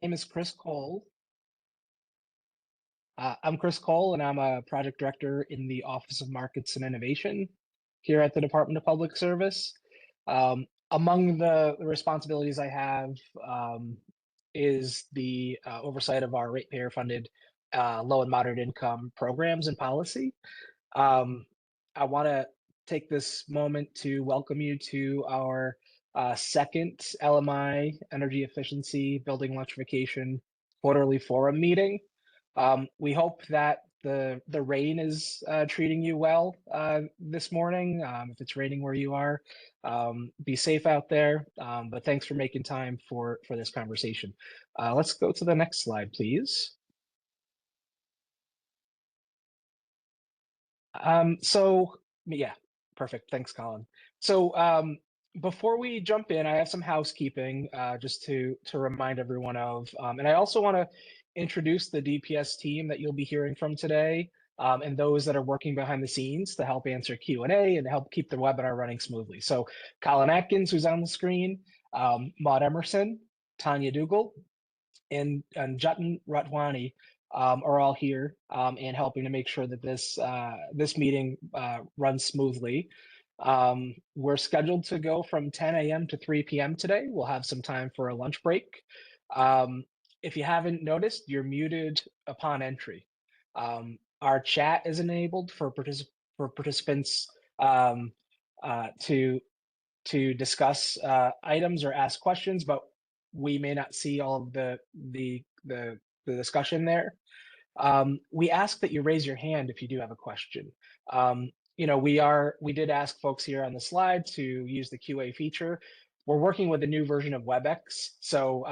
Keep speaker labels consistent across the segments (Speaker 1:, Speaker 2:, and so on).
Speaker 1: Name is Chris Cole. I'm Chris Cole, and I'm a project director in the Office of Markets and Innovation here at the Department of Public Service. Among the responsibilities I have is the oversight of our ratepayer-funded low and moderate income programs and policy. Um, I want to take this moment to welcome you to our second LMI Energy Efficiency Building Electrification Quarterly Forum meeting. We hope that the rain is treating you well this morning. If it's raining where you are, be safe out there. But thanks for making time for this conversation. Let's go to the next slide, please. Yeah, perfect. Thanks, Colin. So before we jump in, I have some housekeeping just to remind everyone of, and I also want to introduce the DPS team that you'll be hearing from today, and those that are working behind the scenes to help answer Q&A and help keep the webinar running smoothly. So Colin Atkins, who's on the screen, Maud Emerson, Tanya Dougal, and Jatin Ratwani are all here and helping to make sure that this meeting runs smoothly. We're scheduled to go from 10 a.m. to 3 p.m. today. We'll have some time for a lunch break. If you haven't noticed, you're muted upon entry. Our chat is enabled for participants to discuss items or ask questions, but we may not see all of the discussion there. We ask that you raise your hand if you do have a question. We did ask folks here on the slide to use the QA feature. We're working with a new version of WebEx, so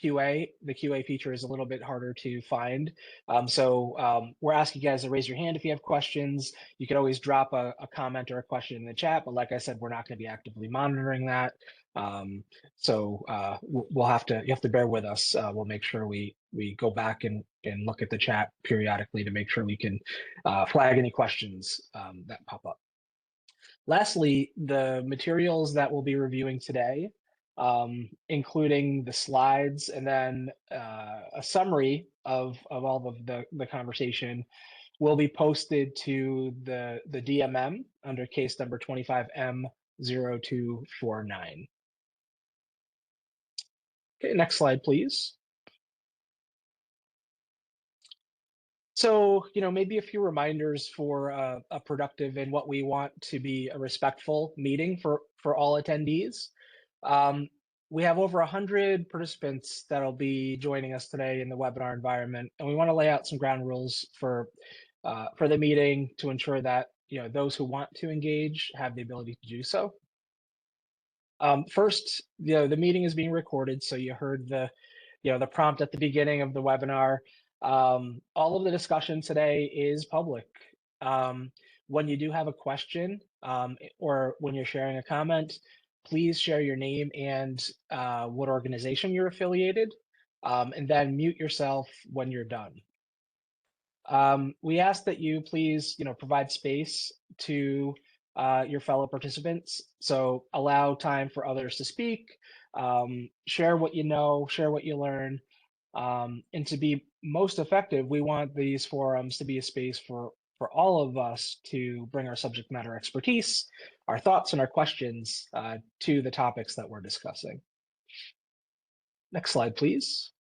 Speaker 1: the QA feature is a little bit harder to find. We're asking you guys to raise your hand if you have questions. You can always drop a comment or a question in the chat, but like I said, we're not going to be actively monitoring that. You have to bear with us. We'll make sure we go back and look at the chat periodically to make sure we can flag any questions that pop up. Lastly, the materials that we'll be reviewing today, including the slides and then a summary of all of the conversation, will be posted to the DMM under case number 25M0249. Okay, next slide, please. So, maybe a few reminders for a productive and what we want to be a respectful meeting for all attendees. We have over 100 participants that'll be joining us today in the webinar environment, and we want to lay out some ground rules for the meeting to ensure that those who want to engage have the ability to do so. First, the meeting is being recorded, so you heard the prompt at the beginning of the webinar. All of the discussion today is public. When you do have a question or when you're sharing a comment, please share your name and what organization you're affiliated, and then mute yourself when you're done. We ask that you please provide space to your fellow participants, so allow time for others to speak, share what you know, share what you learn. And to be most effective, we want these forums to be a space for all of us to bring our subject matter expertise, our thoughts, and our questions to the topics that we're discussing. Next slide, please.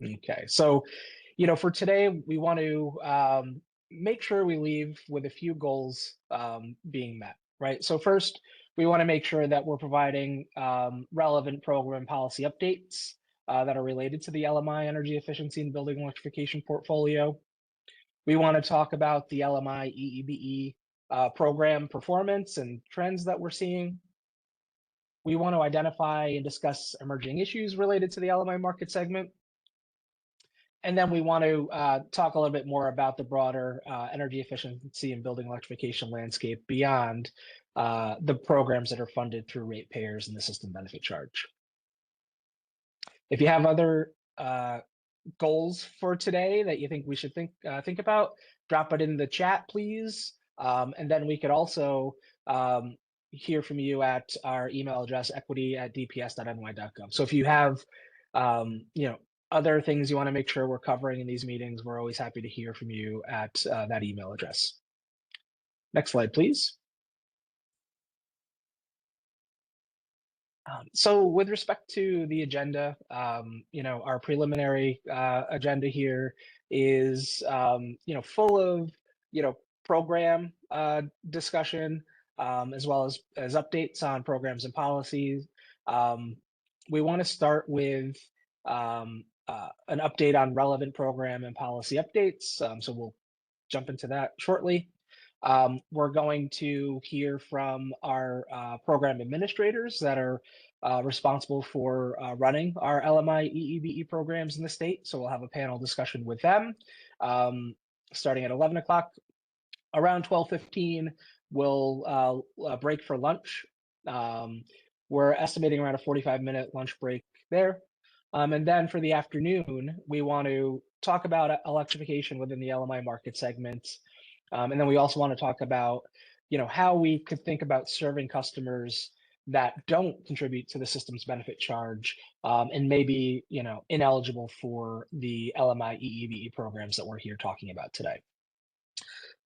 Speaker 1: Okay, so for today, we want to make sure we leave with a few goals being met, right? So first, we want to make sure that we're providing relevant program policy updates that are related to the LMI Energy Efficiency and Building Electrification portfolio. We want to talk about the LMI EE program performance and trends that we're seeing. We want to identify and discuss emerging issues related to the LMI market segment. And then we want to talk a little bit more about the broader energy efficiency and building electrification landscape beyond the programs that are funded through ratepayers and the system benefit charge. If you have other goals for today that you think we should think about, drop it in the chat, please. And then we could also hear from you at our email address, equity@dps.ny.gov. So if you have, you know, other things you want to make sure we're covering in these meetings, we're always happy to hear from you at that email address. Next slide, please. So with respect to the agenda, you know, our preliminary agenda here is, you know, full of, you know, program discussion, as well as updates on programs and policies. Um, we want to start with an update on relevant program and policy updates. So we'll jump into that shortly. We're going to hear from our program administrators that are responsible for running our LMI EE programs in the state. So we'll have a panel discussion with them starting at 11 o'clock. Around 12:15, we'll break for lunch. We're estimating around a 45-minute lunch break there. And then for the afternoon, we want to talk about electrification within the LMI market segment. And then we also want to talk about, you know, how we could think about serving customers that don't contribute to the system's benefit charge and maybe, you know, ineligible for the LMI EEBE programs that we're here talking about today.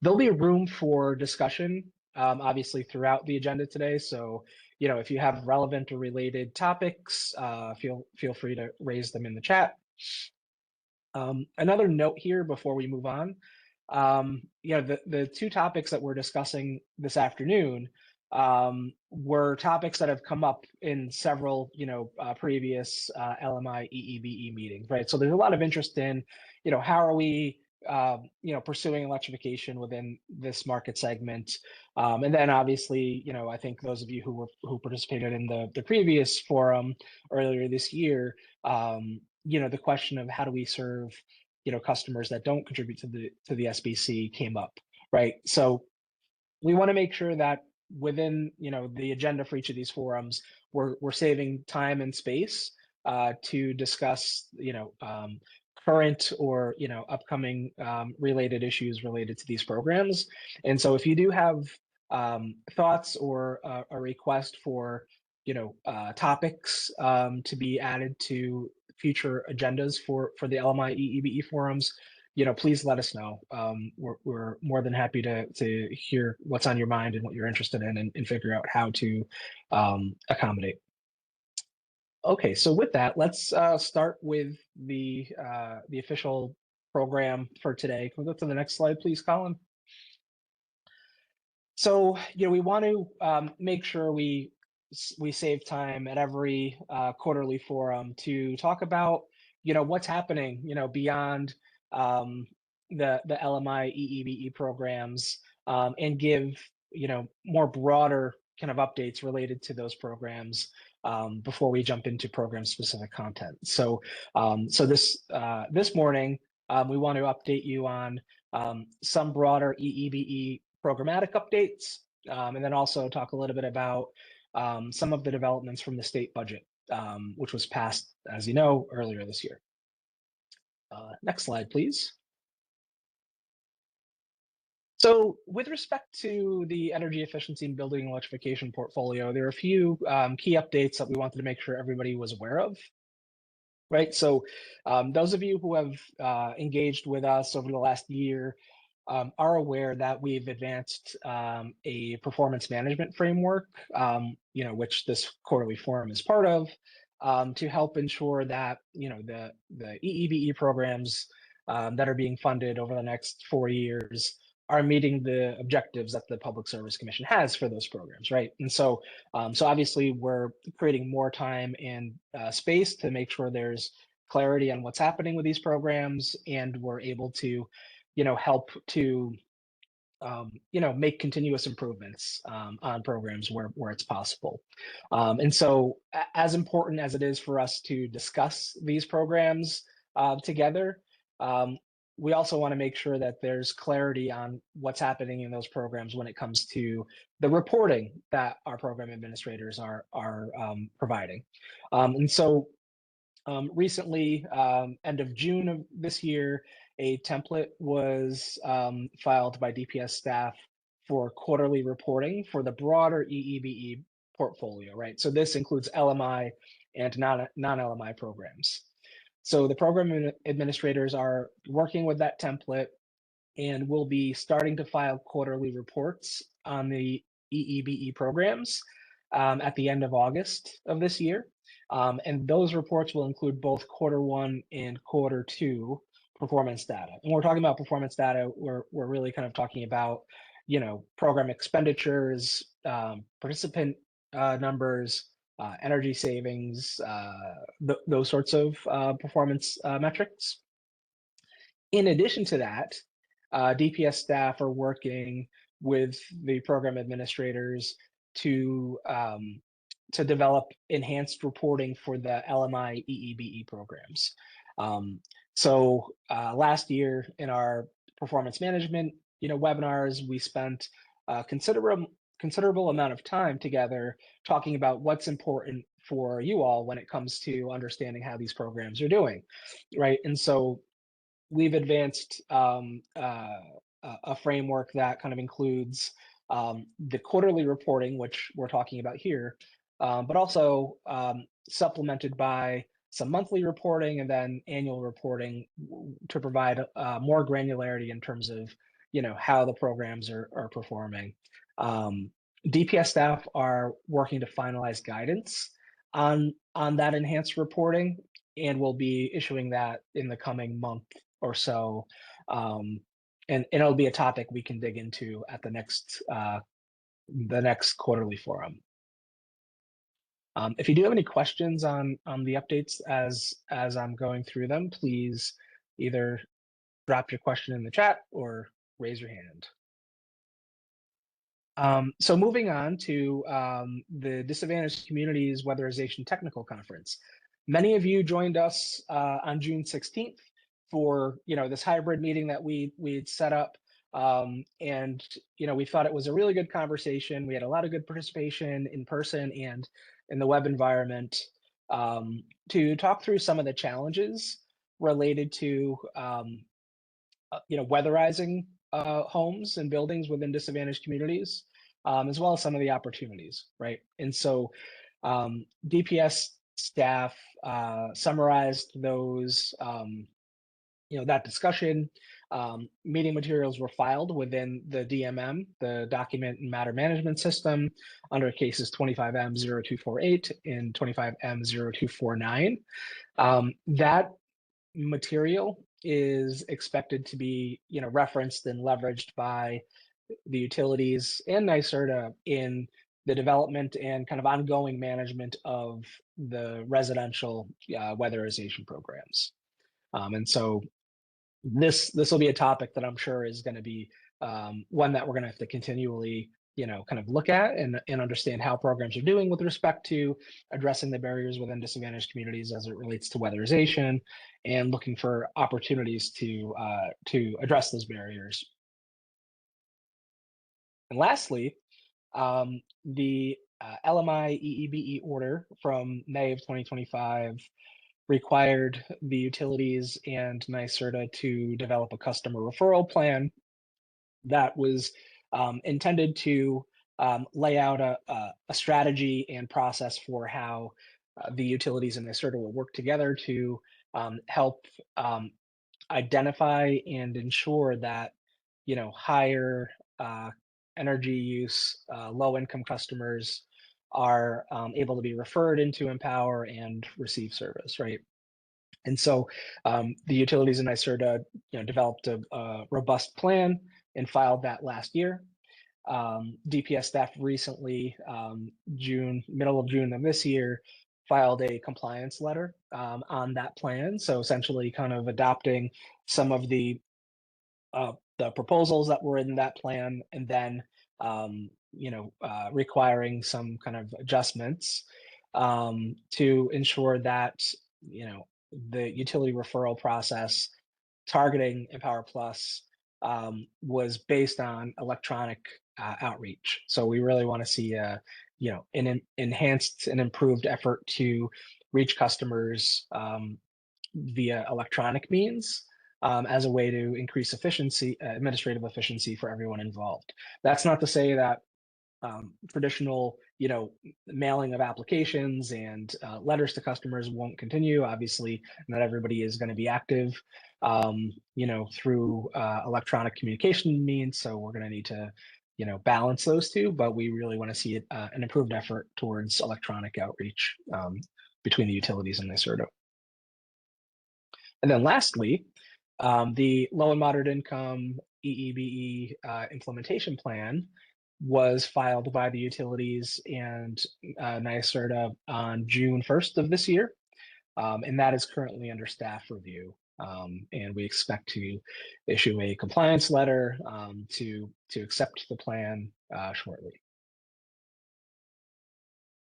Speaker 1: There'll be room for discussion, obviously, throughout the agenda today. So, you know, if you have relevant or related topics, feel free to raise them in the chat. Another note here before we move on, you know, the two topics that we're discussing this afternoon were topics that have come up in several, you know, previous LMI EEBE meetings, right? So there's a lot of interest in, you know, how are we, you know, pursuing electrification within this market segment, and then obviously, you know, I think those of you who participated in the previous forum earlier this year, you know, the question of how do we serve, you know, customers that don't contribute to the SBC came up, right? So we want to make sure that within, you know, the agenda for each of these forums, we're saving time and space to discuss, you know, current or, you know, upcoming related issues related to these programs. And so if you do have thoughts or a request for, you know, topics to be added to future agendas for the LMI EEBE forums, you know, please let us know. We're more than happy to hear what's on your mind and what you're interested in, and figure out how to accommodate. Okay, so with that, let's start with the official program for today. Can we go to the next slide, please, Colin? So, you know, we want to make sure we save time at every quarterly forum to talk about, you know, what's happening, you know, beyond the LMI EEBE programs, and give, you know, more broader kind of updates related to those programs before we jump into program specific content. So this morning we want to update you on some broader EEBE programmatic updates, and then also talk a little bit about some of the developments from the state budget, which was passed, as you know, earlier this year. Next slide, please. So with respect to the energy efficiency and building electrification portfolio, there are a few key updates that we wanted to make sure everybody was aware of. Right, so those of you who have engaged with us over the last year are aware that we've advanced a performance management framework, you know, which this quarterly forum is part of, to help ensure that, you know, the EEBE programs that are being funded over the next 4 years are meeting the objectives that the Public Service Commission has for those programs, right? And so, so obviously we're creating more time and space to make sure there's clarity on what's happening with these programs, and we're able to, you know, help to, you know, make continuous improvements on programs where it's possible. And so, as important as it is for us to discuss these programs together, we also want to make sure that there's clarity on what's happening in those programs when it comes to the reporting that our program administrators are providing. And so recently, end of June of this year, a template was filed by DPS staff for quarterly reporting for the broader EEBE portfolio, right? So this includes LMI and non-LMI programs. So the program administrators are working with that template and will be starting to file quarterly reports on the EEBE programs at the end of August of this year. And those reports will include both quarter 1 and quarter 2 performance data. And we're talking about performance data, we're really kind of talking about, program expenditures, participant numbers, energy savings, those sorts of performance metrics. In addition to that, DPS staff are working with the program administrators to develop enhanced reporting for the LMI EEBE programs. So last year in our performance management, webinars, we spent a considerable amount of time together talking about what's important for you all when it comes to understanding how these programs are doing, right? And so we've advanced a framework that kind of includes the quarterly reporting, which we're talking about here, but also supplemented by some monthly reporting and then annual reporting to provide more granularity in terms of how the programs are performing. DPS staff are working to finalize guidance on that enhanced reporting, and we'll be issuing that in the coming month or so. And it'll be a topic we can dig into at the next quarterly forum. If you do have any questions on the updates as I'm going through them, please either drop your question in the chat or raise your hand. So moving on to the Disadvantaged Communities Weatherization Technical Conference. Many of you joined us on June 16th for this hybrid meeting that we'd set up, and we thought it was a really good conversation. We had a lot of good participation in person and in the web environment to talk through some of the challenges related to weatherizing homes and buildings within disadvantaged communities, as well as some of the opportunities, right? And so DPS staff summarized those, that discussion. Meeting materials were filed within the DMM, the Document and Matter Management System, under cases 25M0248 and 25M0249. That material is expected to be, referenced and leveraged by the utilities and NYSERDA in the development and kind of ongoing management of the residential weatherization programs. And so this will be a topic that I'm sure is going to be one that we're going to have to continually, kind of look at and understand how programs are doing with respect to addressing the barriers within disadvantaged communities as it relates to weatherization, and looking for opportunities to address those barriers. And lastly, the LMI EEBE order from May of 2025 required the utilities and NYSERDA to develop a customer referral plan that was intended to lay out a strategy and process for how the utilities and NYSERDA will work together to help identify and ensure that higher energy use, low-income customers are able to be referred into Empower and receive service, right? And so the utilities in NYSERDA developed a robust plan and filed that last year. DPS staff recently, middle of June of this year, filed a compliance letter on that plan. So essentially kind of adopting some of the proposals that were in that plan, and then requiring some kind of adjustments to ensure that the utility referral process targeting Empower Plus was based on electronic outreach. So we really want to see an enhanced and improved effort to reach customers via electronic means, as a way to increase efficiency, administrative efficiency for everyone involved. That's not to say that traditional, mailing of applications and letters to customers won't continue. Obviously, not everybody is going to be active, through electronic communication means. So we're going to need to, balance those two. But we really want to see an improved effort towards electronic outreach between the utilities and NYSERDA. And then lastly, the low and moderate income EEBE implementation plan was filed by the utilities and NYSERDA on June 1st of this year, and that is currently under staff review. And we expect to issue a compliance letter to accept the plan shortly.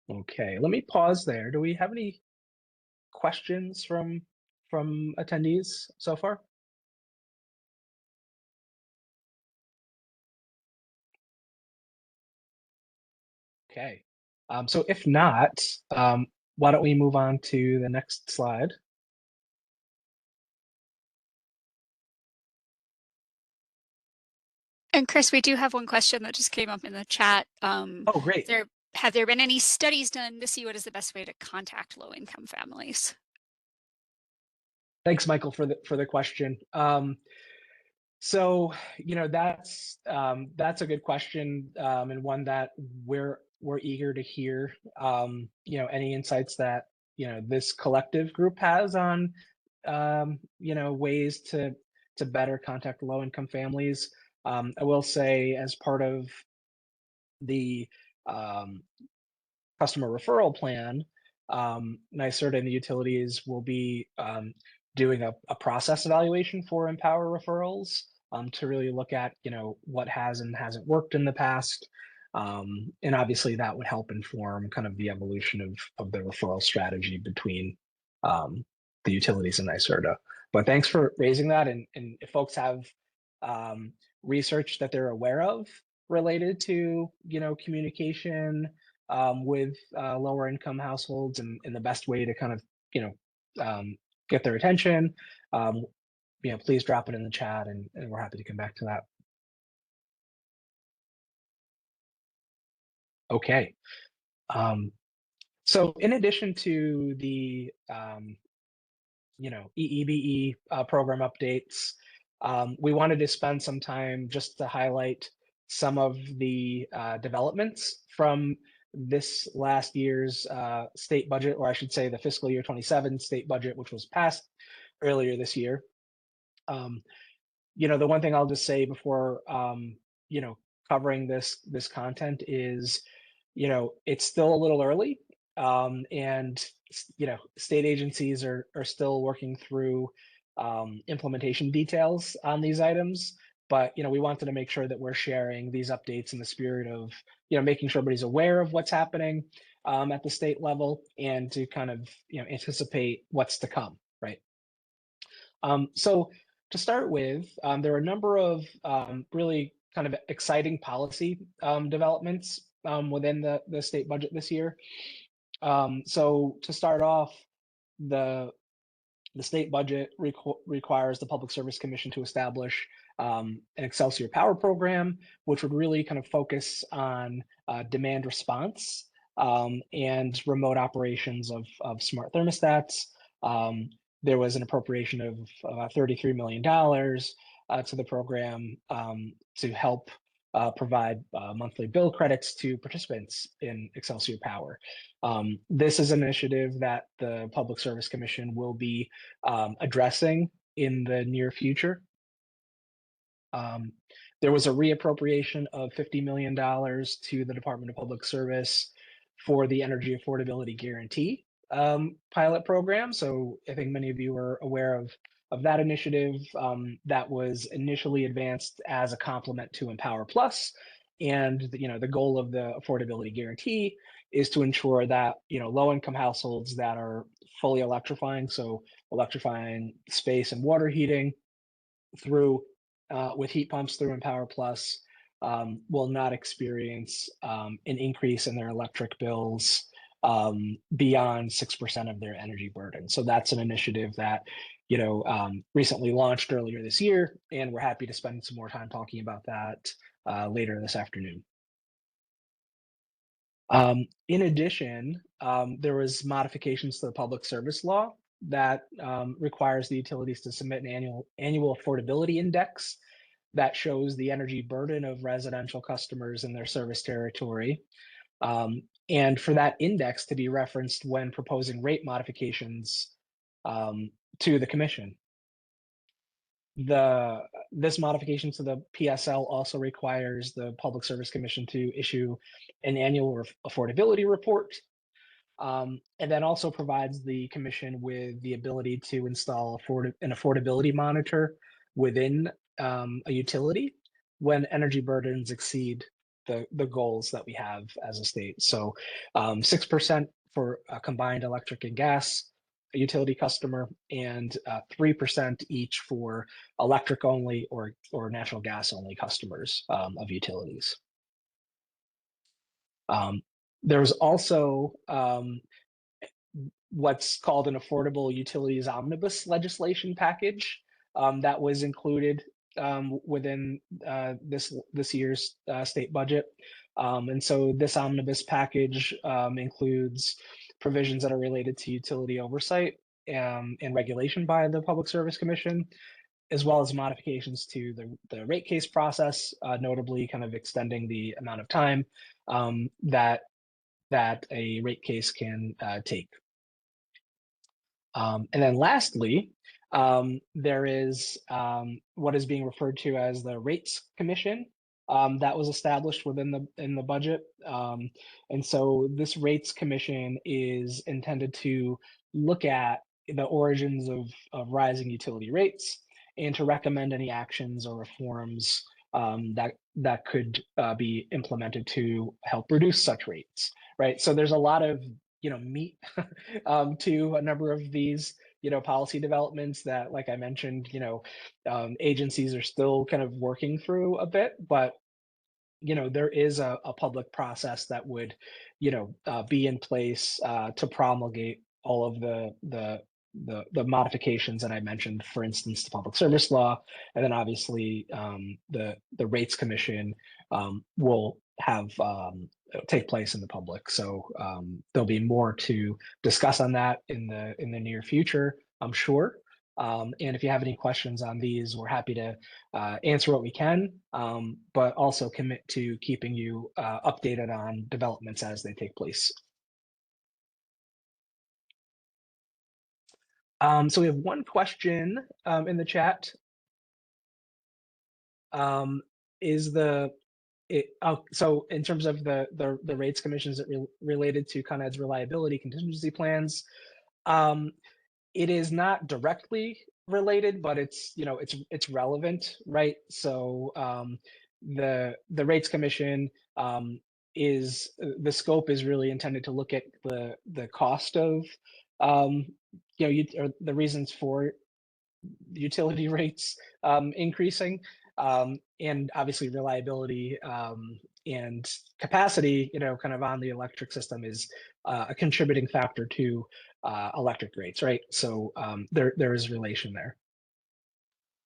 Speaker 1: Okay, let me pause there. Do we have any questions from attendees so far? Okay, so if not, why don't we move on to the next slide?
Speaker 2: And Chris, we do have one question that just came up in the chat.
Speaker 1: Oh, great.
Speaker 2: Have there been any studies done to see what is the best way to contact low-income families?
Speaker 1: Thanks, Michael, for the question. So, that's a good question, and one that we're eager to hear. Any insights that this collective group has on ways to better contact low income families. I will say, as part of the customer referral plan, NYSERDA and the utilities will be doing a process evaluation for Empower referrals to really look at what has and hasn't worked in the past, and obviously that would help inform kind of the evolution of the referral strategy between the utilities and NYSERDA. But thanks for raising that, and if folks have research that they're aware of related to communication with lower income households and the best way to kind of get their attention, please drop it in the chat, and we're happy to come back to that. Okay. So in addition to the EEBE program updates, we wanted to spend some time just to highlight some of the developments from this last year's state budget, or I should say the fiscal year 27 state budget, which was passed earlier this year. The one thing I'll just say before covering this content is, it's still a little early, and state agencies are still working through implementation details on these items. But we wanted to make sure that we're sharing these updates in the spirit of making sure everybody's aware of what's happening at the state level, and to kind of anticipate what's to come, right? So to start with, there are a number of really kind of exciting policy developments within the state budget this year. So to start off, the state budget requires the Public Service Commission to establish an Excelsior Power program, which would really kind of focus on demand response and remote operations of smart thermostats. There was an appropriation of $33 million to the program to help provide monthly bill credits to participants in Excelsior Power. This is an initiative that the Public Service Commission will be addressing in the near future. There was a reappropriation of $50 million to the Department of Public Service for the Energy Affordability Guarantee pilot program. So I think many of you are aware of that initiative that was initially advanced as a complement to Empower Plus. And the goal of the affordability guarantee is to ensure that low-income households that are fully electrifying, so electrifying space and water heating through with heat pumps through Empower Plus, will not experience an increase in their electric bills beyond 6% of their energy burden. So that's an initiative that recently launched earlier this year, and we're happy to spend some more time talking about that later this afternoon. In addition, there was modifications to the public service law that requires the utilities to submit an annual affordability index that shows the energy burden of residential customers in their service territory. And for that index to be referenced when proposing rate modifications to the commission. This modification to the PSL also requires the Public Service Commission to issue an annual affordability report, and then also provides the commission with the ability to install an affordability monitor within a utility when energy burdens exceed the goals that we have as a state. So 6% for a combined electric and gas utility customer, and 3% each for electric only or natural gas only customers of utilities. There's also what's called an Affordable Utilities Omnibus legislation package that was included within this year's state budget. And so this omnibus package includes provisions that are related to utility oversight and regulation by the Public Service Commission, as well as modifications to the rate case process, notably kind of extending the amount of time that a rate case can take. And then lastly, there is what is being referred to as the Rates Commission that was established within the budget. And so this Rates Commission is intended to look at the origins of rising utility rates and to recommend any actions or reforms that could be implemented to help reduce such rates, right? So there's a lot of meat to a number of these policy developments that, like I mentioned, agencies are still kind of working through a bit, but there is a public process that would be in place to promulgate all of the modifications that I mentioned, for instance, the public service law, and then obviously the rates commission will have take place in the public. So there'll be more to discuss on that in the near future, I'm sure. And if you have any questions on these, we're happy to answer what we can, but also commit to keeping you updated on developments as they take place. So we have one question in the chat. So in terms of the rates commissions that related to Con Ed's reliability contingency plans, it is not directly related, but it's relevant, right? So the rates commission is the scope is really intended to look at the cost of or the reasons for utility rates increasing, and obviously reliability and capacity, kind of on the electric system is a contributing factor to electric rates, right? So there is relation there.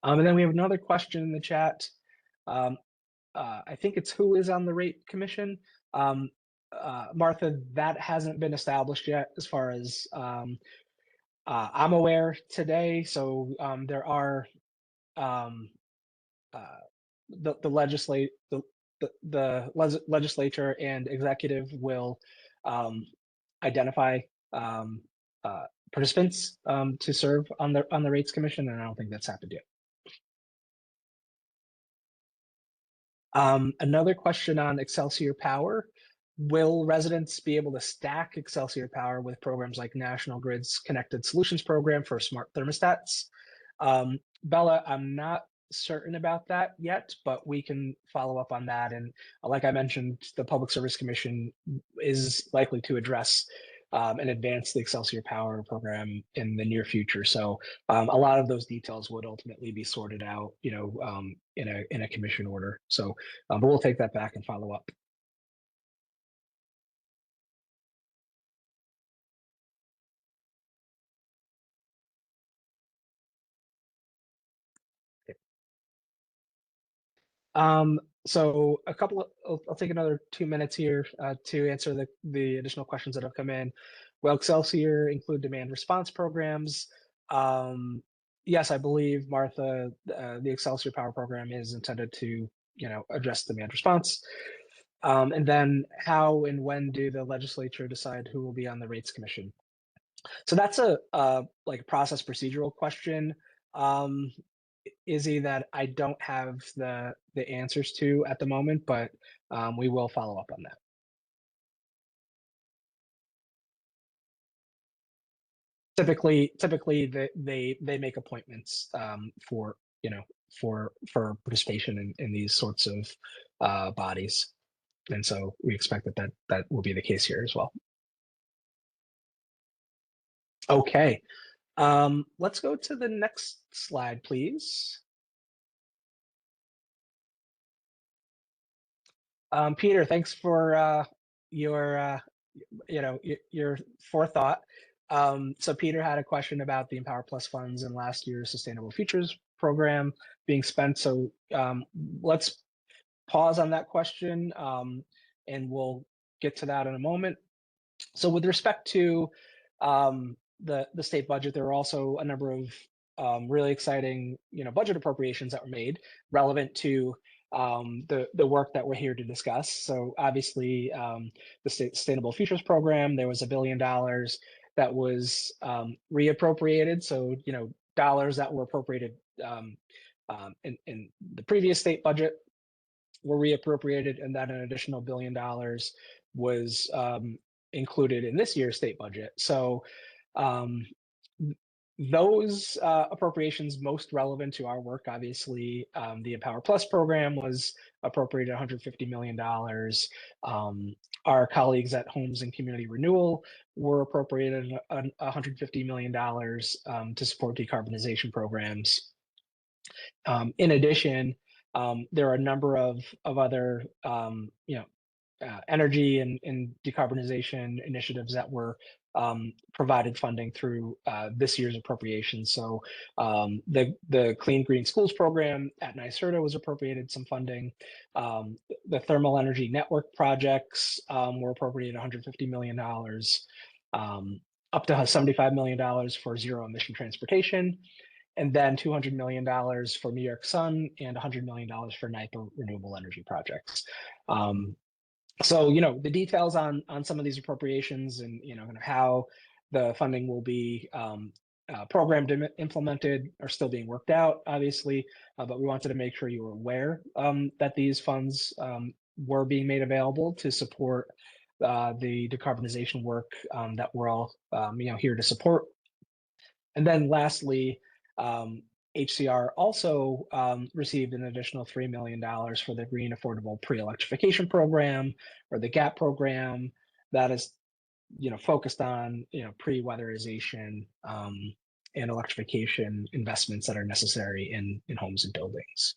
Speaker 1: And then we have another question in the chat. I think it's who is on the rate commission. Martha, that hasn't been established yet as far as I'm aware today. So there are the legislature and executive will identify participants to serve on the rates commission, and I don't think that's happened yet. Another question on Excelsior Power. Will residents be able to stack Excelsior Power with programs like National Grid's Connected Solutions Program for smart thermostats? Bella, I'm not certain about that yet, but we can follow up on that. And like I mentioned, the Public Service Commission is likely to address and advance the Excelsior Power program in the near future. So a lot of those details would ultimately be sorted out, in a commission order. So, but we'll take that back and follow up. So I'll take another 2 minutes here to answer the additional questions that have come in. Will Excelsior include demand response programs? Yes, I believe, Martha, the Excelsior Power Program is intended to, address demand response. And then how and when do the legislature decide who will be on the rates commission? So that's a like process procedural question. Um, Izzy, that I don't have the answers to at the moment, but we will follow up on that. Typically, they make appointments for for participation in these sorts of bodies, and so we expect that will be the case here as well. Okay, let's go to the next slide, please. Peter, thanks for your your forethought. So Peter had a question about the Empower Plus funds in last year's Sustainable Futures program being spent. So let's pause on that question, and we'll get to that in a moment. So with respect to the state budget, there are also a number of really exciting budget appropriations that were made relevant to the work that we're here to discuss. So obviously, the State Sustainable Futures Program, there was $1 billion that was reappropriated. So dollars that were appropriated in the previous state budget were reappropriated, and then an additional $1 billion was included in this year's state budget. So those appropriations most relevant to our work, obviously, the Empower Plus program was appropriated $150 million. Our colleagues at Homes and Community Renewal were appropriated $150 million to support decarbonization programs. In addition, there are a number of other energy and decarbonization initiatives that were provided funding through this year's appropriation. So the Clean Green Schools program at NYSERDA was appropriated some funding. The thermal energy network projects were appropriated $150 million, up to $75 million for zero emission transportation, and then $200 million for New York Sun and $100 million for NYPA renewable energy projects. So the details on some of these appropriations and how the funding will be programmed and implemented are still being worked out, obviously, but we wanted to make sure you were aware that these funds were being made available to support the decarbonization work that we're all here to support. And then lastly, HCR also received an additional $3 million for the Green Affordable Pre-Electrification Program, or the GAP program, that is, focused on pre-weatherization and electrification investments that are necessary in homes and buildings.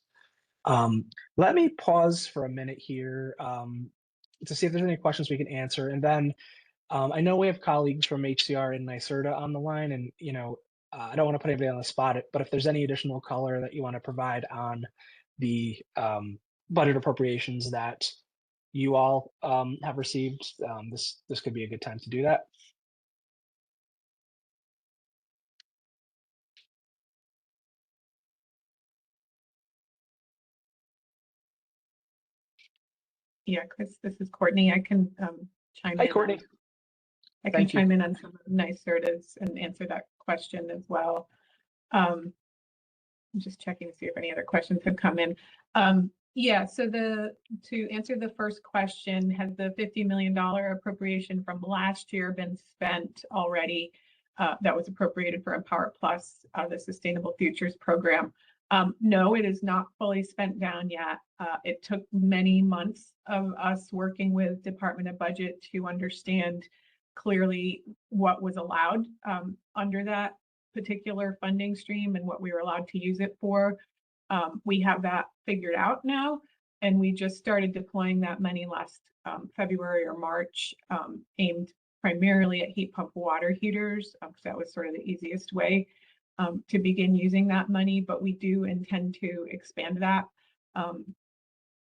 Speaker 1: Let me pause for a minute here to see if there's any questions we can answer, and then I know we have colleagues from HCR and NYSERDA on the line, and I don't want to put anybody on the spot, but if there's any additional color that you want to provide on the budget appropriations that you all have received, this could be a good time to do that.
Speaker 3: Yeah, Chris, this is Courtney. I can chime in.
Speaker 1: Hi, Courtney.
Speaker 3: I can chime in on some of NYSERDA's and answer that question as well. I'm just checking to see if any other questions have come in. Yeah, so to answer the first question, has the $50 million appropriation from last year been spent already? That was appropriated for Empower Plus, the Sustainable Futures Program. No, it is not fully spent down yet. It took many months of us working with Department of Budget to understand clearly what was allowed under that particular funding stream and what we were allowed to use it for. We have that figured out now, and we just started deploying that money last February or March, aimed primarily at heat pump water heaters, because that was sort of the easiest way to begin using that money, but we do intend to expand that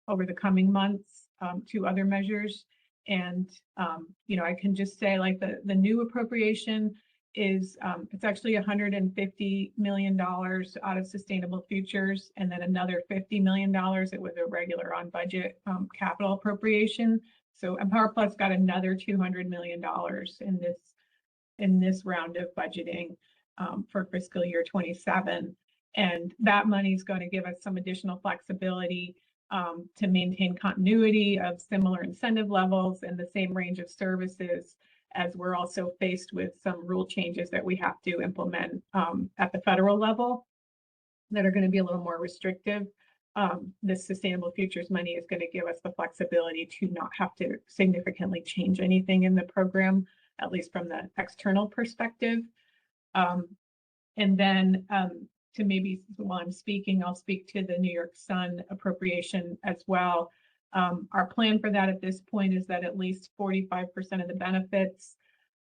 Speaker 3: over the coming months to other measures. And, I can just say, like, the new appropriation is, it's actually $150 million out of Sustainable Futures, and then another $50 million. It was a regular on budget capital appropriation. So Empower Plus got another $200 million in this round of budgeting for fiscal year 27. And that money is going to give us some additional flexibility to maintain continuity of similar incentive levels and the same range of services, as we're also faced with some rule changes that we have to implement at the federal level that are going to be a little more restrictive. This Sustainable Futures money is going to give us the flexibility to not have to significantly change anything in the program, at least from the external perspective. And then to maybe, while I'm speaking, I'll speak to the New York Sun appropriation as well. Our plan for that at this point is that at least 45% of the benefits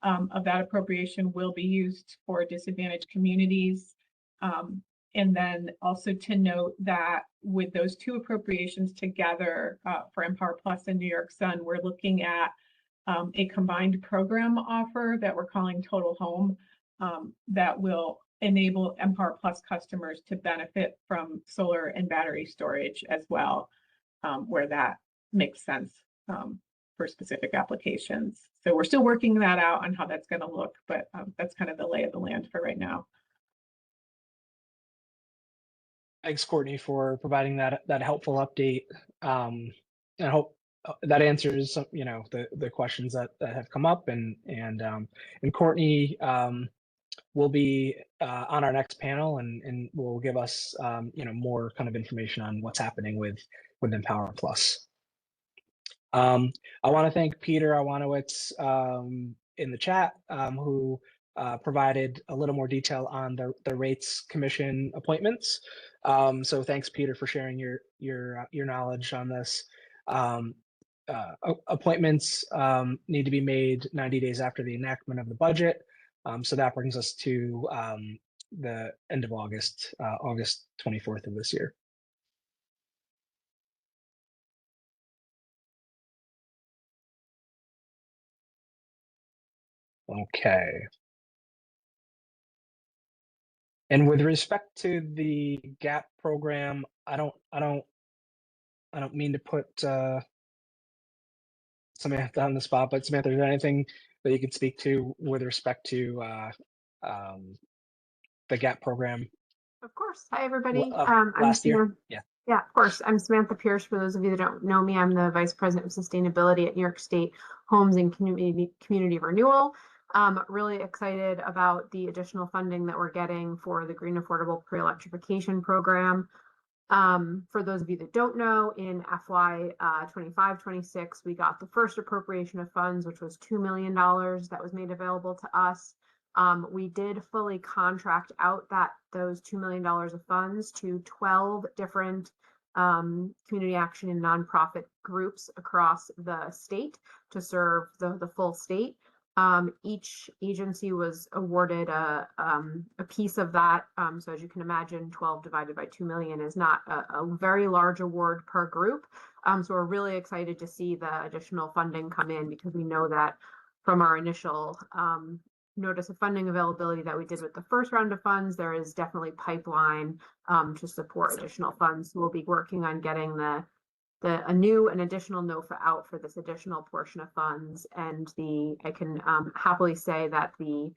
Speaker 3: of that appropriation will be used for disadvantaged communities. And then also to note that with those two appropriations together for Empower Plus and New York Sun, we're looking at a combined program offer that we're calling Total Home that will enable Empower Plus customers to benefit from solar and battery storage as well, where that makes sense for specific applications. So we're still working that out on how that's going to look, but that's kind of the lay of the land for right now.
Speaker 1: Thanks, Courtney, for providing that helpful update. And I hope that answers the questions that have come up. And Courtney will be on our next panel and will give us more kind of information on what's happening with Empower Plus. I want to thank Peter Iwanowitz in the chat who provided a little more detail on the Rates Commission appointments. So thanks, Peter, for sharing your knowledge on this. Appointments need to be made 90 days after the enactment of the budget. So that brings us to the end of August, August 24th of this year. Okay. And with respect to the GAP program, I don't mean to put Samantha on the spot, but Samantha, is there anything that you could speak to with respect to the GAP program?
Speaker 4: Of course. Hi, everybody.
Speaker 1: Last year.
Speaker 4: Yeah, of course. I'm Samantha Pierce. For those of you that don't know me, I'm the Vice President of Sustainability at New York State Homes and Community Renewal. Really excited about the additional funding that we're getting for the Green Affordable Pre-Electrification Program. For those of you that don't know, in FY 25-26, we got the first appropriation of funds, which was $2 million that was made available to us. We did fully contract out those $2 million of funds to 12 different community action and nonprofit groups across the state to serve the full state. Each agency was awarded a piece of that. So as you can imagine, 12 divided by 2 million is not a very large award per group. So we're really excited to see the additional funding come in, because we know that from our initial notice of funding availability that we did with the first round of funds, there is definitely pipeline to support additional funds. So we'll be working on getting a new and additional NOFA out for this additional portion of funds. And I can happily say that the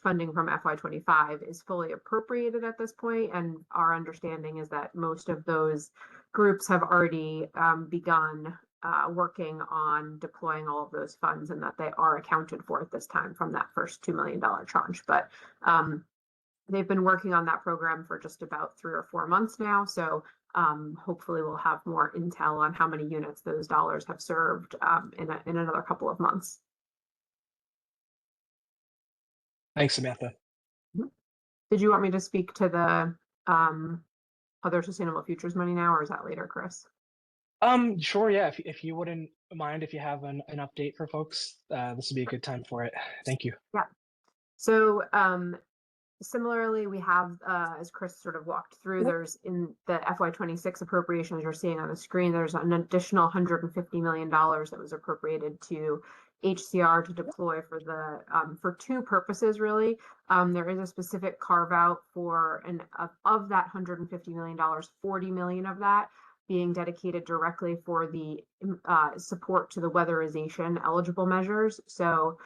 Speaker 4: funding from FY25 is fully appropriated at this point. And our understanding is that most of those groups have already begun working on deploying all of those funds, and that they are accounted for at this time from that first $2 million tranche. But they've been working on that program for just about 3 or 4 months now. So hopefully we'll have more intel on how many units those dollars have served in another couple of months.
Speaker 1: Thanks, Samantha.
Speaker 4: Did you want me to speak to the other Sustainable Futures money now, or is that later, Chris?
Speaker 1: Sure, yeah. If you wouldn't mind, if you have an update for folks, this would be a good time for it. Thank you.
Speaker 4: Yeah. So Similarly, we have, as Chris sort of walked through, there's in the FY26 appropriations you're seeing on the screen, there's an additional $150 million that was appropriated to HCR to deploy for the for two purposes, really. There is a specific carve out for, and of that $150 million, 40 million of that being dedicated directly for the support to the weatherization eligible measures. So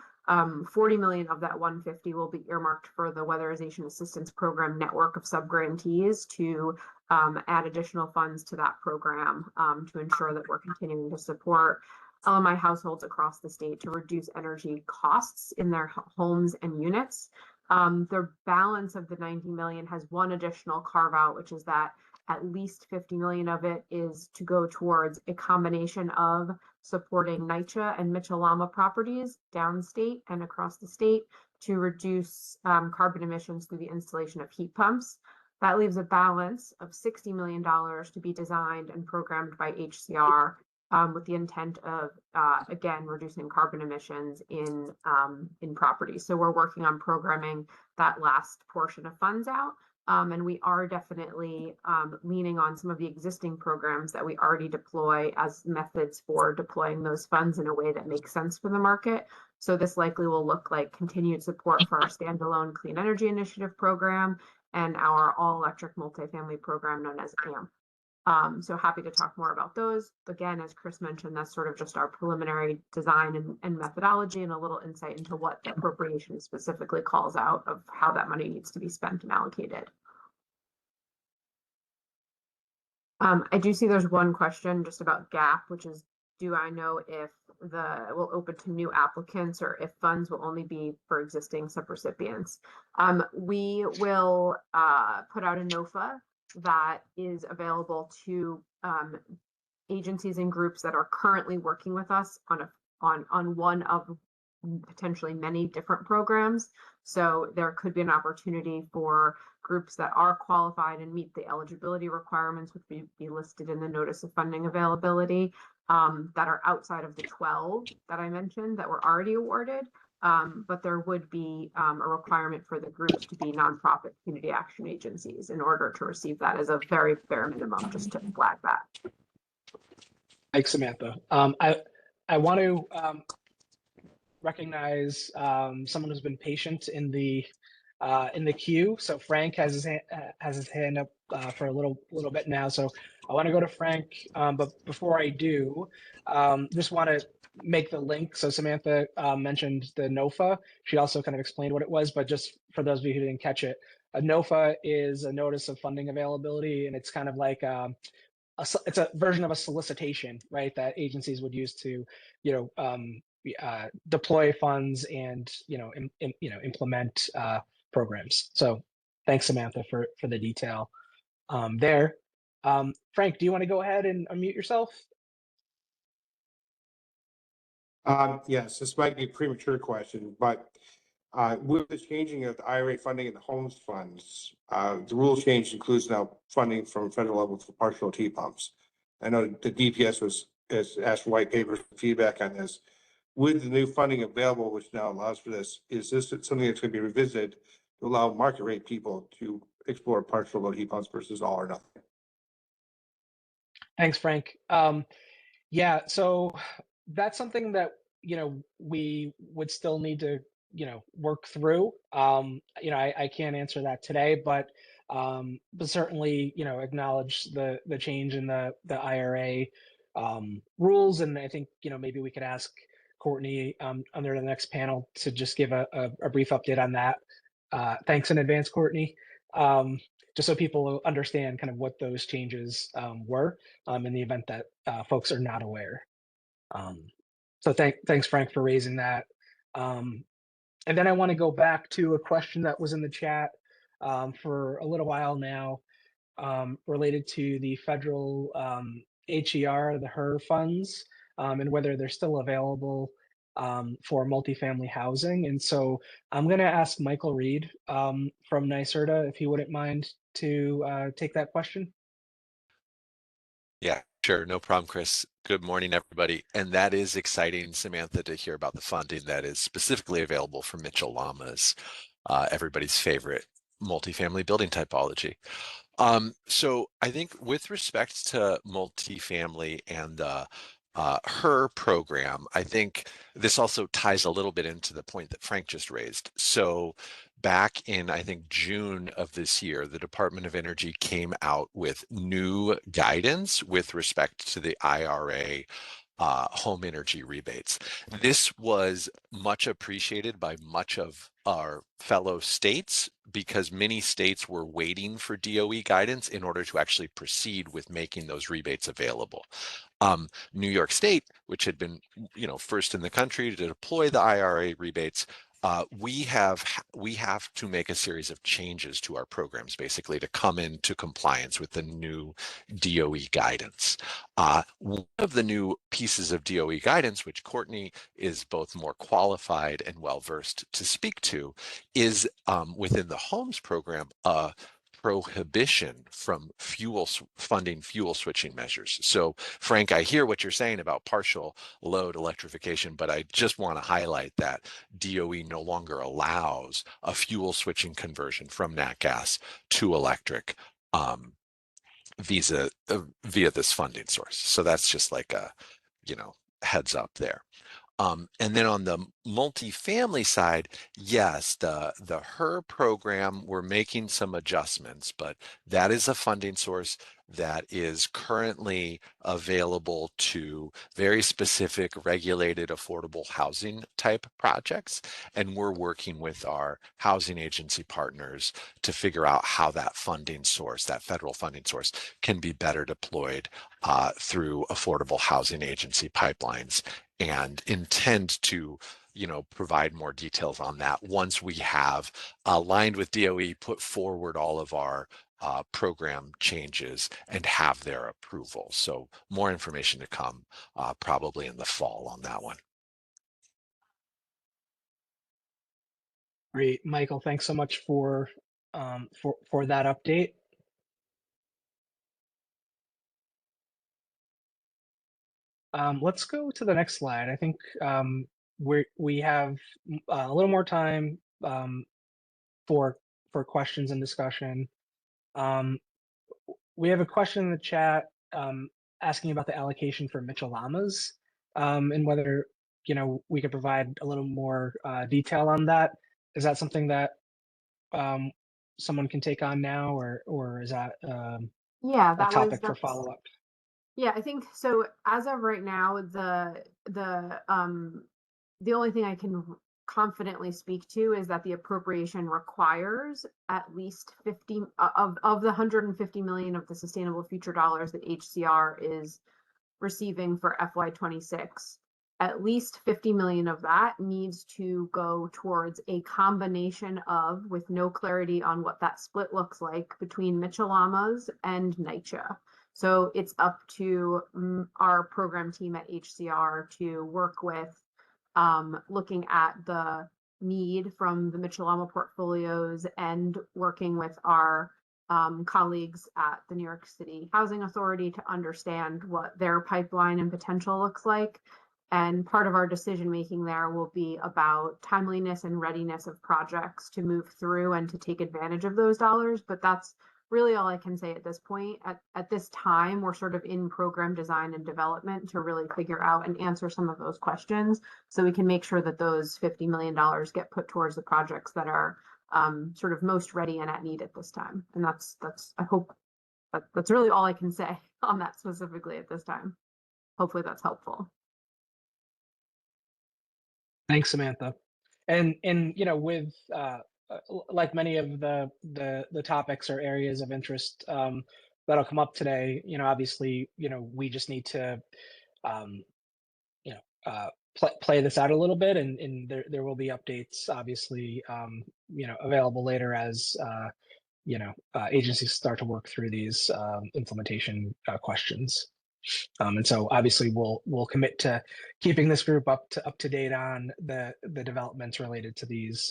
Speaker 4: 40 million of that 150 will be earmarked for the Weatherization Assistance Program network of sub-grantees to add additional funds to that program to ensure that we're continuing to support LMI households across the state to reduce energy costs in their homes and units. The balance of the 90 million has one additional carve out, which is that at least 50 million of it is to go towards a combination of supporting NYCHA and Mitchell-Lama properties downstate and across the state to reduce carbon emissions through the installation of heat pumps. That leaves a balance of $60 million to be designed and programmed by HCR with the intent of, again, reducing carbon emissions in properties. So we're working on programming that last portion of funds out. And we are definitely leaning on some of the existing programs that we already deploy as methods for deploying those funds in a way that makes sense for the market. So this likely will look like continued support for our standalone Clean Energy Initiative program and our all-electric multifamily program known as AMP. So happy to talk more about those. Again, as Chris mentioned, that's sort of just our preliminary design and methodology and a little insight into what the appropriation specifically calls out of how that money needs to be spent and allocated. I do see there's one question just about GAP, which is, do I know if it will open to new applicants or if funds will only be for existing subrecipients? We will put out a NOFA that is available to agencies and groups that are currently working with us on one of potentially many different programs. So there could be an opportunity for groups that are qualified and meet the eligibility requirements, which would be listed in the notice of funding availability, that are outside of the 12 that I mentioned that were already awarded. But there would be a requirement for the groups to be nonprofit community action agencies in order to receive that as a very bare minimum, just to flag that.
Speaker 1: Thanks, Samantha. I want to recognize someone who's been patient in the queue. So Frank has his hand up for a little bit now. So I want to go to Frank, but before I do, just want to make the link. So Samantha mentioned the NOFA. She also kind of explained what it was, but just for those of you who didn't catch it, a NOFA is a notice of funding availability, and it's kind of like it's a version of a solicitation, right? That agencies would use to, deploy funds and implement programs. So thanks, Samantha, for the detail there. Frank, do you want to go ahead and unmute yourself?
Speaker 5: Yes, this might be a premature question, but with the changing of the IRA funding and the homes funds, the rule change includes now funding from federal level for partial heat pumps. I know the DPS has asked for white papers for feedback on this. With the new funding available, which now allows for this, is this something that's going to be revisited to allow market rate people to explore partial load heat pumps versus all or nothing?
Speaker 1: Thanks, Frank. Yeah, so that's something that we would still need to work through. I can't answer that today, but certainly acknowledge the change in the IRA rules, and I think maybe we could ask Courtney under the next panel to just give a brief update on that. Thanks in advance, Courtney. Just so people understand kind of what those changes were in the event that folks are not aware. So thanks, Frank, for raising that. And then I want to go back to a question that was in the chat for a little while now related to the federal HER, the HER funds, and whether they're still available for multifamily housing. And so I'm going to ask Michael Reed from NYSERDA if he wouldn't mind to take that question.
Speaker 6: Yeah, sure. No problem, Chris. Good morning, everybody. And that is exciting, Samantha, to hear about the funding that is specifically available for Mitchell-Lama's, everybody's favorite multifamily building typology. So I think with respect to multifamily and the HER program, I think this also ties a little bit into the point that Frank just raised. So back in, I think, June of this year, the Department of Energy came out with new guidance with respect to the IRA home energy rebates. This was much appreciated by much of our fellow states because many states were waiting for DOE guidance in order to actually proceed with making those rebates available. New York State, which had been, first in the country to deploy the IRA rebates, we have to make a series of changes to our programs, basically, to come into compliance with the new DOE guidance. One of the new pieces of DOE guidance, which Courtney is both more qualified and well-versed to speak to, is within the homes program, prohibition from funding fuel switching measures. So Frank, I hear what you're saying about partial load electrification, but I just want to highlight that DOE no longer allows a fuel switching conversion from nat gas to electric via this funding source. So that's just like a, heads up there. And then on the multifamily side, yes, the HER program, we're making some adjustments, but that is a funding source that is currently available to very specific regulated affordable housing type projects. And we're working with our housing agency partners to figure out how that funding source, that federal funding source, can be better deployed through affordable housing agency pipelines, and intend to provide more details on that once we have aligned with DOE, put forward all of our program changes and have their approval. So more information to come probably in the fall on that one.
Speaker 1: Great, Michael, thanks so much for that update. Let's go to the next slide. I think we have a little more time for questions and discussion. We have a question in the chat asking about the allocation for Mitchell-Lamas and whether we could provide a little more detail on that. Is that something that someone can take on now, or is that
Speaker 4: yeah,
Speaker 1: a topic for follow-up?
Speaker 4: Yeah, I think so. As of right now, the only thing I can confidently speak to is that the appropriation requires at least 50 of the 150 million of the sustainable future dollars that HCR is receiving for FY26. At least 50 million of that needs to go towards a combination of, with no clarity on what that split looks like, between Mitchell-Lamas and NYCHA. So it's up to our program team at HCR to work with looking at the need from the Mitchell-Lama portfolios and working with our colleagues at the New York City Housing Authority to understand what their pipeline and potential looks like. And part of our decision making there will be about timeliness and readiness of projects to move through and to take advantage of those dollars. But that's really all I can say at this point. At this time, we're sort of in program design and development to really figure out and answer some of those questions so we can make sure that those $50 million get put towards the projects that are sort of most ready and at need at this time. And that's I hope that's really all I can say on that specifically at this time. Hopefully that's helpful.
Speaker 1: Thanks, Samantha. And with like many of the topics or areas of interest that'll come up today, obviously, we just need to play this out a little bit, and there will be updates, obviously, available later as agencies start to work through these implementation questions. And so obviously we'll commit to keeping this group up to date on the developments related to these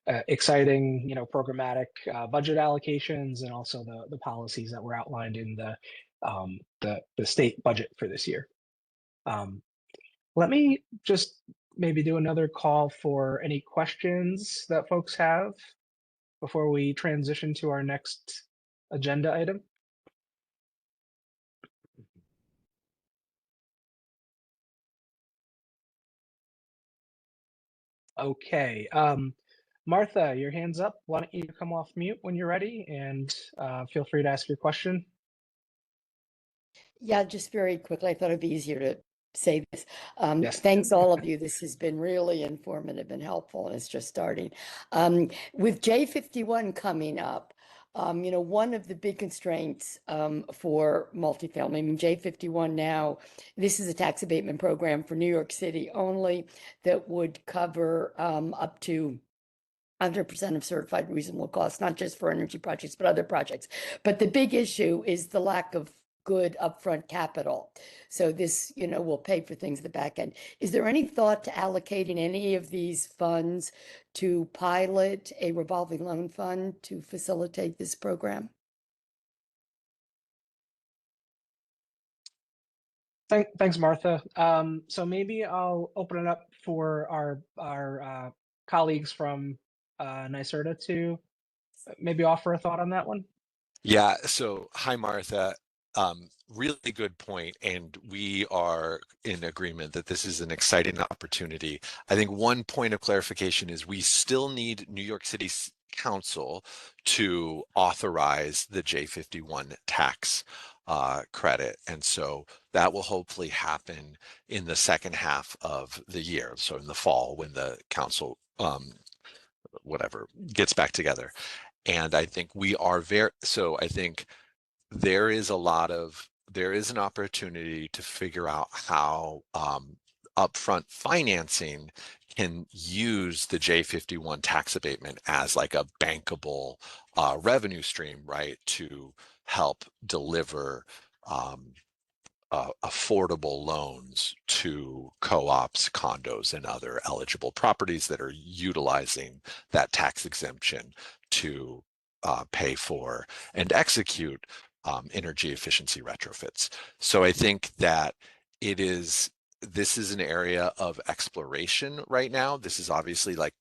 Speaker 1: exciting, programmatic budget allocations, and also the policies that were outlined in the state budget for this year. Let me just maybe do another call for any questions that folks have. before we transition to our next agenda item? Okay. Martha, your hand's up. Why don't you come off mute when you're ready, and feel free to ask your question.
Speaker 7: Yeah, just very quickly, I thought it'd be easier to say this.
Speaker 1: Yes.
Speaker 7: Thanks all of you. This has been really informative and helpful, and it's just starting. With J51 coming up, one of the big constraints for multifamily, I mean, J51 now, this is a tax abatement program for New York City only that would cover up to 100% of certified reasonable costs, not just for energy projects, but other projects. But the big issue is the lack of good upfront capital. So this, will pay for things at the back end. Is there any thought to allocating any of these funds to pilot a revolving loan fund to facilitate this program?
Speaker 1: Thanks, Martha. So maybe I'll open it up for our colleagues from NYSERDA to maybe offer a thought on that one.
Speaker 6: Yeah, so hi, Martha. Really good point, and we are in agreement that this is an exciting opportunity. I think one point of clarification is we still need New York City Council to authorize the J51 tax credit, and so that will hopefully happen in the second half of the year, so in the fall when the council gets back together. And I think we are I think there is an opportunity to figure out how upfront financing can use the J51 tax abatement as like a bankable revenue stream, right, to help deliver affordable loans to co-ops, condos, and other eligible properties that are utilizing that tax exemption to pay for and execute energy efficiency retrofits. So I think that this is an area of exploration right now. This is obviously like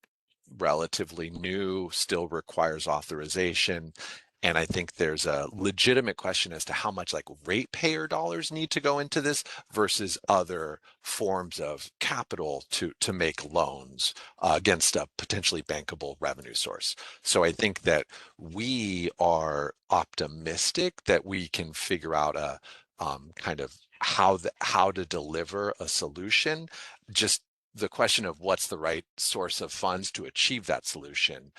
Speaker 6: relatively new, still requires authorization. And I think there's a legitimate question as to how much like ratepayer dollars need to go into this versus other forms of capital to make loans against a potentially bankable revenue source. So I think that we are optimistic that we can figure out a kind of how to deliver a solution. Just the question of what's the right source of funds to achieve that solution,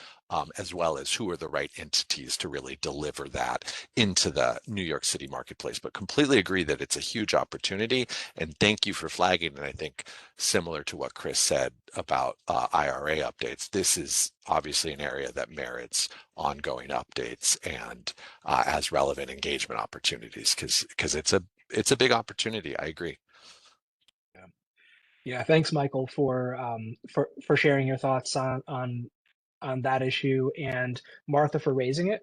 Speaker 6: as well as who are the right entities to really deliver that into the New York City marketplace. But completely agree that it's a huge opportunity, and thank you for flagging. And I think similar to what Chris said about IRA updates, this is obviously an area that merits ongoing updates and as relevant engagement opportunities, because it's a big opportunity. I agree.
Speaker 1: Yeah, thanks, Michael, for sharing your thoughts on that issue, and Martha for raising it.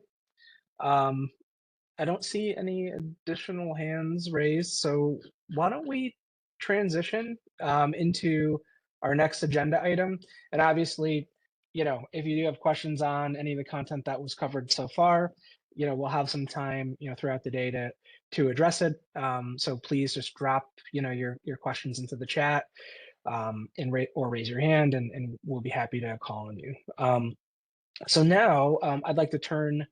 Speaker 1: I don't see any additional hands raised, so why don't we transition into our next agenda item? And obviously, if you do have questions on any of the content that was covered so far, we'll have some time, throughout the day to address it. So please just drop, your questions into the chat, or raise your hand, and we'll be happy to call on you. So now I'd like to turn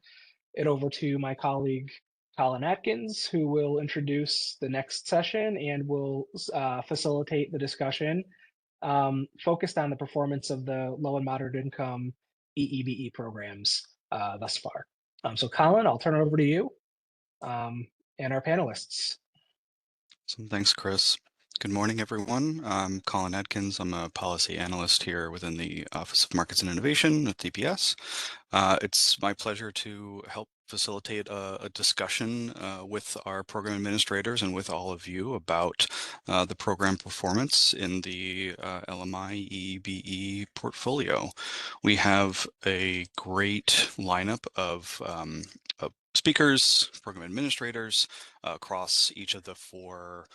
Speaker 1: it over to my colleague, Colin Atkins, who will introduce the next session and will facilitate the discussion focused on the performance of the low and moderate income EEBE programs thus far. So Colin, I'll turn it over to you and our panelists.
Speaker 8: So thanks, Chris. Good morning, everyone. I'm Colin Atkins. I'm a policy analyst here within the Office of Markets and Innovation at DPS. It's my pleasure to help facilitate a discussion with our program administrators and with all of you about the program performance in the LMI EE portfolio. We have a great lineup of speakers, program administrators across each of the four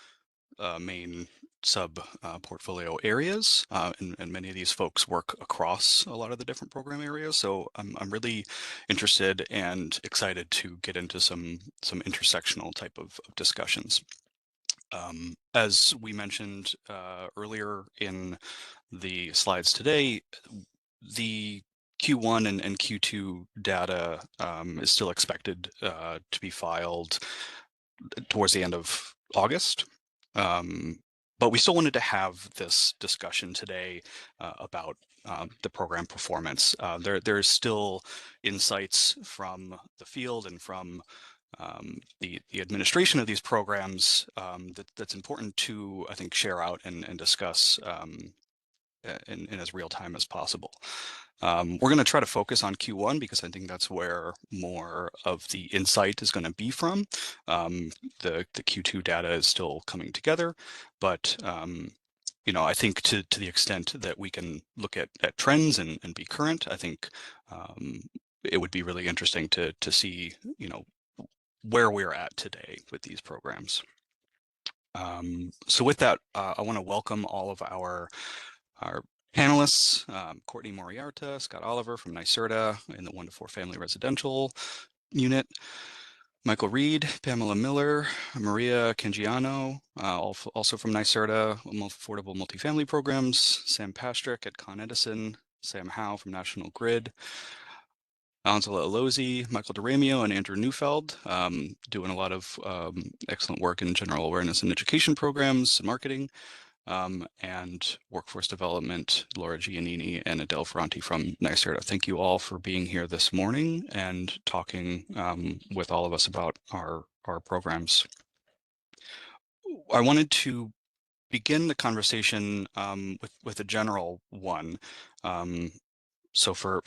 Speaker 8: main sub portfolio areas, and many of these folks work across a lot of the different program areas. So I'm really interested and excited to get into some intersectional type of discussions. As we mentioned earlier in the slides today, the Q1 and Q2 data is still expected to be filed towards the end of August. But we still wanted to have this discussion today about the program performance. There's still insights from the field and from the administration of these programs that's important to, I think, share out and discuss in as real time as possible. We're going to try to focus on Q1 because I think that's where more of the insight is going to be from. The Q2 data is still coming together, but you know, I think to the extent that we can look at trends and be current, I think it would be really interesting to see, you know, where we're at today with these programs. So with that, I want to welcome all of our panelists, Courtney Moriarta, Scott Oliver from NYSERDA in the 1 to 4 family residential unit, Michael Reed, Pamela Miller, Maria Cangiano, also from NYSERDA, Affordable Multifamily Programs, Sam Pastrick at Con Edison, Sam Howe from National Grid, Angela Alozzi, Michael DeRamio, and Andrew Neufeld, doing a lot of excellent work in general awareness and education programs and marketing. And workforce development, Laura Giannini and Adele Ferranti from NYSERDA. Thank you all for being here this morning and talking with all of us about our programs. I wanted to begin the conversation with a general one. So for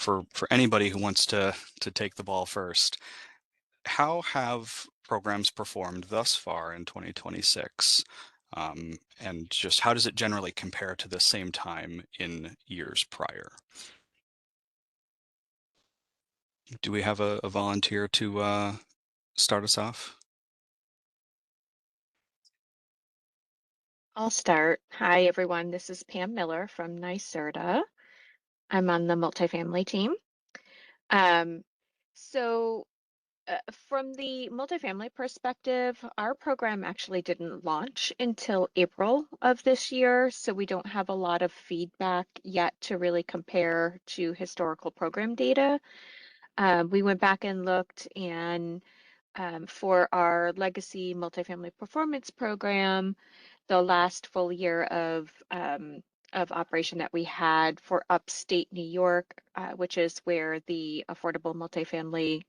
Speaker 8: anybody who wants to take the ball first, how have programs performed thus far in 2026? And just how does it generally compare to the same time in years prior? Do we have a volunteer to start us off?
Speaker 9: I'll start. Hi, everyone. This is Pam Miller from NYSERDA. I'm on the multifamily team. From the multifamily perspective, our program actually didn't launch until April of this year, so we don't have a lot of feedback yet to really compare to historical program data. We went back and looked, and for our legacy multifamily performance program, the last full year of operation that we had for upstate New York, which is where the affordable multifamily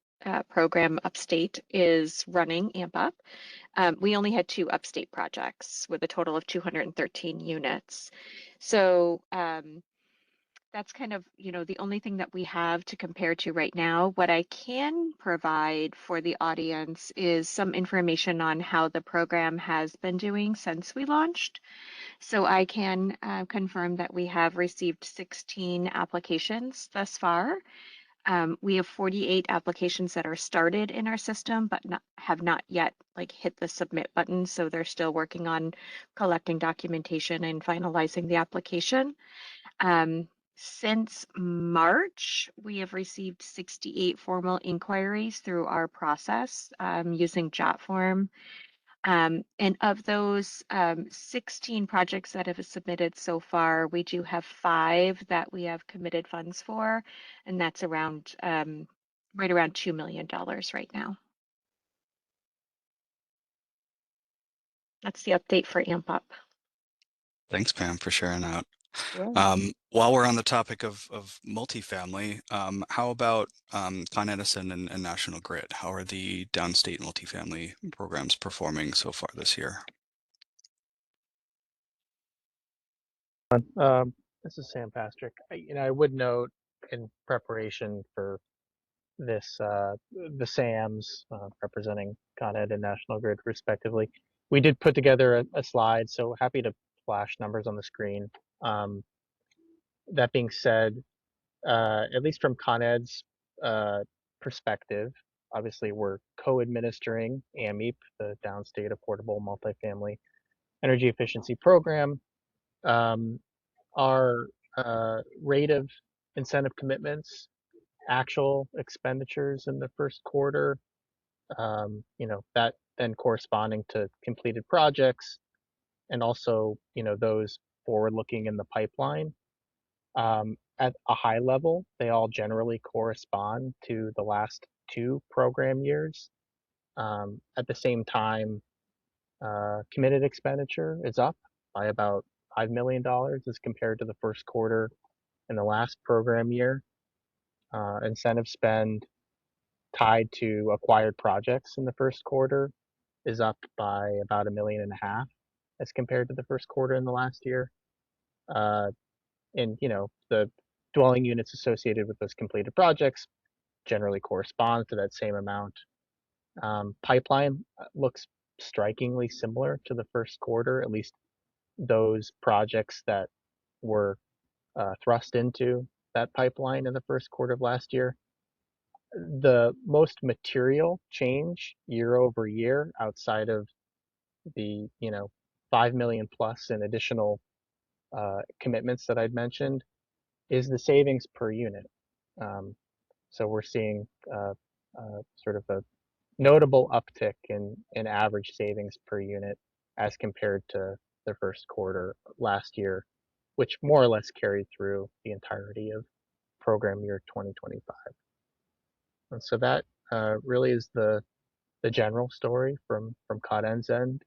Speaker 9: program upstate is running, AMP Up. We only had 2 upstate projects with a total of 213 units. So that's kind of, you know, the only thing that we have to compare to right now. What I can provide for the audience is some information on how the program has been doing since we launched. So I can confirm that we have received 16 applications thus far. We have 48 applications that are started in our system, but have not yet hit the submit button. So they're still working on collecting documentation and finalizing the application. Since March, we have received 68 formal inquiries through our process using JotForm. And of those 16 projects that have submitted so far, we do have 5 that we have committed funds for, and that's around right around $2 million right now. That's the update for AMP Up.
Speaker 8: Thanks, Pam, for sharing that.
Speaker 9: Sure.
Speaker 8: While we're on the topic of multifamily, how about Con Edison and National Grid? How are the downstate multifamily programs performing so far this year?
Speaker 1: This is Sam Pastrick. I would note in preparation for this, the SAMs representing Con Ed and National Grid respectively, we did put together a slide, so happy to flash numbers on the screen. That being said, at least from Con Ed's perspective, obviously we're co-administering AMEP, the Downstate Affordable Multifamily
Speaker 10: energy efficiency program. Our rate of incentive commitments, actual expenditures in the first quarter, that then corresponding to completed projects, and also, those forward looking in the pipeline. At a high level, they all generally correspond to the last 2 program years. At the same time, committed expenditure is up by about $5 million as compared to the first quarter in the last program year. Incentive spend tied to acquired projects in the first quarter is up by about $1.5 million as compared to the first quarter in the last year. And the dwelling units associated with those completed projects generally correspond to that same amount. Pipeline looks strikingly similar to the first quarter, at least those projects that were thrust into that pipeline in the first quarter of last year. The most material change year over year, outside of the 5 million plus in additional commitments that I'd mentioned, is the savings per unit. So we're seeing sort of a notable uptick in average savings per unit as compared to the first quarter last year, which more or less carried through the entirety of program year 2025. And so that really is the general story from Con Ed's end.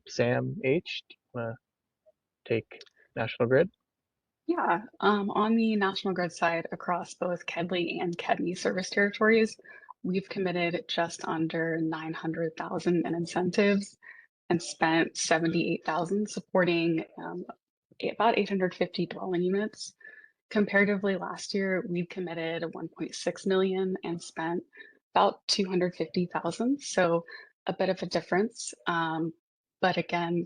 Speaker 10: Sam H, do you want to take National Grid?
Speaker 11: Yeah, on the National Grid side, across both KEDLI and KEDNY service territories, we've committed just under 900,000 in incentives and spent 78,000 supporting about 850 dwelling units. Comparatively, last year, we committed 1.6 million and spent about 250,000. So a bit of a difference. But again,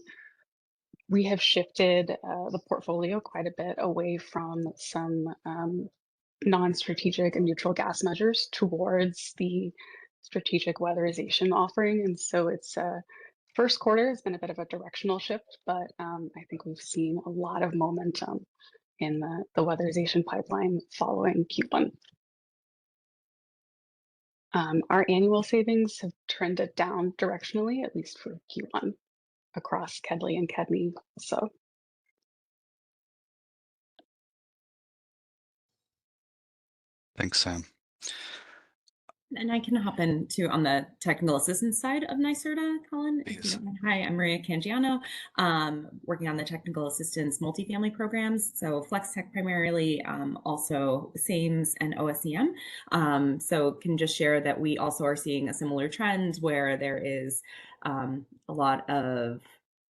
Speaker 11: we have shifted the portfolio quite a bit away from some non-strategic and neutral gas measures towards the strategic weatherization offering. And so it's first quarter has been a bit of a directional shift, but I think we've seen a lot of momentum in the weatherization pipeline following Q1. Our annual savings have trended down directionally, at least for Q1, across KEDLI and KEDNY. So
Speaker 8: Thanks, Sam.
Speaker 12: And I can hop in too on the technical assistance side of NYSERDA, Colin. If you don't mind. Hi, I'm Maria Cangiano, working on the technical assistance multifamily programs. So Flex Tech primarily, also SAMES and OSEM. So can just share that we also are seeing a similar trend where there is a lot of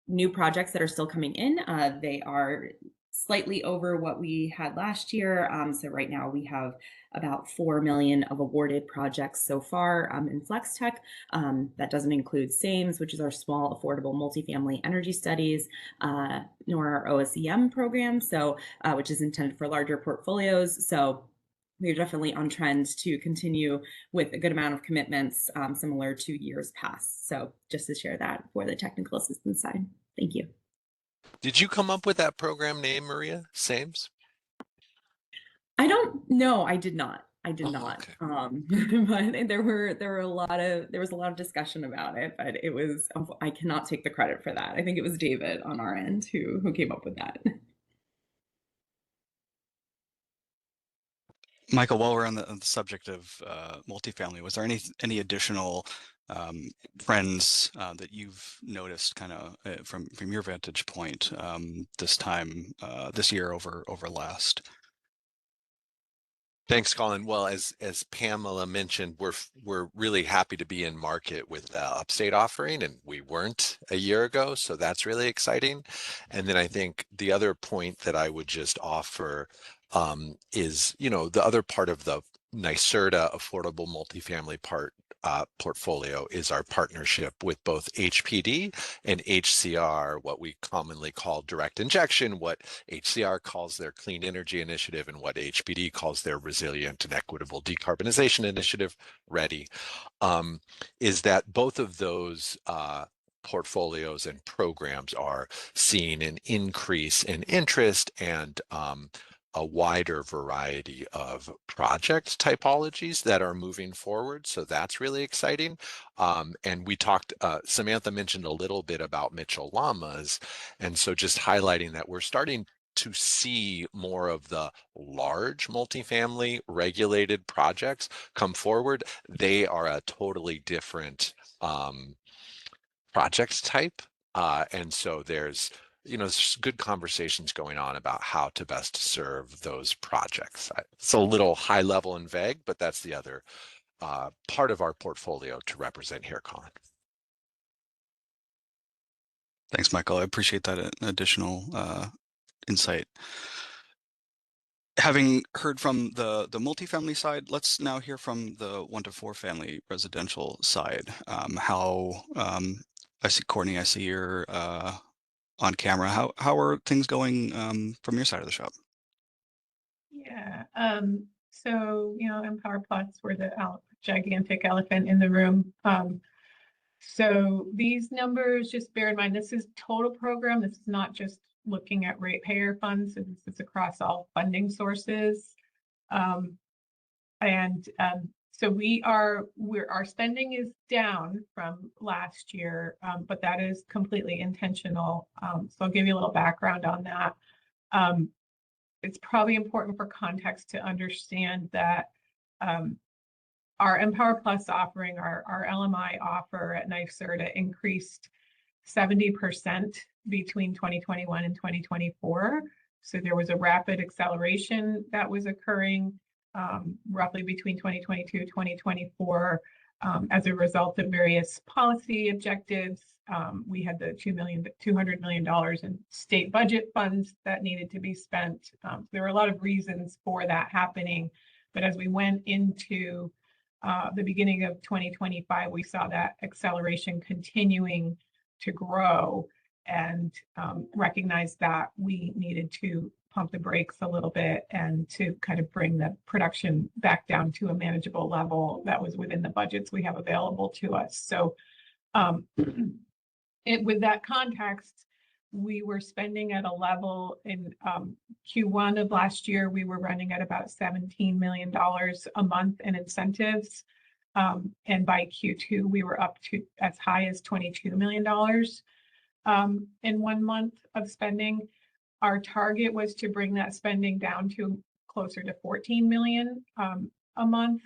Speaker 12: new projects that are still coming in. They are slightly over what we had last year. So right now we have about 4 million of awarded projects so far in Flex Tech. That doesn't include SAMES, which is our small affordable multifamily energy studies, nor our OSEM program, so which is intended for larger portfolios. So we're definitely on trend to continue with a good amount of commitments similar to years past. So just to share that for the technical assistance side. Thank you.
Speaker 6: Did you come up with that program name, Maria? SAMES?
Speaker 12: I don't know. I did not. I did not.
Speaker 6: Okay.
Speaker 12: But there was a lot of discussion about it, but it was, I cannot take the credit for that. I think it was David on our end who came up with that.
Speaker 8: Michael, while we're on the subject of multifamily, was there any additional trends that you've noticed kind of from your vantage point this year over last?
Speaker 6: Thanks, Colin. Well, as Pamela mentioned, we're really happy to be in market with the upstate offering, and we weren't a year ago, so that's really exciting. And then I think the other point that I would just offer is, the other part of the NYSERDA affordable multifamily portfolio is our partnership with both HPD and HCR, what we commonly call direct injection, what HCR calls their clean energy initiative, and what HPD calls their resilient and equitable decarbonization initiative, READY, is that both of those portfolios and programs are seeing an increase in interest and a wider variety of project typologies that are moving forward. So that's really exciting. And we talked, Samantha mentioned a little bit about Mitchell Llamas. And so just highlighting that we're starting to see more of the large multifamily regulated projects come forward. They are a totally different project type. And so there's good conversations going on about how to best serve those projects. It's a little high level and vague, but that's the other part of our portfolio to represent here, Colin.
Speaker 8: Thanks, Michael. I appreciate that additional insight. Having heard from the multifamily side, let's now hear from the 1 to 4 family residential side. I see Courtney, I see you're on camera. How are things going from your side of the shop?
Speaker 3: Yeah. So, Empower Plus, we're the gigantic elephant in the room. So these numbers, just bear in mind, this is total program. This is not just looking at ratepayer funds. So this is across all funding sources. So our spending is down from last year, but that is completely intentional. So I'll give you a little background on that. It's probably important for context to understand that our Empower Plus offering, our LMI offer at NYSERDA increased 70% between 2021 and 2024. So there was a rapid acceleration that was occurring roughly between 2022 and 2024 as a result of various policy objectives. We had the $200 million in state budget funds that needed to be spent. There were a lot of reasons for that happening. But as we went into the beginning of 2025, we saw that acceleration continuing to grow and recognized that we needed to pump the brakes a little bit and to kind of bring the production back down to a manageable level that was within the budgets we have available to us. So with that context, we were spending at a level in Q1 of last year, we were running at about $17 million a month in incentives. And by Q2, we were up to as high as $22 million in 1 month of spending. Our target was to bring that spending down to closer to 14 million a month.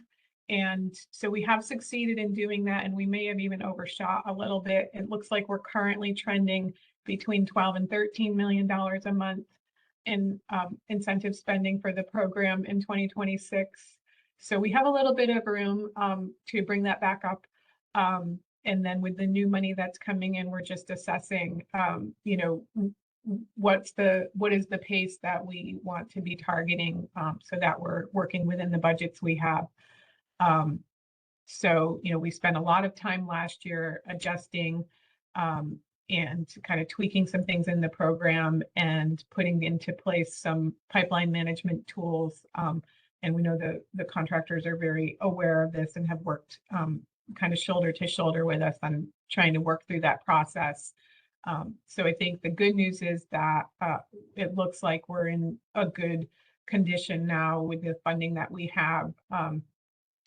Speaker 3: And so we have succeeded in doing that, and we may have even overshot a little bit. It looks like we're currently trending between 12 and $13 million a month in incentive spending for the program in 2026. So we have a little bit of room to bring that back up. And then with the new money that's coming in, we're just assessing, what is the pace that we want to be targeting so that we're working within the budgets we have. So, we spent a lot of time last year adjusting and kind of tweaking some things in the program and putting into place some pipeline management tools. And we know the contractors are very aware of this and have worked kind of shoulder to shoulder with us on trying to work through that process. So I think the good news is that it looks like we're in a good condition now with the funding that we have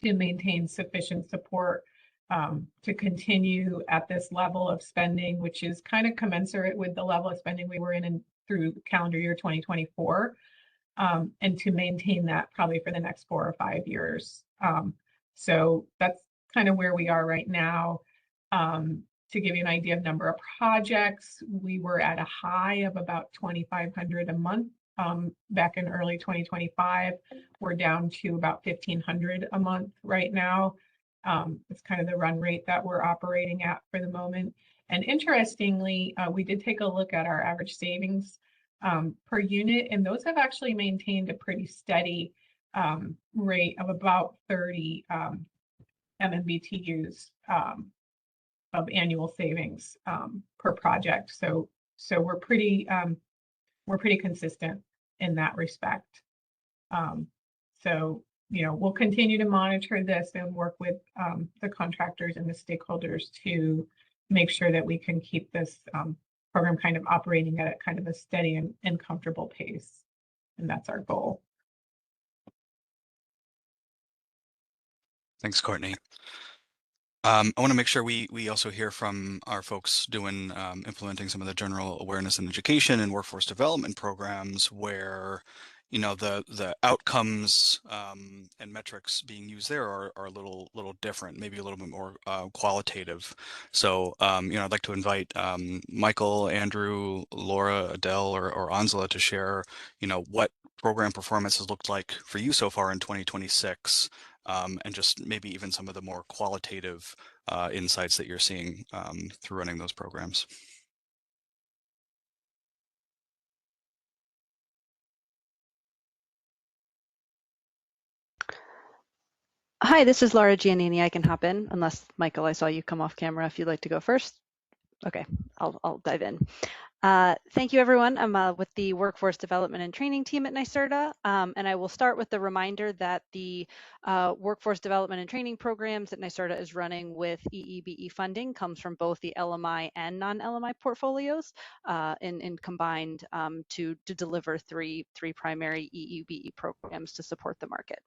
Speaker 3: to maintain sufficient support to continue at this level of spending, which is kind of commensurate with the level of spending we were in through calendar year 2024, and to maintain that probably for the next 4 or 5 years. So that's kind of where we are right now. To give you an idea of number of projects, we were at a high of about 2,500 a month back in early 2025. We're down to about 1,500 a month right now. It's kind of the run rate that we're operating at for the moment. And interestingly, we did take a look at our average savings per unit, and those have actually maintained a pretty steady rate of about 30 MMBTUs of annual savings per project. So we're pretty consistent in that respect. So we'll continue to monitor this and work with the contractors and the stakeholders to make sure that we can keep this program kind of operating at a kind of a steady and comfortable pace. And that's our goal.
Speaker 8: Thanks, Courtney. I want to make sure we also hear from our folks doing implementing some of the general awareness and education and workforce development programs where, you know, the outcomes and metrics being used there are a little different, maybe a little bit more qualitative. So, you know, I'd like to invite Michael, Andrew, Laura, Adele, or Anzala to share, you know, what program performance has looked like for you so far in 2026. And just maybe even some of the more qualitative insights that you're seeing through running those programs.
Speaker 13: Hi, this is Laura Giannini. I can hop in, unless Michael, I saw you come off camera. If you'd like to go first. Okay, I'll dive in. Thank you, everyone. I'm with the Workforce Development and Training team at NYSERDA, and I will start with the reminder that the Workforce Development and Training programs that NYSERDA is running with EE/BE funding comes from both the LMI and non-LMI portfolios, and combined to deliver three primary EE/BE programs to support the market.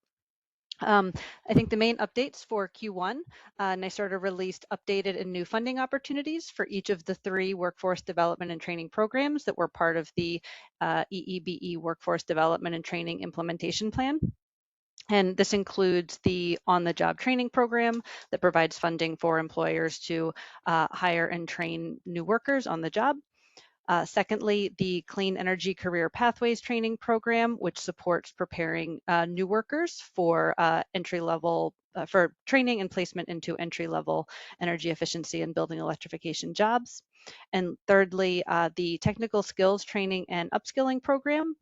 Speaker 13: I think the main updates for Q1, NYSERDA released updated and new funding opportunities for each of the three workforce development and training programs that were part of the EE/BE Workforce Development and Training Implementation Plan. And this includes the on-the-job training program that provides funding for employers to hire and train new workers on the job. Secondly, the Clean Energy Career Pathways Training Program, which supports preparing new workers for entry-level, for training and placement into entry-level energy efficiency and building electrification jobs. And thirdly, the Technical Skills Training and Upskilling Program,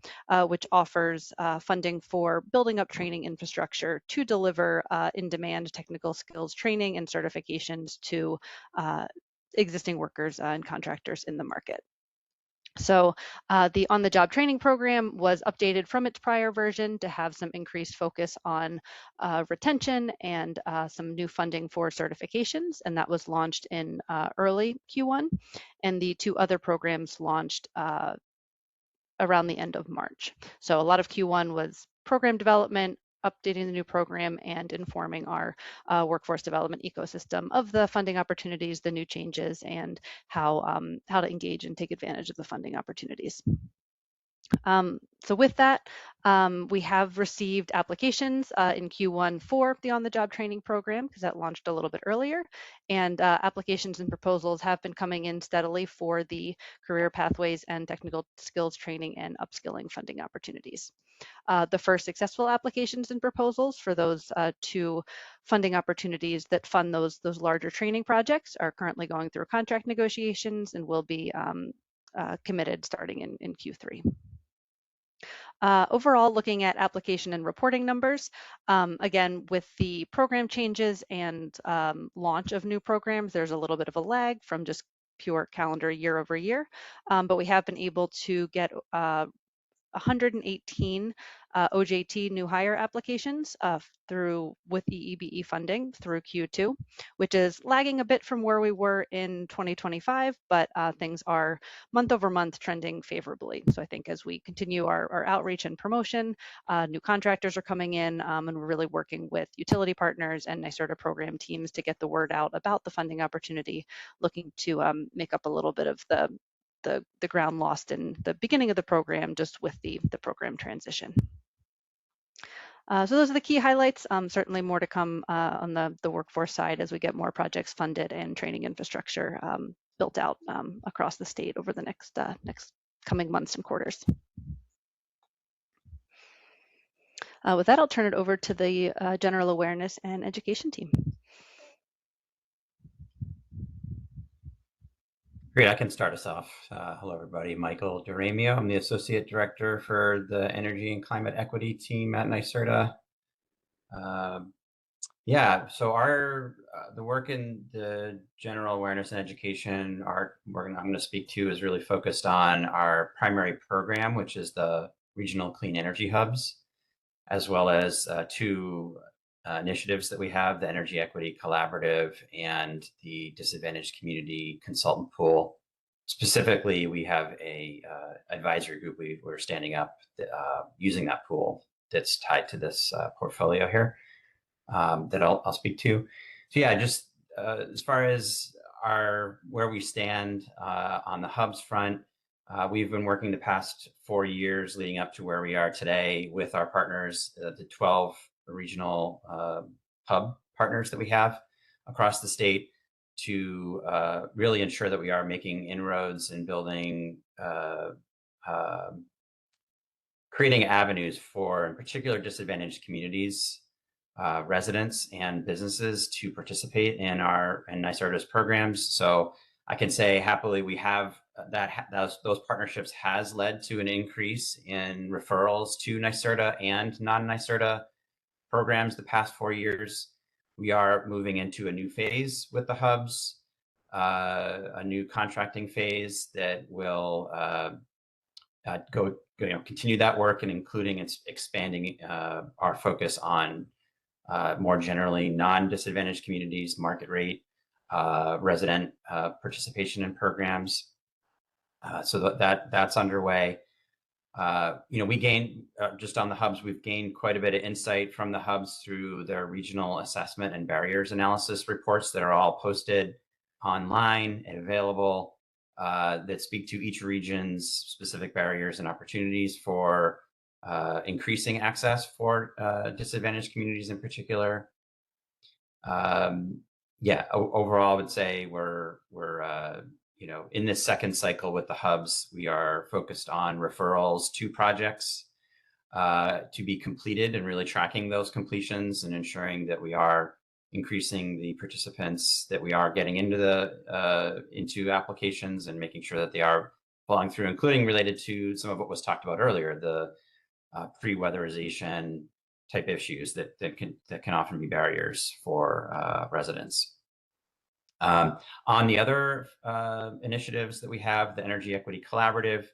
Speaker 13: which offers funding for building up training infrastructure to deliver in-demand technical skills training and certifications to existing workers and contractors in the market. So the on-the-job training program was updated from its prior version to have some increased focus on retention and some new funding for certifications, and that was launched in early Q1. And the two other programs launched around the end of March. So a lot of Q1 was program development, updating the new program, and informing our workforce development ecosystem of the funding opportunities, the new changes, and how to engage and take advantage of the funding opportunities. So with that, we have received applications in Q1 for the on-the-job training program because that launched a little bit earlier, and applications and proposals have been coming in steadily for the career pathways and technical skills training and upskilling funding opportunities. The first successful applications and proposals for those two funding opportunities that fund those larger training projects are currently going through contract negotiations and will be committed starting in Q3. Overall, looking at application and reporting numbers, again, with the program changes and launch of new programs, there's a little bit of a lag from just pure calendar year over year, but we have been able to get 118 OJT new hire applications with EE/BE funding through Q2, which is lagging a bit from where we were in 2025, but things are month over month trending favorably. So I think as we continue our outreach and promotion, new contractors are coming in, and we're really working with utility partners and NYSERDA program teams to get the word out about the funding opportunity, looking to make up a little bit of the ground lost in the beginning of the program just with the program transition. So those are the key highlights. Certainly more to come on the workforce side as we get more projects funded and training infrastructure built out across the state over the next coming months and quarters. With that, I'll turn it over to the general awareness and education team.
Speaker 14: Great, I can start us off. Hello, everybody. Michael Duramio. I'm the Associate Director for the Energy and Climate Equity team at NYSERDA. Yeah, so the work in the general awareness and education I'm going to speak to is really focused on our primary program, which is the Regional Clean Energy Hubs, as well as two initiatives that we have, the Energy Equity Collaborative and the Disadvantaged Community Consultant Pool. Specifically, we have a advisory group we're standing up using that pool that's tied to this portfolio here that I'll speak to. So yeah, just as far as where we stand on the hubs front, we've been working the past 4 years leading up to where we are today with our partners, the 12 regional hub partners that we have across the state, to really ensure that we are making inroads in building, creating avenues for, in particular, disadvantaged communities, residents and businesses to participate in our NYSERDA's programs. So I can say happily we have those partnerships has led to an increase in referrals to NYSERDA and non-NYSERDA programs the past 4 years. We are moving into a new phase with the hubs, a new contracting phase that will continue that work, and including expanding our focus on more generally non-disadvantaged communities, market rate, resident participation in programs. So that's underway. We gained just on the hubs, we've gained quite a bit of insight from the hubs through their regional assessment and barriers analysis reports that are all posted online and available, that speak to each region's specific barriers and opportunities for increasing access for disadvantaged communities in particular. Overall, I would say we're in this second cycle with the hubs, we are focused on referrals to projects to be completed and really tracking those completions and ensuring that we are increasing the participants that we are getting into applications and making sure that they are following through, including related to some of what was talked about earlier, the pre-weatherization type issues that can often be barriers for residents. On the other initiatives that we have, the Energy Equity Collaborative,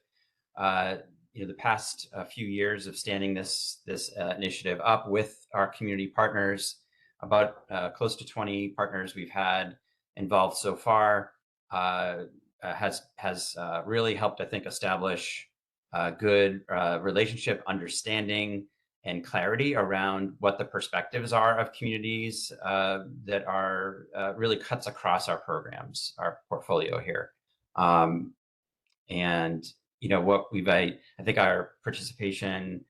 Speaker 14: the past few years of standing this initiative up with our community partners, about close to 20 partners we've had involved so far, has really helped, I think, establish a good relationship, understanding, and clarity around what the perspectives are of communities that are really cuts across our programs, our portfolio here. What I think our participation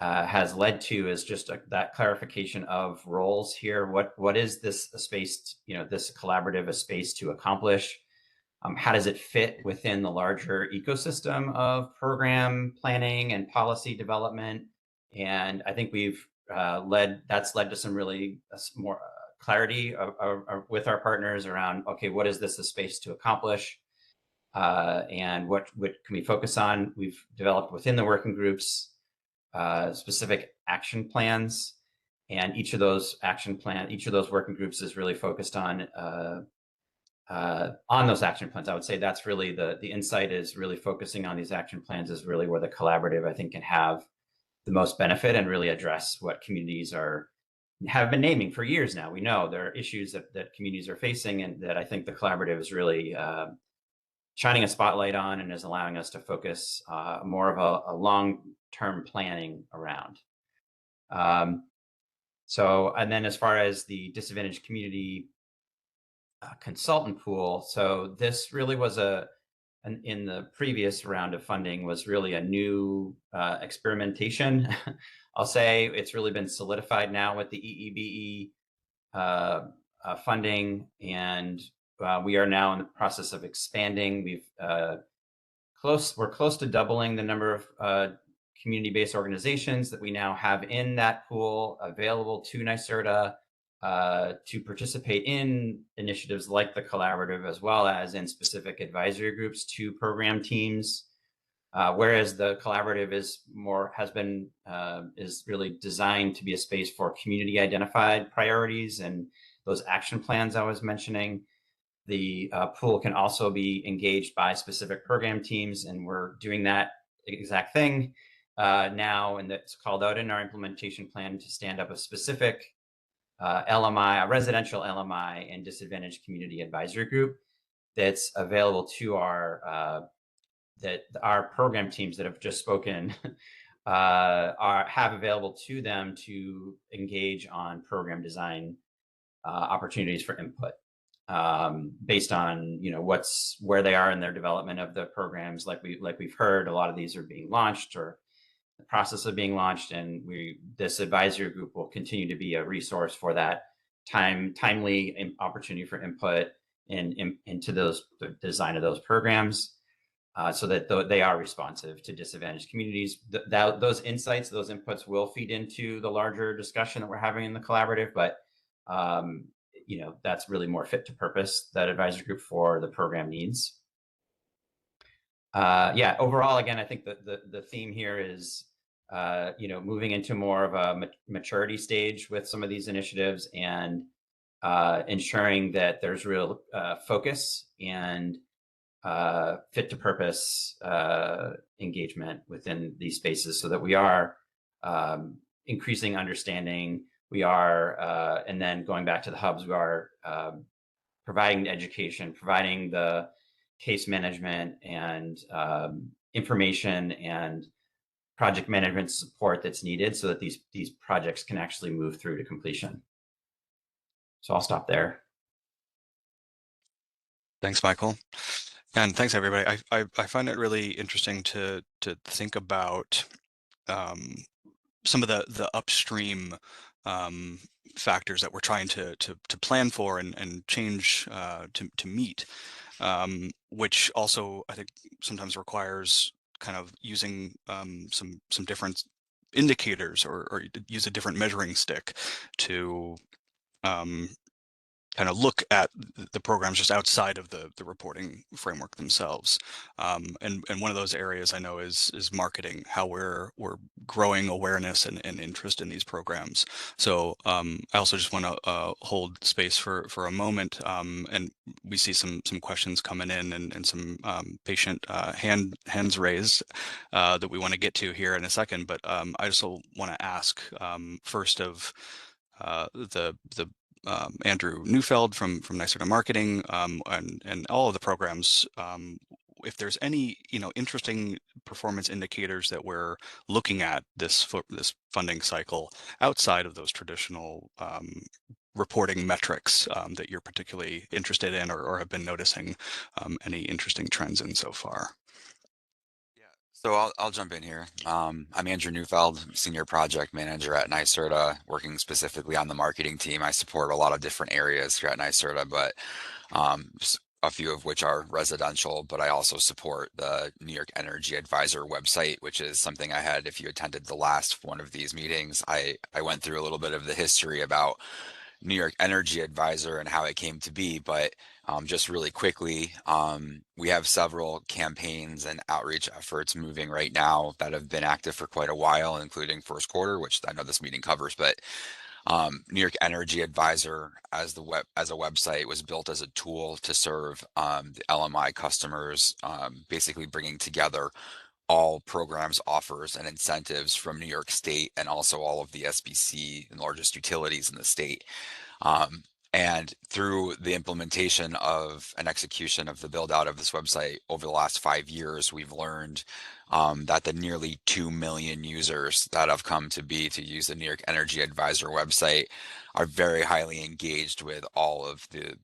Speaker 14: has led to is just that clarification of roles here. What is this a space, this collaborative a space to accomplish? How does it fit within the larger ecosystem of program planning and policy development? And I think that's led to some really more clarity with our partners around, okay, what is this a space to accomplish? And what can we focus on? We've developed within the working groups specific action plans, and each of those working groups is really focused on those action plans. I would say that's really the insight, is really focusing on these action plans is really where the collaborative, I think, can have the most benefit and really address what communities have been naming for years now. We know there are issues that communities are facing, and that I think the collaborative is really shining a spotlight on and is allowing us to focus more of a long-term planning around. And then as far as the disadvantaged community consultant pool, so this really was in the previous round of funding was really a new experimentation. I'll say it's really been solidified now with the EEBE funding, and we are now in the process of expanding. We're close to doubling the number of community-based organizations that we now have in that pool available to NYSERDA to participate in initiatives like the collaborative, as well as in specific advisory groups to program teams. Whereas the collaborative is really designed to be a space for community identified priorities and those action plans I was mentioning. The pool can also be engaged by specific program teams, and we're doing that exact thing now, and that's called out in our implementation plan to stand up a specific LMI, a residential LMI and disadvantaged community advisory group that's available to our program teams that have just spoken have available to them to engage on program design opportunities for input based on where they are in their development of the programs. Like we've heard, a lot of these are being launched or the process of being launched, and this advisory group will continue to be a resource for that timely opportunity for input into the design of those programs. So that they are responsive to disadvantaged communities. Those insights, those inputs will feed into the larger discussion that we're having in the collaborative, but that's really more fit to purpose, that advisory group, for the program needs. Overall, again, I think the theme here is moving into more of a maturity stage with some of these initiatives, and ensuring that there's real focus and fit to purpose engagement within these spaces, so that we are increasing understanding. We are, and then going back to the hubs, we are providing the education, providing the case management and information and project management support that's needed, so that these projects can actually move through to completion. So I'll stop there.
Speaker 8: Thanks, Michael. And thanks, everybody. I find it really interesting to think about some of the upstream factors that we're trying to plan for and change to meet, which also I think sometimes requires kind of using some different indicators or use a different measuring stick to kind of look at the programs just outside of the reporting framework themselves. And one of those areas I know is marketing, how we're growing awareness and interest in these programs. So I also just want to hold space for a moment, and we see some questions coming in and some patient hands raised that we want to get to here in a second. But I also want to ask first of the Andrew Neufeld from NYSERDA Marketing and all of the programs, if there's any interesting performance indicators that we're looking at this funding cycle outside of those traditional reporting metrics that you're particularly interested in or have been noticing any interesting trends in so far.
Speaker 15: So I'll jump in here. I'm Andrew Neufeld, Senior Project Manager at NYSERDA, working specifically on the marketing team. I support a lot of different areas here at NYSERDA, but a few of which are residential, but I also support the New York Energy Advisor website, which is something I had, if you attended the last one of these meetings, I went through a little bit of the history about New York Energy Advisor and how it came to be, but just really quickly, we have several campaigns and outreach efforts moving right now that have been active for quite a while, including first quarter, which I know this meeting covers, but New York Energy Advisor as a website was built as a tool to serve the LMI customers, basically bringing together all programs, offers, and incentives from New York State and also all of the SBC and largest utilities in the state. And through the implementation of an execution of the build out of this website over the last 5 years, we've learned that the nearly 2 million users that have come to use the New York Energy Advisor website are very highly engaged with all of the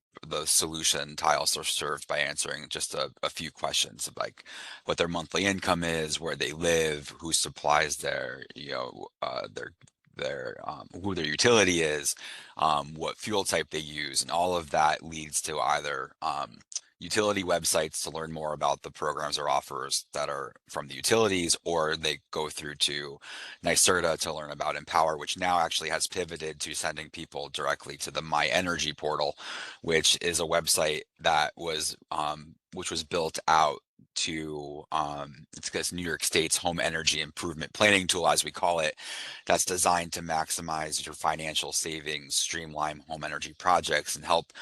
Speaker 15: solution tiles are served by answering just a few questions of like what their monthly income is, where they live, who supplies their who their utility is, what fuel type they use, and all of that leads to either utility websites to learn more about the programs or offers that are from the utilities, or they go through to NYSERDA to learn about Empower, which now actually has pivoted to sending people directly to the My Energy portal, which is a website that was built out to it's this New York State's home energy improvement planning tool, as we call it, that's designed to maximize your financial savings, streamline home energy projects, and help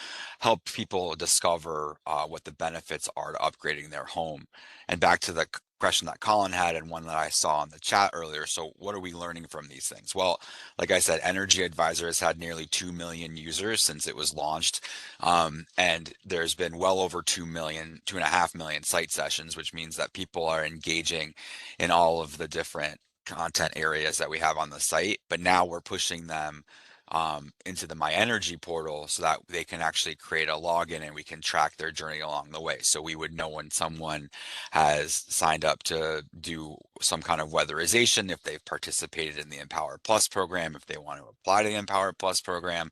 Speaker 15: people discover what the benefits are to upgrading their home. And back to the question that Colin had and one that I saw in the chat earlier. So what are we learning from these things? Well, like I said, Energy Advisor has had nearly 2 million users since it was launched. And there's been well over 2.5 million site sessions, which means that people are engaging in all of the different content areas that we have on the site. But now we're pushing them into the My Energy portal so that they can actually create a login and we can track their journey along the way. So we would know when someone has signed up to do some kind of weatherization, if they've participated in the Empower Plus program, if they want to apply to the Empower Plus program.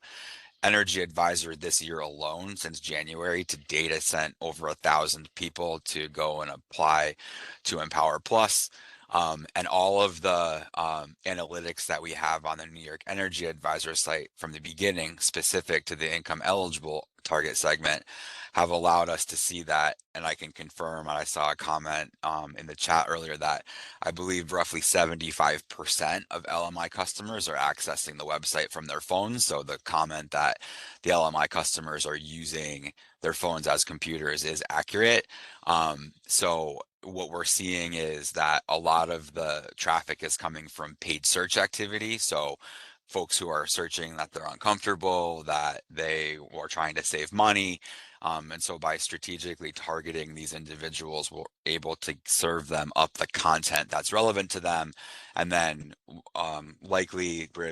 Speaker 15: Energy Advisor this year alone, since January to date, has sent over 1,000 people to go and apply to Empower Plus. And all of the analytics that we have on the New York Energy Advisor site from the beginning, specific to the income eligible target segment, have allowed us to see that. And I can confirm, and I saw a comment in the chat earlier that I believe roughly 75% of LMI customers are accessing the website from their phones. So the comment that the LMI customers are using their phones as computers is accurate. So what we're seeing is that a lot of the traffic is coming from paid search activity. So folks who are searching that they're uncomfortable, that they were trying to save money. And so by strategically targeting these individuals, we're able to serve them up the content that's relevant to them. And then likely we're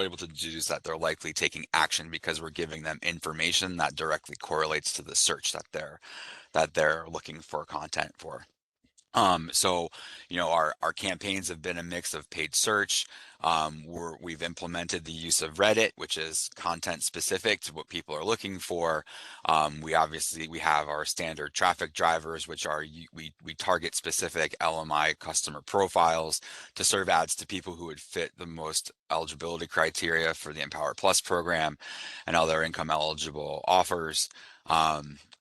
Speaker 15: able to deduce that they're likely taking action because we're giving them information that directly correlates to the search that they're looking for content for. So, you know, our campaigns have been a mix of paid search. We've implemented the use of Reddit, which is content specific to what people are looking for. We have our standard traffic drivers, which are we target specific LMI customer profiles to serve ads to people who would fit the most eligibility criteria for the Empower Plus program and other income eligible offers.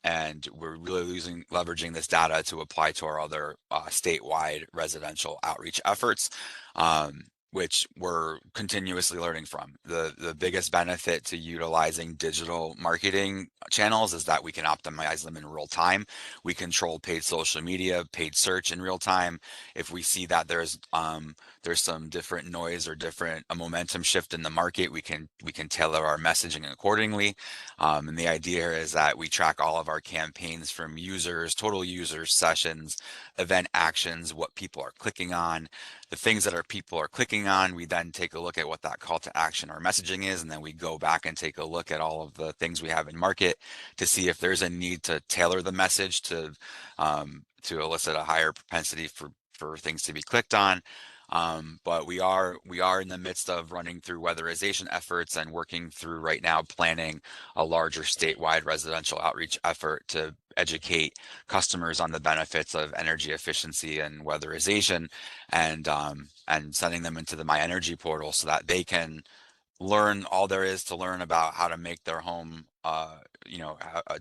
Speaker 15: And we're really leveraging this data to apply to our other statewide residential outreach efforts, which we're continuously learning from. The biggest benefit to utilizing digital marketing channels is that we can optimize them in real time. We control paid social media, paid search in real time. If we see that there's some different noise or a momentum shift in the market, we can tailor our messaging accordingly. And the idea is that we track all of our campaigns from users, total users, sessions, event actions, what people are clicking on, the things that people are clicking on. We then take a look at what that call to action or messaging is, and then we go back and take a look at all of the things we have in market to see if there's a need to tailor the message to elicit a higher propensity for things to be clicked on. But we are in the midst of running through weatherization efforts and working through right now planning a larger statewide residential outreach effort to educate customers on the benefits of energy efficiency and weatherization, and sending them into the My Energy portal so that they can learn all there is to learn about how to make their home a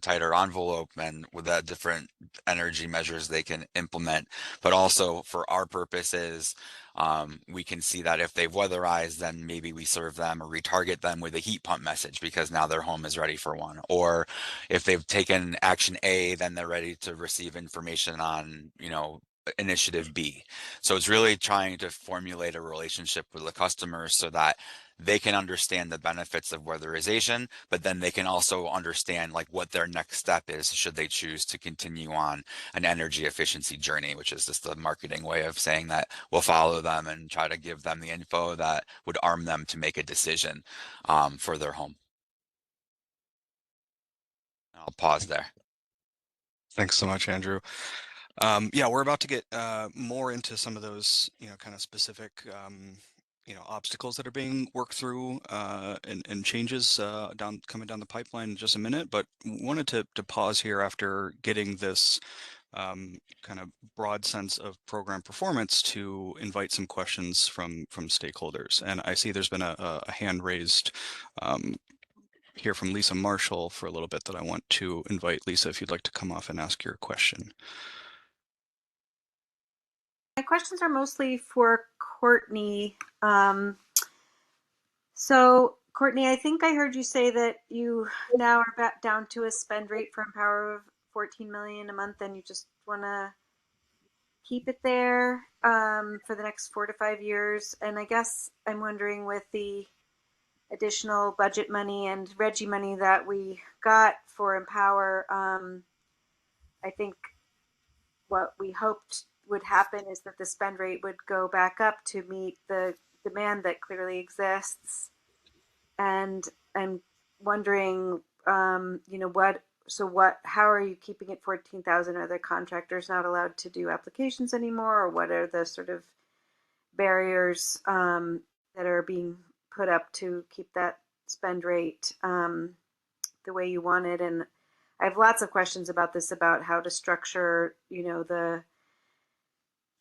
Speaker 15: tighter envelope, and with the different energy measures they can implement. But also for our purposes, we can see that if they've weatherized, then maybe we serve them or retarget them with a heat pump message because now their home is ready for one. Or if they've taken action A, then they're ready to receive information on, initiative B. So it's really trying to formulate a relationship with the customers so that they can understand the benefits of weatherization, but then they can also understand like what their next step is should they choose to continue on an energy efficiency journey, which is just the marketing way of saying that we'll follow them and try to give them the info that would arm them to make a decision for their home. I'll pause there.
Speaker 8: Thanks so much, Andrew. Yeah, we're about to get more into some of those, kind of specific, obstacles that are being worked through and changes coming down the pipeline in just a minute. But wanted to pause here after getting this kind of broad sense of program performance to invite some questions from stakeholders. And I see there's been a hand raised here from Lisa Marshall for a little bit that I want to invite. Lisa, if you'd like to come off and ask your question.
Speaker 16: My questions are mostly for Courtney. So Courtney, I think I heard you say that you now are back down to a spend rate for Empower of 14 million a month, and you just want to keep it there for the next 4 to 5 years? And I guess I'm wondering, with the additional budget money and Reggie money that we got for Empower, I think what we hoped would happen is that the spend rate would go back up to meet the demand that clearly exists. And I'm wondering, how are you keeping it 14,000? Are the contractors not allowed to do applications anymore, or what are the sort of barriers that are being put up to keep that spend rate the way you want it? And I have lots of questions about this, about how to structure,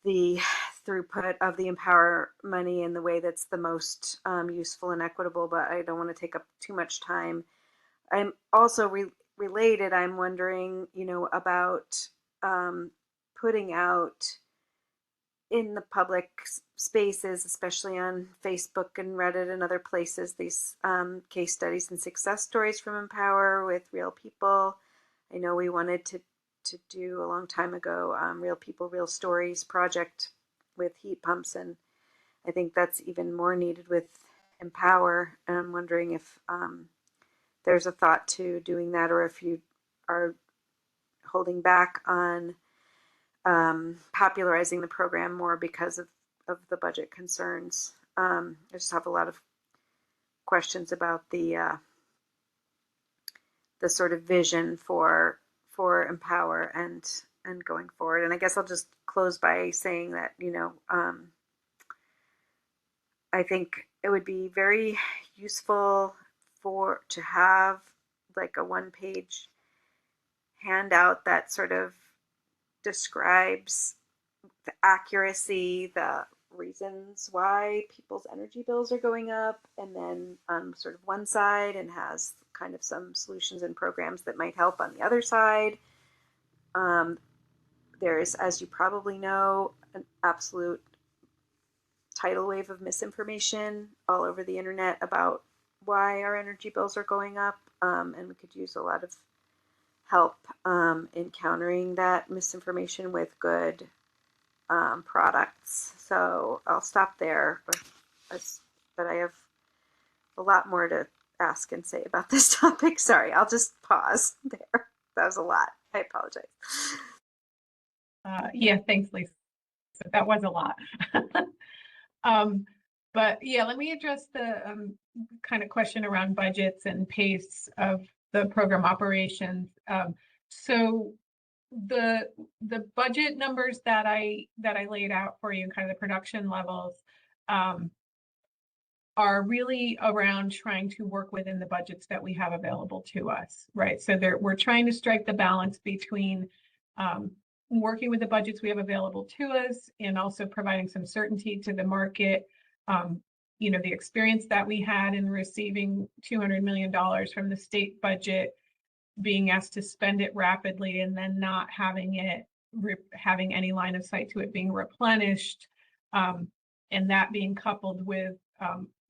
Speaker 16: the throughput of the Empower money in the way that's the most useful and equitable, but I don't want to take up too much time. I'm also related, I'm wondering, about putting out in the public spaces, especially on Facebook and Reddit and other places, these case studies and success stories from Empower with real people. I know we wanted to do a long time ago, Real People, Real Stories project with heat pumps, and I think that's even more needed with Empower. And I'm wondering if there's a thought to doing that, or if you are holding back on popularizing the program more because of the budget concerns. I just have a lot of questions about the sort of vision for Empower and going forward. And I guess I'll just close by saying that, I think it would be very useful to have like a 1-page handout that sort of describes the accuracy, the reasons why people's energy bills are going up, and then on sort of one side, and has kind of some solutions and programs that might help on the other side. There is, as you probably know, an absolute tidal wave of misinformation all over the internet about why our energy bills are going up, and we could use a lot of help in countering that misinformation with good products. So I'll stop there, but I have a lot more to ask and say about this topic. Sorry, I'll just pause there. That was a lot. I apologize.
Speaker 3: Yeah, thanks, Lisa. That was a lot. But yeah, let me address the kind of question around budgets and pace of the program operations. So the budget numbers that I laid out for you, kind of the production levels, are really around trying to work within the budgets that we have available to us, right? So we're trying to strike the balance between working with the budgets we have available to us and also providing some certainty to the market. The experience that we had in receiving $200 million from the state budget, being asked to spend it rapidly and then not having any line of sight to it being replenished, and that being coupled with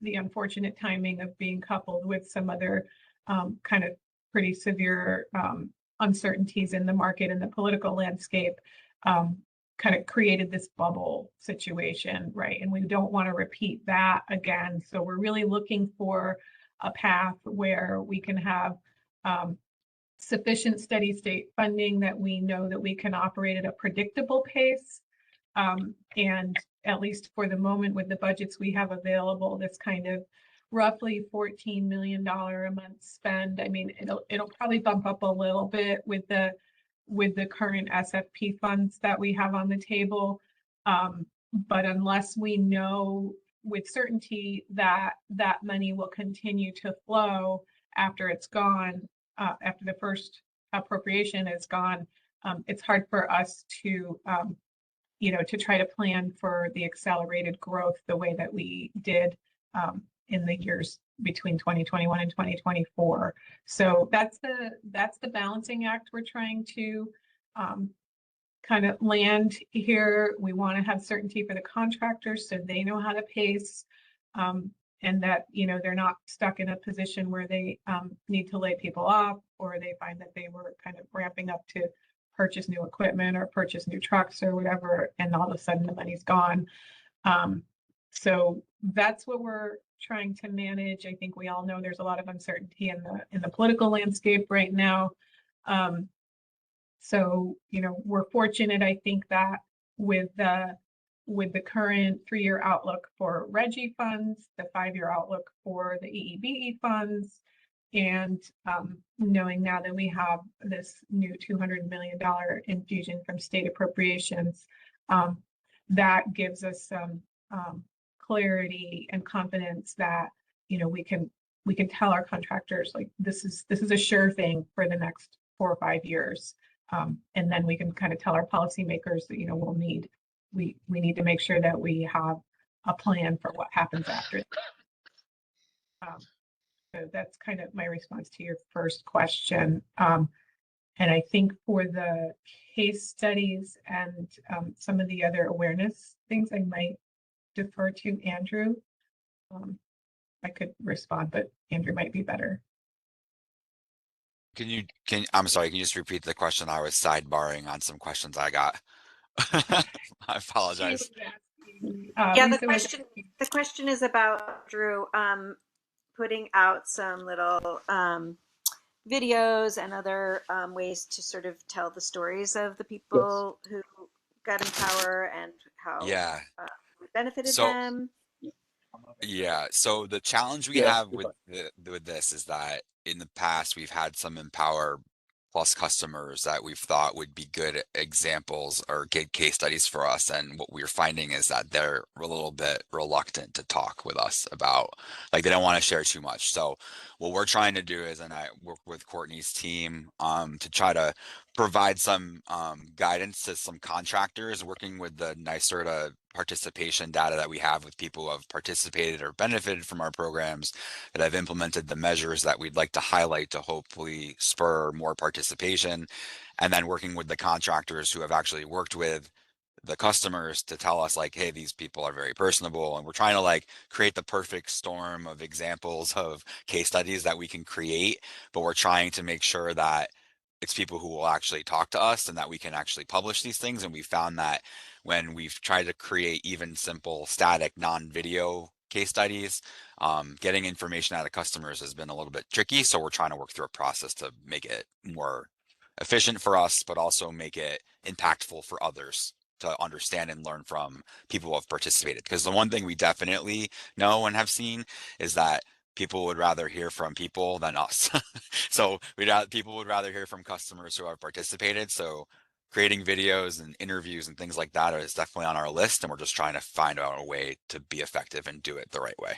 Speaker 3: the unfortunate timing of being coupled with some other kind of pretty severe uncertainties in the market and the political landscape, kind of created this bubble situation, right? And we don't want to repeat that again. So we're really looking for a path where we can have sufficient steady state funding that we know that we can operate at a predictable pace. And at least for the moment, with the budgets we have available, this kind of roughly $14 million a month spend. I mean, it'll probably bump up a little bit with the current SFP funds that we have on the table. But unless we know with certainty that that money will continue to flow after it's gone, after the first appropriation is gone, it's hard for us to try to plan for the accelerated growth the way that we did in the years between 2021 and 2024. So that's the balancing act we're trying to kind of land here. We want to have certainty for the contractors so they know how to pace, and that they're not stuck in a position where they need to lay people off, or they find that they were kind of ramping up to purchase new equipment or purchase new trucks or whatever, and all of a sudden the money's gone. So that's what we're trying to manage. I think we all know there's a lot of uncertainty in the political landscape right now. So, you know, we're fortunate, I think, that with the current 3-year outlook for RGGI funds, the 5-year outlook for the EEBE funds, and knowing now that we have this new $200 million infusion from state appropriations, that gives us some clarity and confidence that, you know, we can tell our contractors, like, this is a sure thing for the next 4 or 5 years. And then we can kind of tell our policymakers that, you know, we need to make sure that we have a plan for what happens after. So that's kind of my response to your first question. And I think for the case studies and some of the other awareness things, I might defer to Andrew. I could respond, but Andrew might be better.
Speaker 15: I'm sorry, can you just repeat the question? I was sidebarring on some questions I got. I apologize.
Speaker 16: Yeah, the question is about, Drew, putting out some little videos and other ways to sort of tell the stories of the people who got in power and how it benefited them.
Speaker 15: Yeah, so the challenge we have with this is that in the past we've had some Empower Plus customers that we've thought would be good examples or good case studies for us, and what we're finding is that they're a little bit reluctant to talk with us about, like, they don't want to share too much. So what we're trying to do is, and I work with Courtney's team to try to provide some guidance to some contractors, working with the NYSERDA participation data that we have with people who have participated or benefited from our programs, that have implemented the measures that we'd like to highlight to hopefully spur more participation, and then working with the contractors who have actually worked with the customers to tell us, like, hey, these people are very personable, and we're trying to, like, create the perfect storm of examples of case studies that we can create, but we're trying to make sure that it's people who will actually talk to us and that we can actually publish these things. And we found that when we've tried to create even simple static non-video case studies, getting information out of customers has been a little bit tricky. So we're trying to work through a process to make it more efficient for us, but also make it impactful for others to understand and learn from people who have participated. Because the one thing we definitely know and have seen is that people would rather hear from people than us. So people would rather hear from customers who have participated. So creating videos and interviews and things like that is definitely on our list, and we're just trying to find out a way to be effective and do it the right way.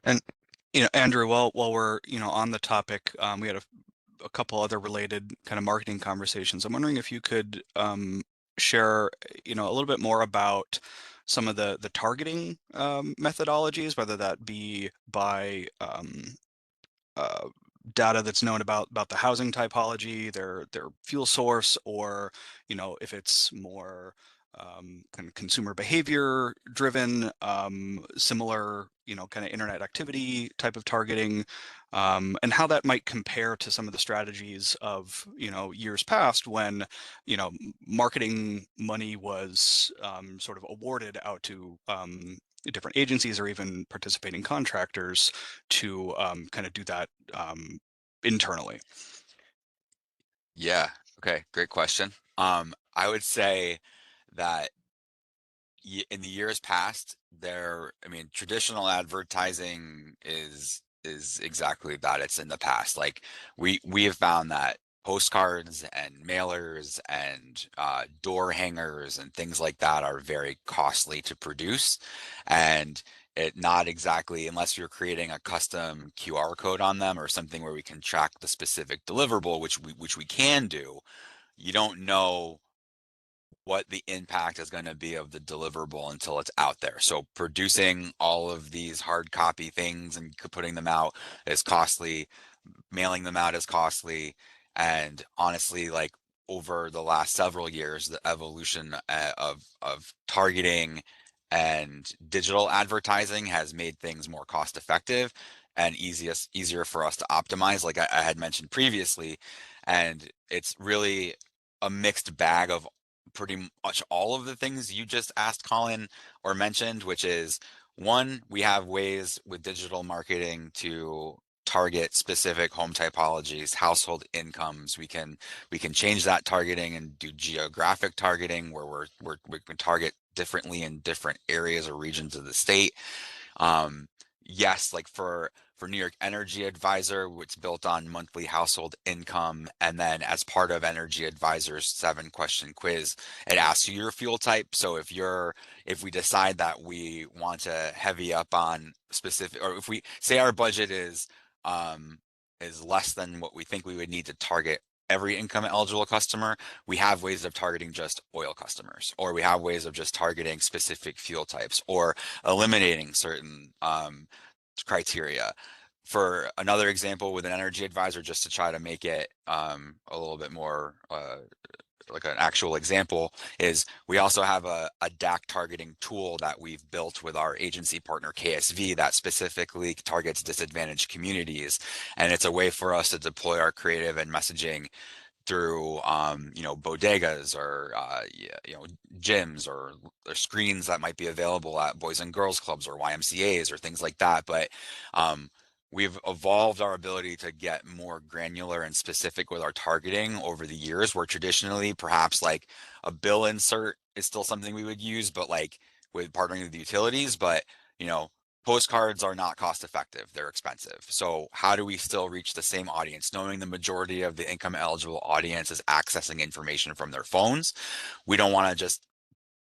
Speaker 8: And, you know, Andrew, while we're, you know, on the topic, we had a couple other related kind of marketing conversations. I'm wondering if you could share, you know, a little bit more about some of the targeting methodologies, whether that be by data that's known about the housing typology, their fuel source, or, you know, if it's more kind of consumer behavior driven, similar, you know, kind of internet activity type of targeting, and how that might compare to some of the strategies of, you know, years past when, you know, marketing money was sort of awarded out to different agencies or even participating contractors to kind of do that internally.
Speaker 15: Yeah. Okay. Great question. I would say that in the years past, traditional advertising is exactly that. It's in the past. Like we have found that postcards and mailers and door hangers and things like that are very costly to produce, and it not exactly, unless you're creating a custom QR code on them or something where we can track the specific deliverable, which we can do, you don't know what the impact is going to be of the deliverable until it's out there. So producing all of these hard copy things and putting them out is costly, mailing them out is costly, and honestly, like, over the last several years, the evolution of targeting and digital advertising has made things more cost effective. and easier for us to optimize, like I had mentioned previously. And it's really a mixed bag of pretty much all of the things you just asked Colin or mentioned, which is, one, we have ways with digital marketing to target specific home typologies, household incomes. We can change that targeting and do geographic targeting where we can target differently in different areas or regions of the state. Yes, like for New York Energy Advisor, it's built on monthly household income. And then as part of Energy Advisor's 7-question quiz, it asks you your fuel type. So if we decide that we want to heavy up on specific, or if we say our budget is less than what we think we would need to target every income eligible customer, we have ways of targeting just oil customers, or we have ways of just targeting specific fuel types, or eliminating certain criteria. For another example with an energy advisor, just to try to make it a little bit more like an actual example, is we also have a DAC targeting tool that we've built with our agency partner KSV that specifically targets disadvantaged communities. And it's a way for us to deploy our creative and messaging through bodegas or gyms or screens that might be available at Boys and Girls Clubs or YMCAs or things like that. But we've evolved our ability to get more granular and specific with our targeting over the years, where traditionally perhaps like a bill insert is still something we would use, but like with partnering with utilities, but postcards are not cost effective, they're expensive. So how do we still reach the same audience, knowing the majority of the income eligible audience is accessing information from their phones? We don't want to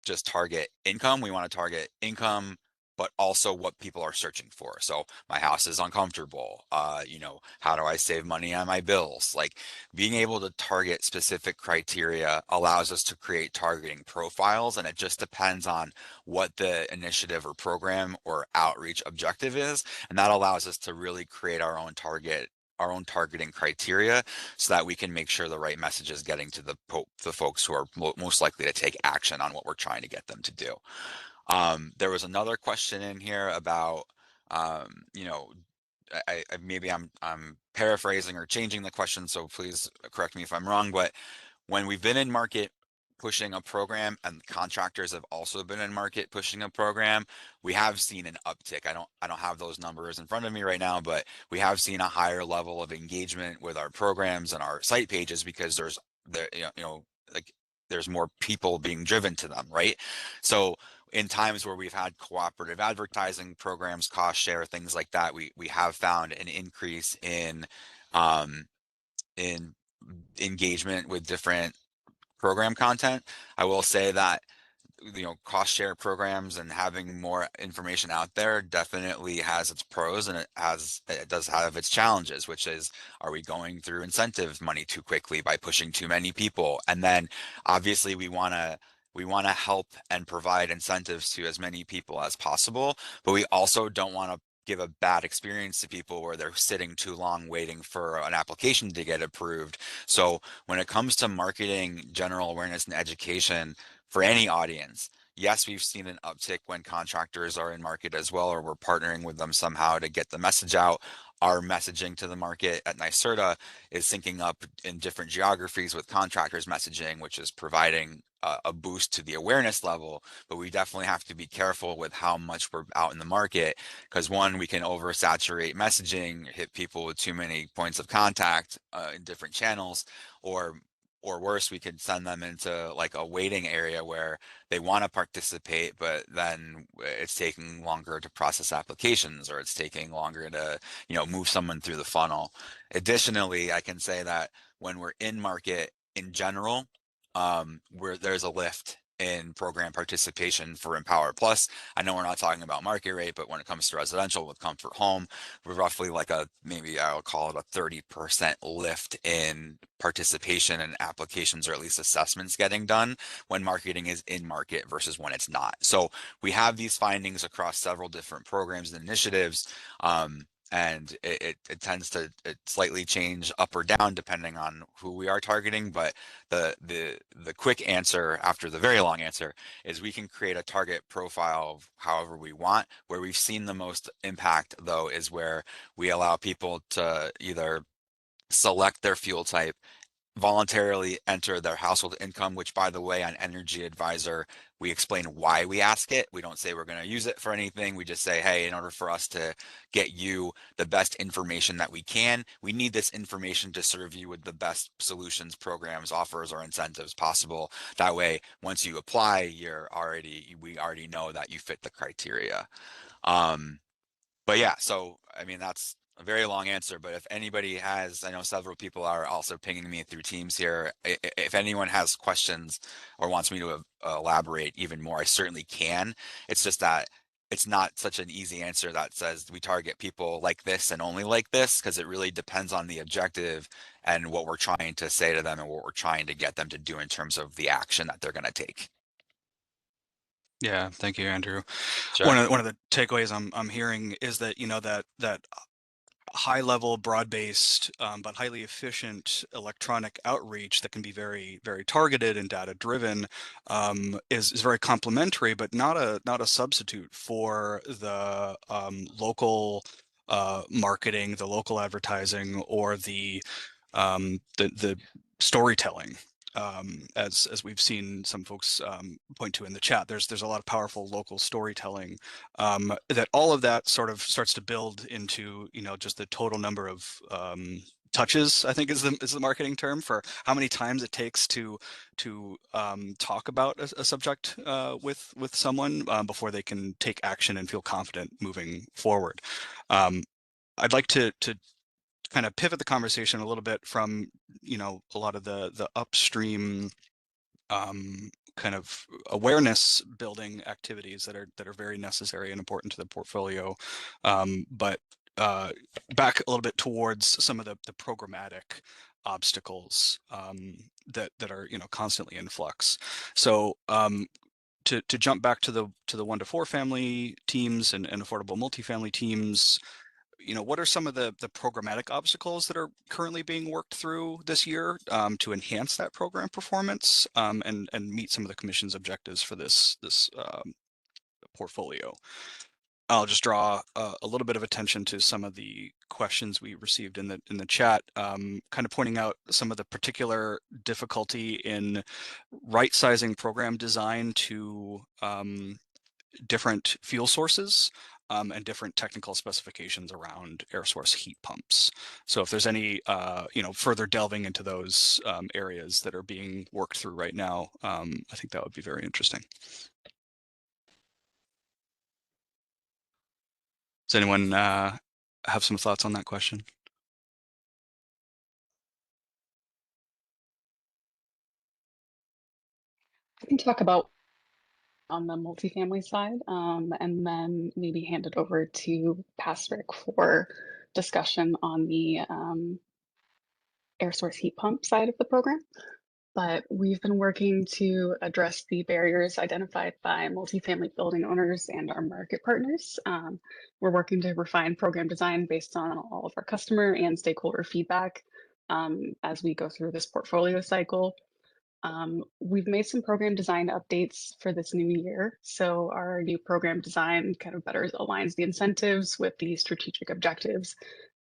Speaker 15: just target income. We want to target income, but also what people are searching for. So my house is uncomfortable. How do I save money on my bills? Like, being able to target specific criteria allows us to create targeting profiles, and it just depends on what the initiative or program or outreach objective is. And that allows us to really create our own targeting criteria, so that we can make sure the right message is getting to the folks who are most likely to take action on what we're trying to get them to do. There was another question in here about, maybe I'm paraphrasing or changing the question, so please correct me if I'm wrong, but when we've been in market pushing a program and contractors have also been in market pushing a program, we have seen an uptick. I don't have those numbers in front of me right now, but we have seen a higher level of engagement with our programs and our site pages, because there's more people being driven to them, right? So in times where we've had cooperative advertising programs, cost share, things like that, we have found an increase in engagement with different program content. I will say that cost share programs and having more information out there definitely has its pros, and it does have its challenges, which is, are we going through incentive money too quickly by pushing too many people? And then obviously we want to help and provide incentives to as many people as possible, but we also don't want to give a bad experience to people where they're sitting too long waiting for an application to get approved. So when it comes to marketing, general awareness and education for any audience, yes, we've seen an uptick when contractors are in market as well, or we're partnering with them somehow to get the message out. Our messaging to the market at NYSERDA is syncing up in different geographies with contractors' messaging, which is providing a boost to the awareness level. But we definitely have to be careful with how much we're out in the market, because one, we can oversaturate messaging, hit people with too many points of contact in different channels, or worse, we could send them into like a waiting area where they want to participate, but then it's taking longer to process applications, or it's taking longer to, move someone through the funnel. Additionally, I can say that when we're in market in general, where there's a lift in program participation for Empower Plus. I know we're not talking about market rate, but when it comes to residential with Comfort Home, we're roughly like maybe I'll call it a 30% lift in participation in applications, or at least assessments getting done when marketing is in market versus when it's not. So we have these findings across several different programs and initiatives. and it tends to slightly change up or down depending on who we are targeting. But the quick answer after the very long answer is we can create a target profile of however we want. Where we've seen the most impact though is where we allow people to either select their fuel type, voluntarily enter their household income, which by the way, on Energy Advisor, we explain why we ask it. We don't say we're going to use it for anything. We just say, hey, in order for us to get you the best information that we can, we need this information to serve you with the best solutions, programs, offers, or incentives possible. That way, once you apply, we already know that you fit the criteria. But yeah, so I mean, that's a very long answer, but if anybody has, I know several people are also pinging me through Teams here. If anyone has questions or wants me to elaborate even more, I certainly can. It's just that it's not such an easy answer that says we target people like this and only like this, because it really depends on the objective and what we're trying to say to them and what we're trying to get them to do in terms of the action that they're going to take.
Speaker 8: Yeah, thank you, Andrew.
Speaker 15: Sure.
Speaker 8: One of the takeaways I'm hearing is that, you know, that high level, broad-based, but highly efficient electronic outreach that can be very, very targeted and data driven is very complementary, but not a substitute for the local marketing, the local advertising, or the storytelling. As we've seen some folks point to in the chat, there's a lot of powerful local storytelling that all of that sort of starts to build into, you know, just the total number of touches, I think is the marketing term for how many times it takes to talk about a subject with someone before they can take action and feel confident moving forward. I'd like to kind of pivot the conversation a little bit from, you know, a lot of the upstream kind of awareness building activities that are very necessary and important to the portfolio, but back a little bit towards some of the programmatic obstacles that are, you know, constantly in flux. So to jump back to the 1 to 4 family teams and affordable multifamily teams, you know, what are some of the programmatic obstacles that are currently being worked through this year to enhance that program performance and meet some of the commission's objectives for this portfolio? I'll just draw a little bit of attention to some of the questions we received in the chat, kind of pointing out some of the particular difficulty in right-sizing program design to different fuel sources and different technical specifications around air source heat pumps. So if there's any, you know, further delving into those areas that are being worked through right now, I think that would be very interesting. Does anyone have some thoughts on that question?
Speaker 11: I can talk about on the multifamily side, and then maybe hand it over to Patrick for discussion on the air source heat pump side of the program. But we've been working to address the barriers identified by multifamily building owners and our market partners. We're working to refine program design based on all of our customer and stakeholder feedback as we go through this portfolio cycle. We've made some program design updates for this new year. So our new program design kind of better aligns the incentives with the strategic objectives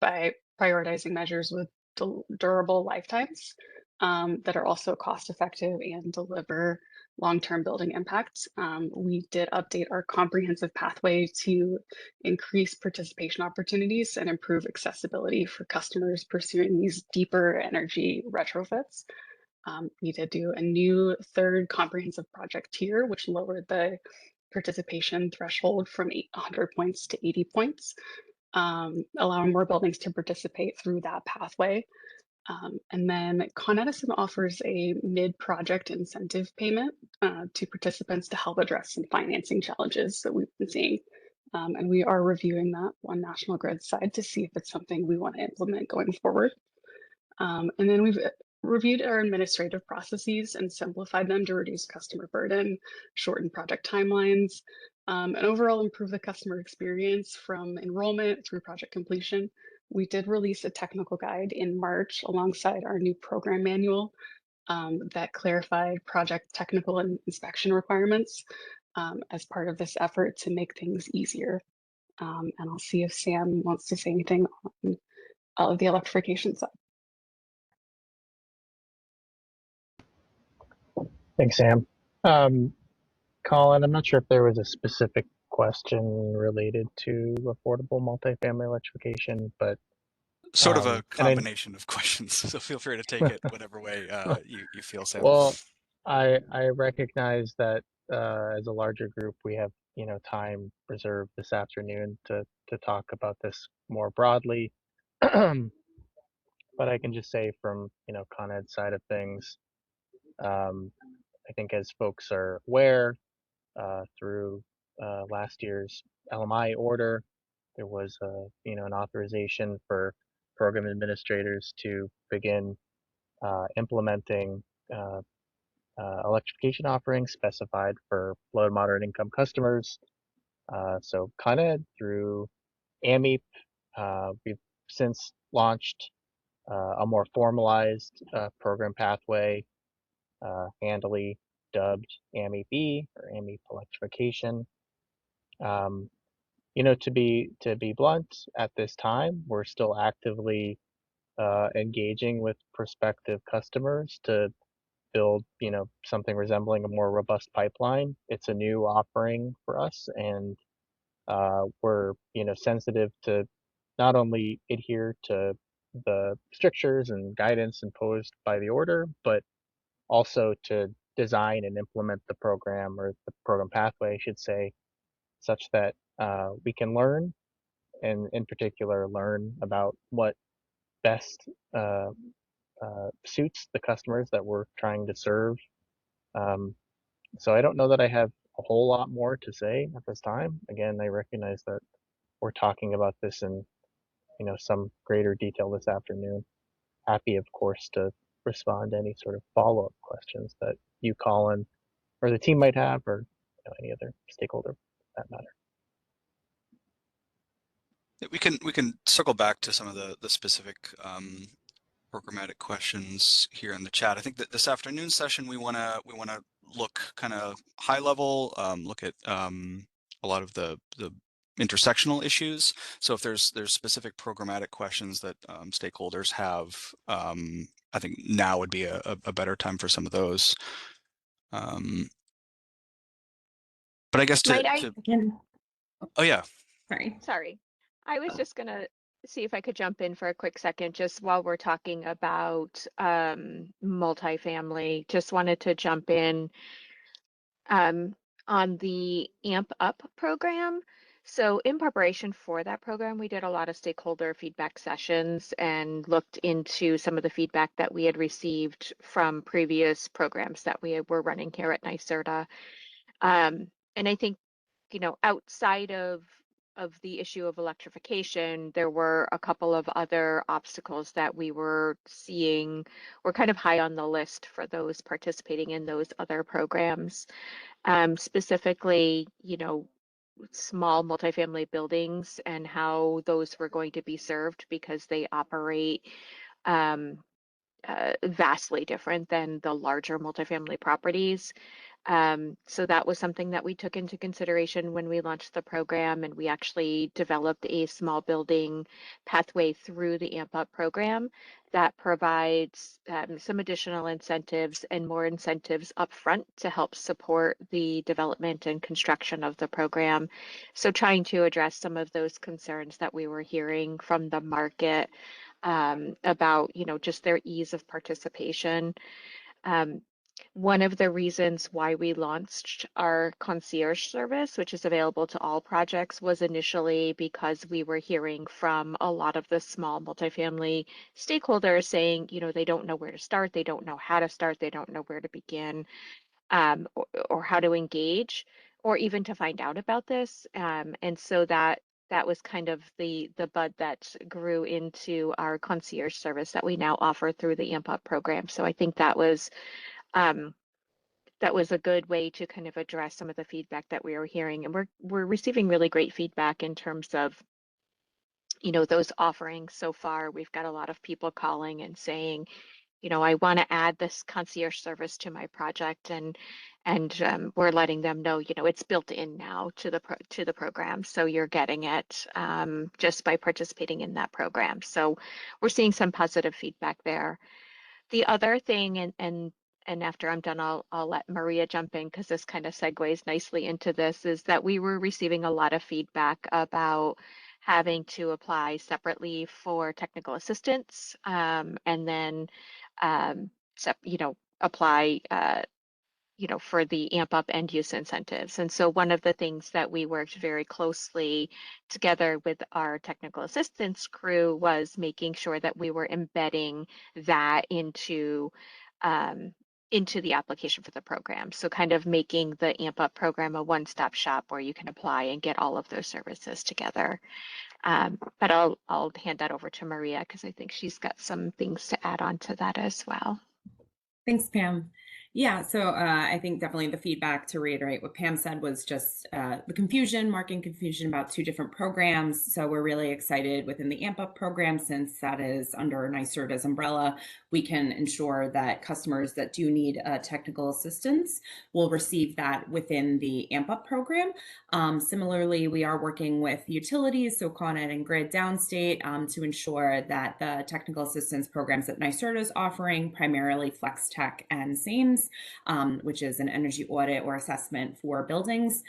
Speaker 11: by prioritizing measures with durable lifetimes that are also cost effective and deliver long-term building impact. We did update our comprehensive pathway to increase participation opportunities and improve accessibility for customers pursuing these deeper energy retrofits. We did do a new 3rd comprehensive project tier, which lowered the participation threshold from 100 points to 80 points, allowing more buildings to participate through that pathway. And then Con Edison offers a mid-project incentive payment to participants to help address some financing challenges that we've been seeing. And we are reviewing that on National Grid side to see if it's something we want to implement going forward. And then we've reviewed our administrative processes and simplified them to reduce customer burden, shorten project timelines, and overall improve the customer experience from enrollment through project completion. We did release a technical guide in March alongside our new program manual that clarified project technical and inspection requirements as part of this effort to make things easier. And I'll see if Sam wants to say anything on the electrification side.
Speaker 10: Thanks, Sam. Colin, I'm not sure if there was a specific question related to affordable multifamily electrification, but
Speaker 8: sort of a combination of questions. So feel free to take it whatever way you feel, Sam.
Speaker 10: Well, I recognize that as a larger group, we have time reserved this afternoon to talk about this more broadly. But I can just say from Con Ed's side of things, I think as folks are aware, through last year's LMI order, there was an authorization for program administrators to begin implementing electrification offerings specified for low and moderate income customers. So Con Ed through AMEP, we've since launched a more formalized program pathway, handily dubbed AMEP EE or AMEP Electrification. To be blunt, at this time, we're still actively engaging with prospective customers to build, something resembling a more robust pipeline. It's a new offering for us, and we're, sensitive to not only adhere to the strictures and guidance imposed by the order, but also to design and implement the program, or the program pathway, I should say, such that we can learn, and in particular learn about what best suits the customers that we're trying to serve. So I don't know that I have a whole lot more to say at this time. Again, I recognize that we're talking about this in some greater detail this afternoon. Happy, of course, to respond to any sort of follow-up questions that you, Colin, or the team might have, or any other stakeholder for that matter.
Speaker 8: We can circle back to some of the specific programmatic questions here in the chat. I think that this afternoon session we want to look kind of high level, look at a lot of the intersectional issues. So if there's specific programmatic questions that stakeholders have, I think now would be a better time for some of those. But I guess oh yeah.
Speaker 9: Sorry. I was just going to see if I could jump in for a quick second, just while we're talking about multifamily. Just wanted to jump in on the AMP Up program. So in preparation for that program, we did a lot of stakeholder feedback sessions and looked into some of the feedback that we had received from previous programs that we were running here at NYSERDA. And I think, outside of the issue of electrification, there were a couple of other obstacles that we were seeing were kind of high on the list for those participating in those other programs. Specifically, small multifamily buildings and how those were going to be served, because they operate vastly different than the larger multifamily properties. So that was something that we took into consideration when we launched the program, and we actually developed a small building pathway through the AMP Up program that provides some additional incentives and more incentives upfront to help support the development and construction of the program. So trying to address some of those concerns that we were hearing from the market about, just their ease of participation. One of the reasons why we launched our concierge service, which is available to all projects, was initially because we were hearing from a lot of the small multifamily stakeholders saying, they don't know where to start, they don't know how to start, they don't know where to begin, or how to engage, or even to find out about this. And so that was kind of the bud that grew into our concierge service that we now offer through the AMP Up program. So I think that was that was a good way to kind of address some of the feedback that we were hearing. And we're receiving really great feedback in terms of, you know, those offerings so far. We've got a lot of people calling and saying, you know, I want to add this concierge service to my project, and we're letting them know, you know, it's built in now to the program, so you're getting it just by participating in that program. So we're seeing some positive feedback there. The other thing, and after I'm done, I'll let Maria jump in because this kind of segues nicely into this, is that we were receiving a lot of feedback about having to apply separately for technical assistance, and then you know, apply you know, for the AMP Up end use incentives. And so one of the things that we worked very closely together with our technical assistance crew was making sure that we were embedding that into the application for the program. So kind of making the AMP Up program a one-stop shop where you can apply and get all of those services together. But I'll hand that over to Maria because I think she's got some things to add on to that as well.
Speaker 12: Thanks, Pam. Yeah, so I think definitely the feedback, to reiterate what Pam said, was just the confusion, marking confusion about two different programs. So we're really excited within the AMP Up program, since that is under NYSERDA's umbrella, we can ensure that customers that do need technical assistance will receive that within the AMP Up program. Similarly, we are working with utilities, so Con Ed and Grid Downstate, to ensure that the technical assistance programs that NYSERDA is offering, primarily Flex Tech and SAMES, which is an energy audit or assessment for buildings,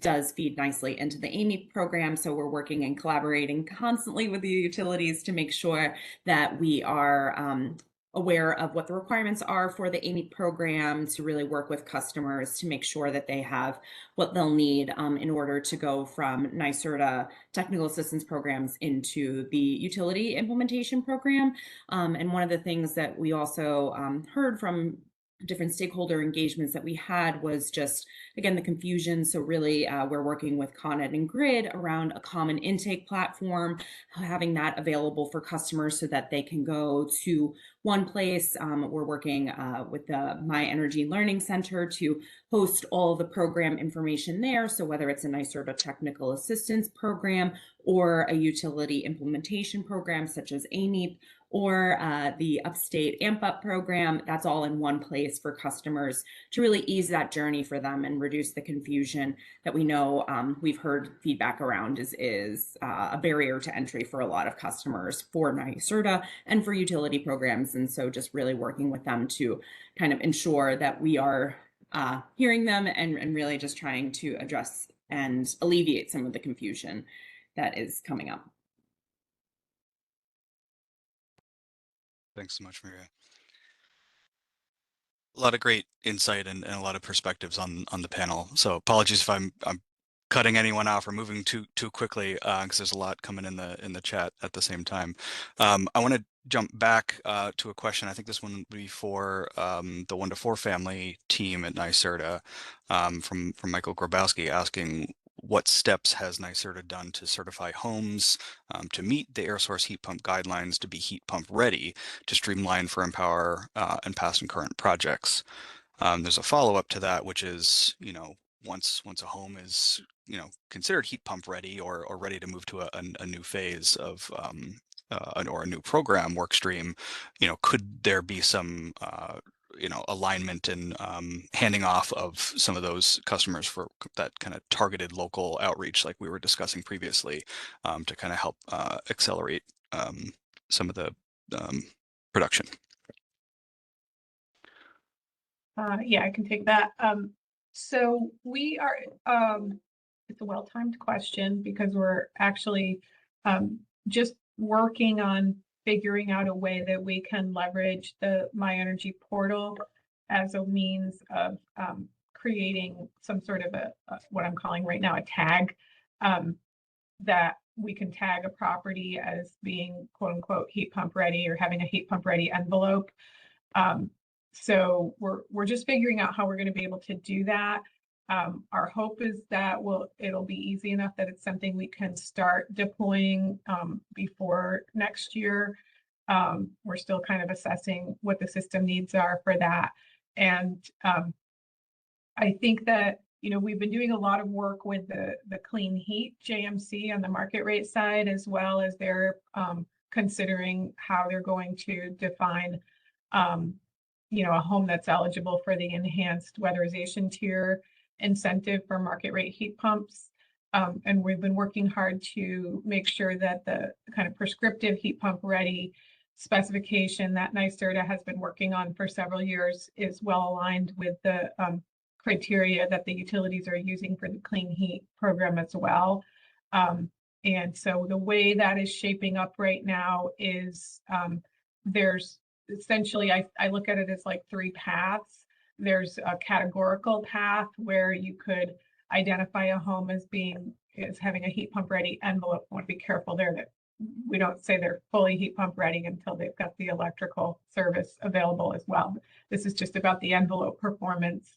Speaker 12: does feed nicely into the AMI program. So we're working and collaborating constantly with the utilities to make sure that we are aware of what the requirements are for the AMI program, to really work with customers to make sure that they have what they'll need in order to go from NYSERDA technical assistance programs into the utility implementation program. And one of the things that we also heard from different stakeholder engagements that we had was just, again, the confusion. So really, we're working with Con Ed and Grid around a common intake platform, having that available for customers so that they can go to one place. We're working with the My Energy Learning Center to host all of the program information there. So whether it's a NYSERDA technical assistance program or a utility implementation program such as AMIP, or the Upstate AMP Up program, that's all in one place for customers to really ease that journey for them and reduce the confusion that we know we've heard feedback around is a barrier to entry for a lot of customers for NYSERDA and for utility programs. And so just really working with them to kind of ensure that we are hearing them and really just trying to address and alleviate some of the confusion that is coming up.
Speaker 8: Thanks so much, Maria. A lot of great insight and a lot of perspectives on the panel. So apologies if I'm cutting anyone off or moving too quickly, because there's a lot coming in the chat at the same time. I want to jump back to a question. I think this one would be for the 1 to 4 family team at NYSERDA, from Michael Grabowski, asking, what steps has NYSERDA done to certify homes to meet the air source heat pump guidelines to be heat pump ready, to streamline for Empower and past and current projects? There's a follow-up to that, which is, you know, once a home is, you know, considered heat pump ready or ready to move to a new phase of or a new program work stream, you know, could there be some you know, alignment and handing off of some of those customers for that kind of targeted local outreach like we were discussing previously, to kind of help accelerate some of the production?
Speaker 3: Yeah, I can take that. So we are, it's a well-timed question because we're actually just working on figuring out a way that we can leverage the My Energy portal as a means of creating some sort of a what I'm calling right now a tag, that we can tag a property as being quote unquote heat pump ready or having a heat pump ready envelope. So we're just figuring out how we're going to be able to do that. Our hope is that it'll be easy enough that it's something we can start deploying before next year. We're still kind of assessing what the system needs are for that. And I think that, you know, we've been doing a lot of work with the Clean Heat JMC on the market rate side, as well as they're considering how they're going to define, you know, a home that's eligible for the enhanced weatherization tier incentive for market rate heat pumps. And we've been working hard to make sure that the kind of prescriptive heat pump ready specification that NYSERDA has been working on for several years is well aligned with the criteria that the utilities are using for the Clean Heat program as well. And so the way that is shaping up right now is there's essentially, I look at it as like 3 paths. There's a categorical path where you could identify a home as having a heat pump ready envelope. I want to be careful there that we don't say they're fully heat pump ready until they've got the electrical service available as well. This is just about the envelope performance.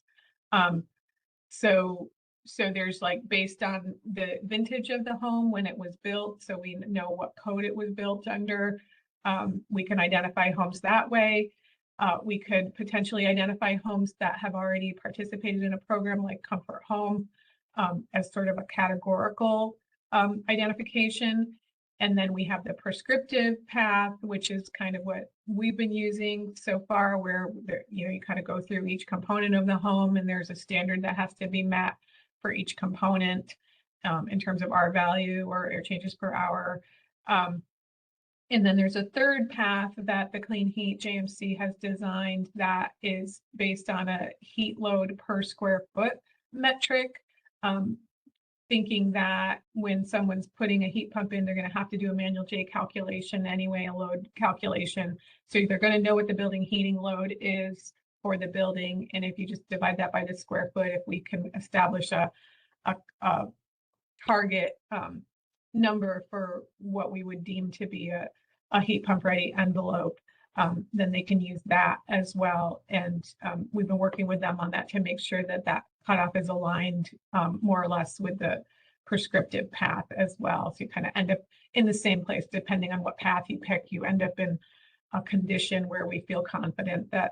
Speaker 3: So there's like, based on the vintage of the home when it was built, so we know what code it was built under, we can identify homes that way. We could potentially identify homes that have already participated in a program like Comfort Home as sort of a categorical identification. And then we have the prescriptive path, which is kind of what we've been using so far, where you know, you kind of go through each component of the home and there's a standard that has to be met for each component in terms of R value or air changes per hour. And then there's a third path that the Clean Heat JMC has designed that is based on a heat load per square foot metric, thinking that when someone's putting a heat pump in, they're going to have to do a manual J calculation anyway, a load calculation. So they're going to know what the building heating load is for the building. And if you just divide that by the square foot, if we can establish a target number for what we would deem to be a heat pump ready envelope, then they can use that as well. And we've been working with them on that to make sure that that cutoff is aligned more or less with the prescriptive path as well. So you kind of end up in the same place, depending on what path you pick. You end up in a condition where we feel confident that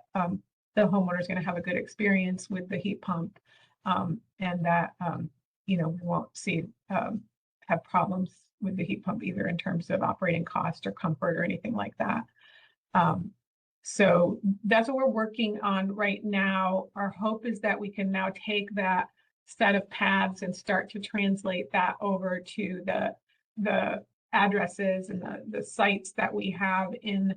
Speaker 3: the homeowner is going to have a good experience with the heat pump, and that you know, we won't see have problems with the heat pump either in terms of operating cost or comfort or anything like that. So that's what we're working on right now. Our hope is that we can now take that set of paths and start to translate that over to the addresses and the sites that we have in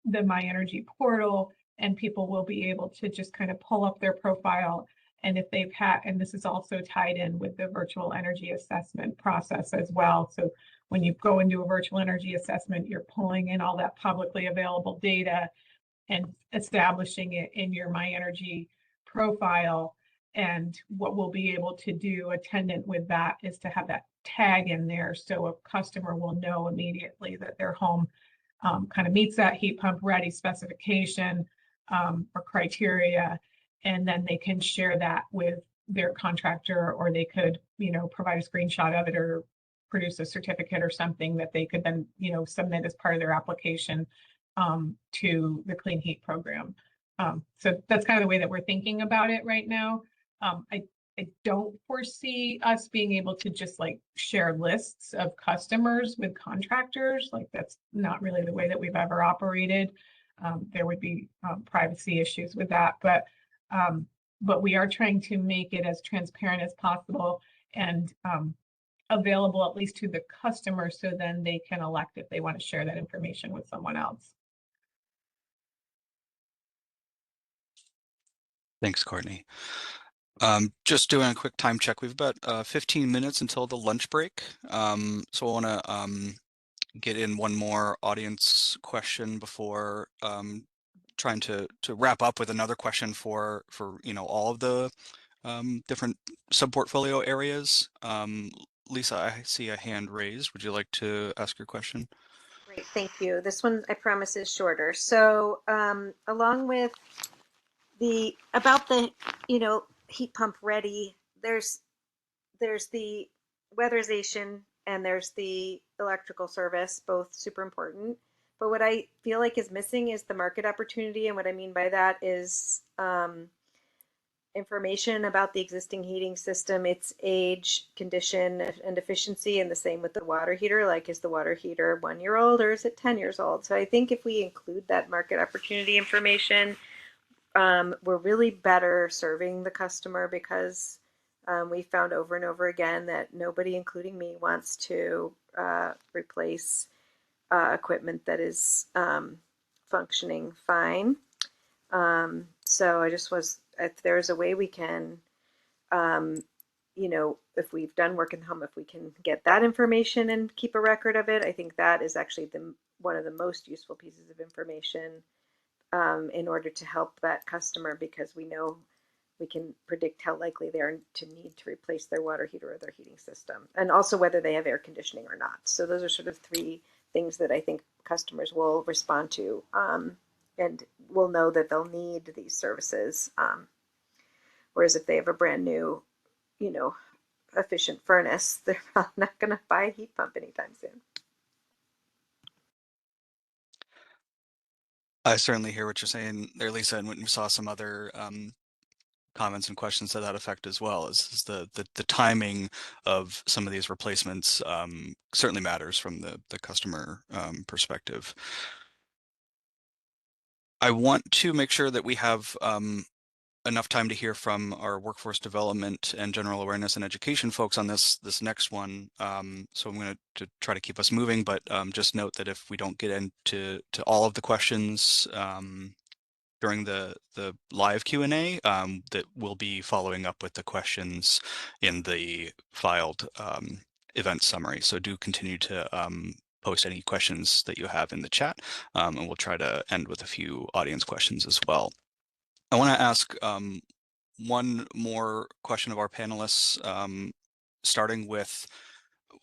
Speaker 3: the My Energy portal, and people will be able to just kind of pull up their profile. And if they've had, and this is also tied in with the virtual energy assessment process as well. So when you go into a virtual energy assessment, you're pulling in all that publicly available data and establishing it in your My Energy profile. And what we'll be able to do attendant with that is to have that tag in there, so a customer will know immediately that their home kind of meets that heat pump ready specification or criteria. And then they can share that with their contractor, or they could, you know, provide a screenshot of it or produce a certificate or something that they could then, you know, submit as part of their application to the Clean Heat program. So that's kind of the way that we're thinking about it right now. I don't foresee us being able to just like share lists of customers with contractors. Like, that's not really the way that we've ever operated. There would be privacy issues with that, but we are trying to make it as transparent as possible and available at least to the customer, so then they can elect if they want to share that information with someone else.
Speaker 8: Thanks, Courtney. Just doing a quick time check. We've about 15 minutes until the lunch break. So I want to get in one more audience question before trying to wrap up with another question for you know, all of the different sub-portfolio areas. Lisa, I see a hand raised. Would you like to ask your question?
Speaker 16: Great, thank you. This one, I promise, is shorter. So along with about the, you know, heat pump ready, there's the weatherization and there's the electrical service, both super important. But what I feel like is missing is the market opportunity. And what I mean by that is information about the existing heating system, its age, condition, and efficiency, and the same with the water heater. Like, is the water heater 1 year old or is it 10 years old? So I think if we include that market opportunity information, we're really better serving the customer, because we found over and over again that nobody, including me, wants to replace equipment that is functioning fine. So I just was, if there's a way we can, you know, if we've done work in the home, if we can get that information and keep a record of it, I think that is actually one of the most useful pieces of information in order to help that customer, because we know we can predict how likely they are to need to replace their water heater or their heating system, and also whether they have air conditioning or not. So those are sort of 3 things that I think customers will respond to, and will know that they'll need these services. Whereas if they have a brand new, you know, efficient furnace, they're probably not going to buy a heat pump anytime soon.
Speaker 8: I certainly hear what you're saying there, Lisa, and we saw some other comments and questions to that effect as well. Is the timing of some of these replacements certainly matters from the customer perspective. I want to make sure that we have enough time to hear from our workforce development and general awareness and education folks on this next one. So I'm going to try to keep us moving, but just note that if we don't get into all of the questions during the live Q&A, that we'll be following up with the questions in the filed event summary. So do continue to post any questions that you have in the chat, and we'll try to end with a few audience questions as well. I want to ask one more question of our panelists, starting with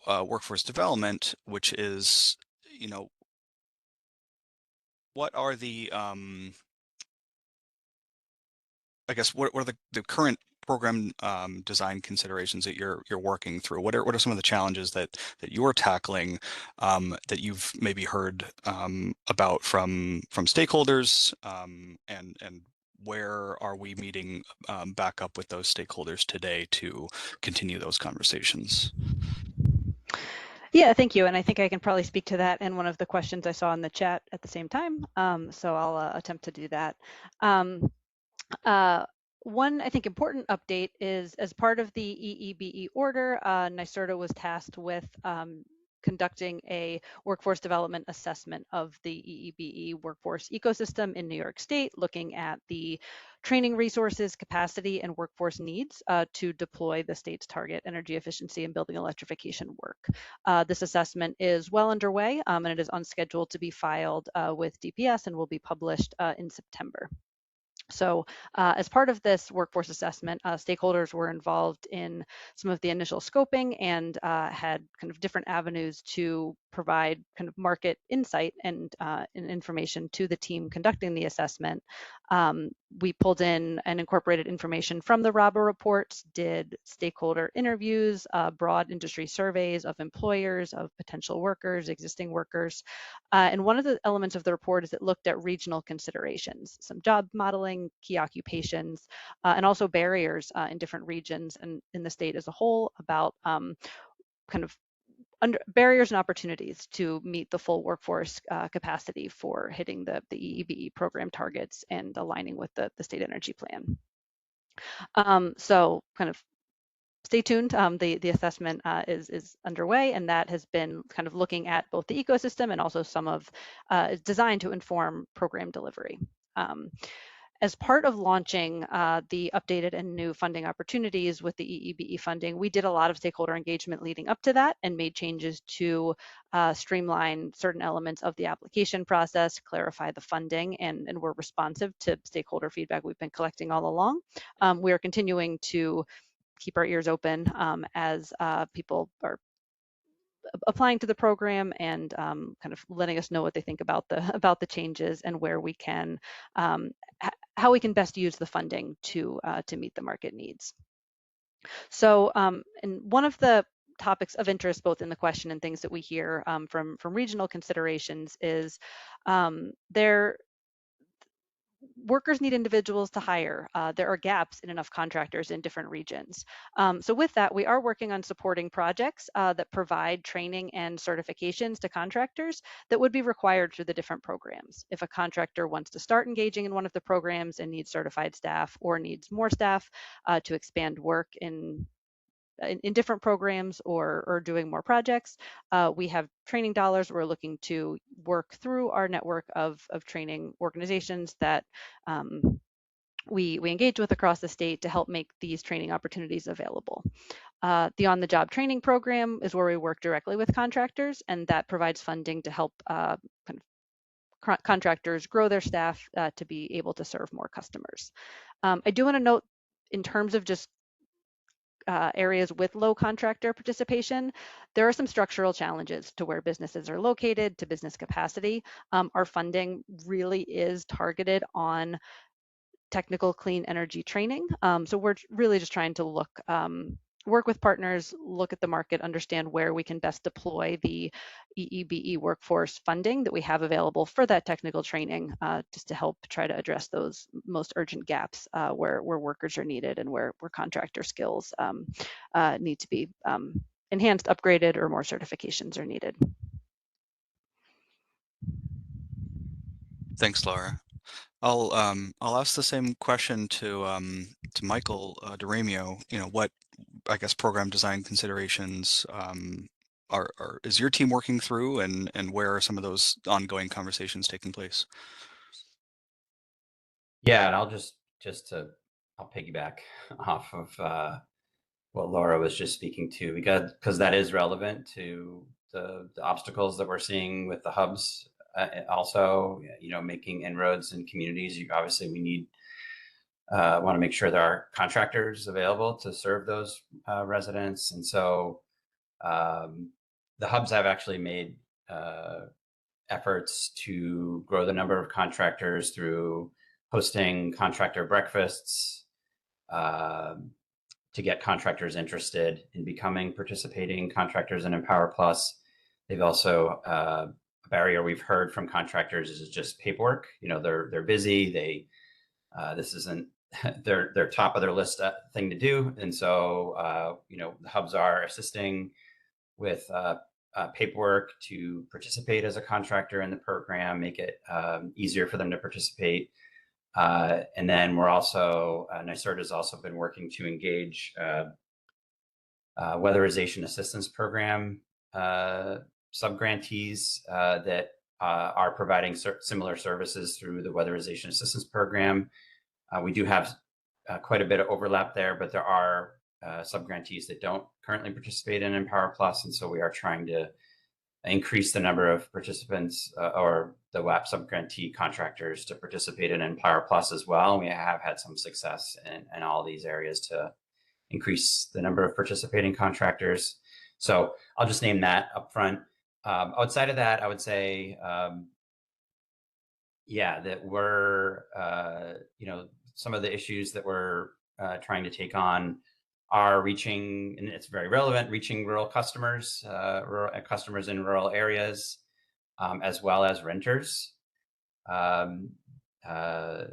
Speaker 8: workforce development, which is, you know, what are the, I guess, what are the current program design considerations that you're working through? What are some of the challenges that you're tackling that you've maybe heard about from stakeholders, and where are we meeting back up with those stakeholders today to continue those conversations?
Speaker 13: Yeah, thank you. And I think I can probably speak to that in one of the questions I saw in the chat at the same time. So I'll attempt to do that. One, I think, important update is, as part of the EEBE order, NYSERDA was tasked with conducting a workforce development assessment of the EEBE workforce ecosystem in New York State, looking at the training resources, capacity, and workforce needs to deploy the state's target energy efficiency and building electrification work. This assessment is well underway, and it is on schedule to be filed with DPS and will be published in September. So as part of this workforce assessment, stakeholders were involved in some of the initial scoping and had kind of different avenues to provide kind of market insight and information to the team conducting the assessment. We pulled in and incorporated information from the RABA reports, did stakeholder interviews, broad industry surveys of employers, of potential workers, existing workers. And one of the elements of the report is it looked at regional considerations, some job modeling, key occupations, and also barriers in different regions and in the state as a whole about kind of barriers and opportunities to meet the full workforce capacity for hitting the EEBE program targets and aligning with the state energy plan. So kind of stay tuned. The assessment is underway, and that has been kind of looking at both the ecosystem and also some of is designed to inform program delivery. As part of launching the updated and new funding opportunities with the EEBE funding, we did a lot of stakeholder engagement leading up to that and made changes to streamline certain elements of the application process, clarify the funding, and we're responsive to stakeholder feedback we've been collecting all along. We are continuing to keep our ears open as people are applying to the program and kind of letting us know what they think about the changes and where we can how we can best use the funding to meet the market needs. So and one of the topics of interest both in the question and things that we hear from regional considerations is workers need individuals to hire. There are gaps in enough contractors in different regions. So with that, we are working on supporting projects that provide training and certifications to contractors that would be required through the different programs. If a contractor wants to start engaging in one of the programs and needs certified staff or needs more staff to expand work in different programs or doing more projects, we have training dollars. We're looking to work through our network of training organizations that we engage with across the state to help make these training opportunities available. The on-the-job training program is where we work directly with contractors, and that provides funding to help contractors grow their staff to be able to serve more customers. I do want to note, in terms of just areas with low contractor participation, there are some structural challenges to where businesses are located, to business capacity. Our funding really is targeted on technical clean energy training. So we're really just trying to work with partners, look at the market, understand where we can best deploy the EEBE workforce funding that we have available for that technical training, just to help try to address those most urgent gaps where workers are needed and where contractor skills need to be enhanced, upgraded, or more certifications are needed.
Speaker 8: Thanks, Laura. I'll ask the same question to Michael DeRamio. You know, what, I guess, program design considerations is your team working through, and where are some of those ongoing conversations taking place?
Speaker 14: Yeah, and I'll I'll piggyback off of what Laura was just speaking to, because that is relevant to the obstacles that we're seeing with the hubs. Also, you know, making inroads in communities. Obviously, we need want to make sure there are contractors available to serve those residents, and so the hubs have actually made efforts to grow the number of contractors through hosting contractor breakfasts to get contractors interested in becoming participating contractors in Empower Plus. They've also a barrier we've heard from contractors is just paperwork. You know, they're busy. This isn't their top of their list thing to do, and so you know, the hubs are assisting with paperwork to participate as a contractor in the program, make it easier for them to participate. And then we're also, NYSERDA has also been working to engage weatherization assistance program subgrantees that are providing similar services through the weatherization assistance program. We do have quite a bit of overlap there, but there are subgrantees that don't currently participate in Empower Plus, and so we are trying to increase the number of participants or the WAP subgrantee contractors to participate in Empower Plus as well. We have had some success in all these areas to increase the number of participating contractors. So I'll just name that up front. Outside of that, I would say, yeah, that we're, you know, some of the issues that we're trying to take on are reaching, and it's very relevant, reaching rural customers, customers in rural areas, as well as renters.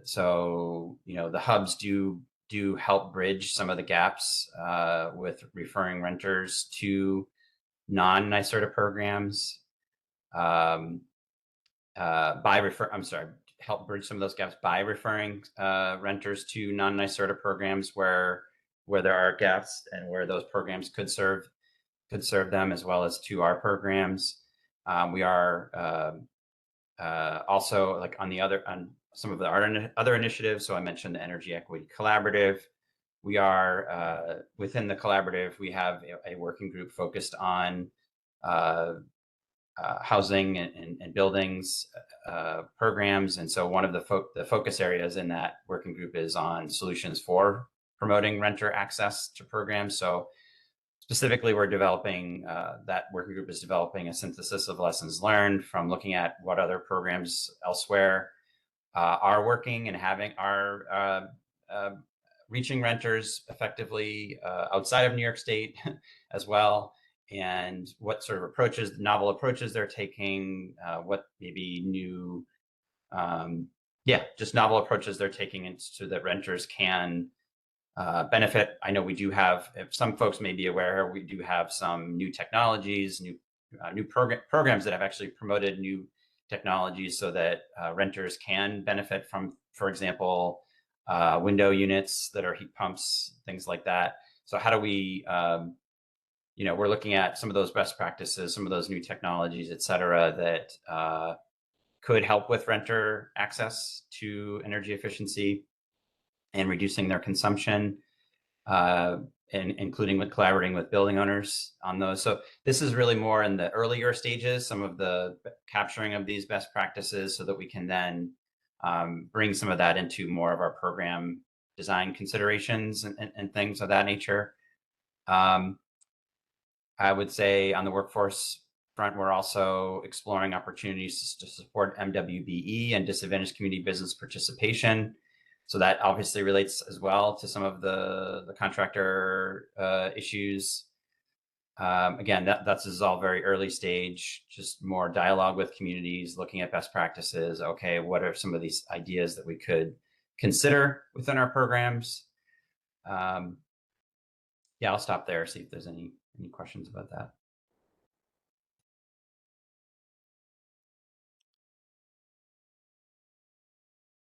Speaker 14: So, you know, the hubs do help bridge some of the gaps with referring renters to non-NYSERDA programs. Help bridge some of those gaps by referring renters to non-NYSERDA programs where there are gaps and where those programs could serve them, as well as to our programs. We are also, like, on some of the other initiatives. So I mentioned the Energy Equity Collaborative. We are within the collaborative, we have a working group focused on housing and buildings programs. And so one of the focus areas in that working group is on solutions for promoting renter access to programs. So specifically, we're developing, that working group is developing a synthesis of lessons learned from looking at what other programs elsewhere are working and are reaching renters effectively outside of New York State as well, and what sort of novel approaches they're taking, what maybe new yeah, just novel approaches they're taking so that renters can benefit. I know we do have, if some folks may be aware, we do have some new technologies, new programs that have actually promoted new technologies so that renters can benefit from, for example, window units that are heat pumps, things like that. So how do we, we're looking at some of those best practices, some of those new technologies, et cetera, that could help with renter access to energy efficiency and reducing their consumption, and including with collaborating with building owners on those. So this is really more in the earlier stages, some of the capturing of these best practices so that we can then bring some of that into more of our program design considerations and things of that nature. I would say on the workforce front, we're also exploring opportunities to support MWBE and disadvantaged community business participation. So that obviously relates as well to some of the contractor issues. Again, this is all very early stage, just more dialogue with communities, looking at best practices. Okay, what are some of these ideas that we could consider within our programs? Yeah, I'll stop there, see if there's any questions about that.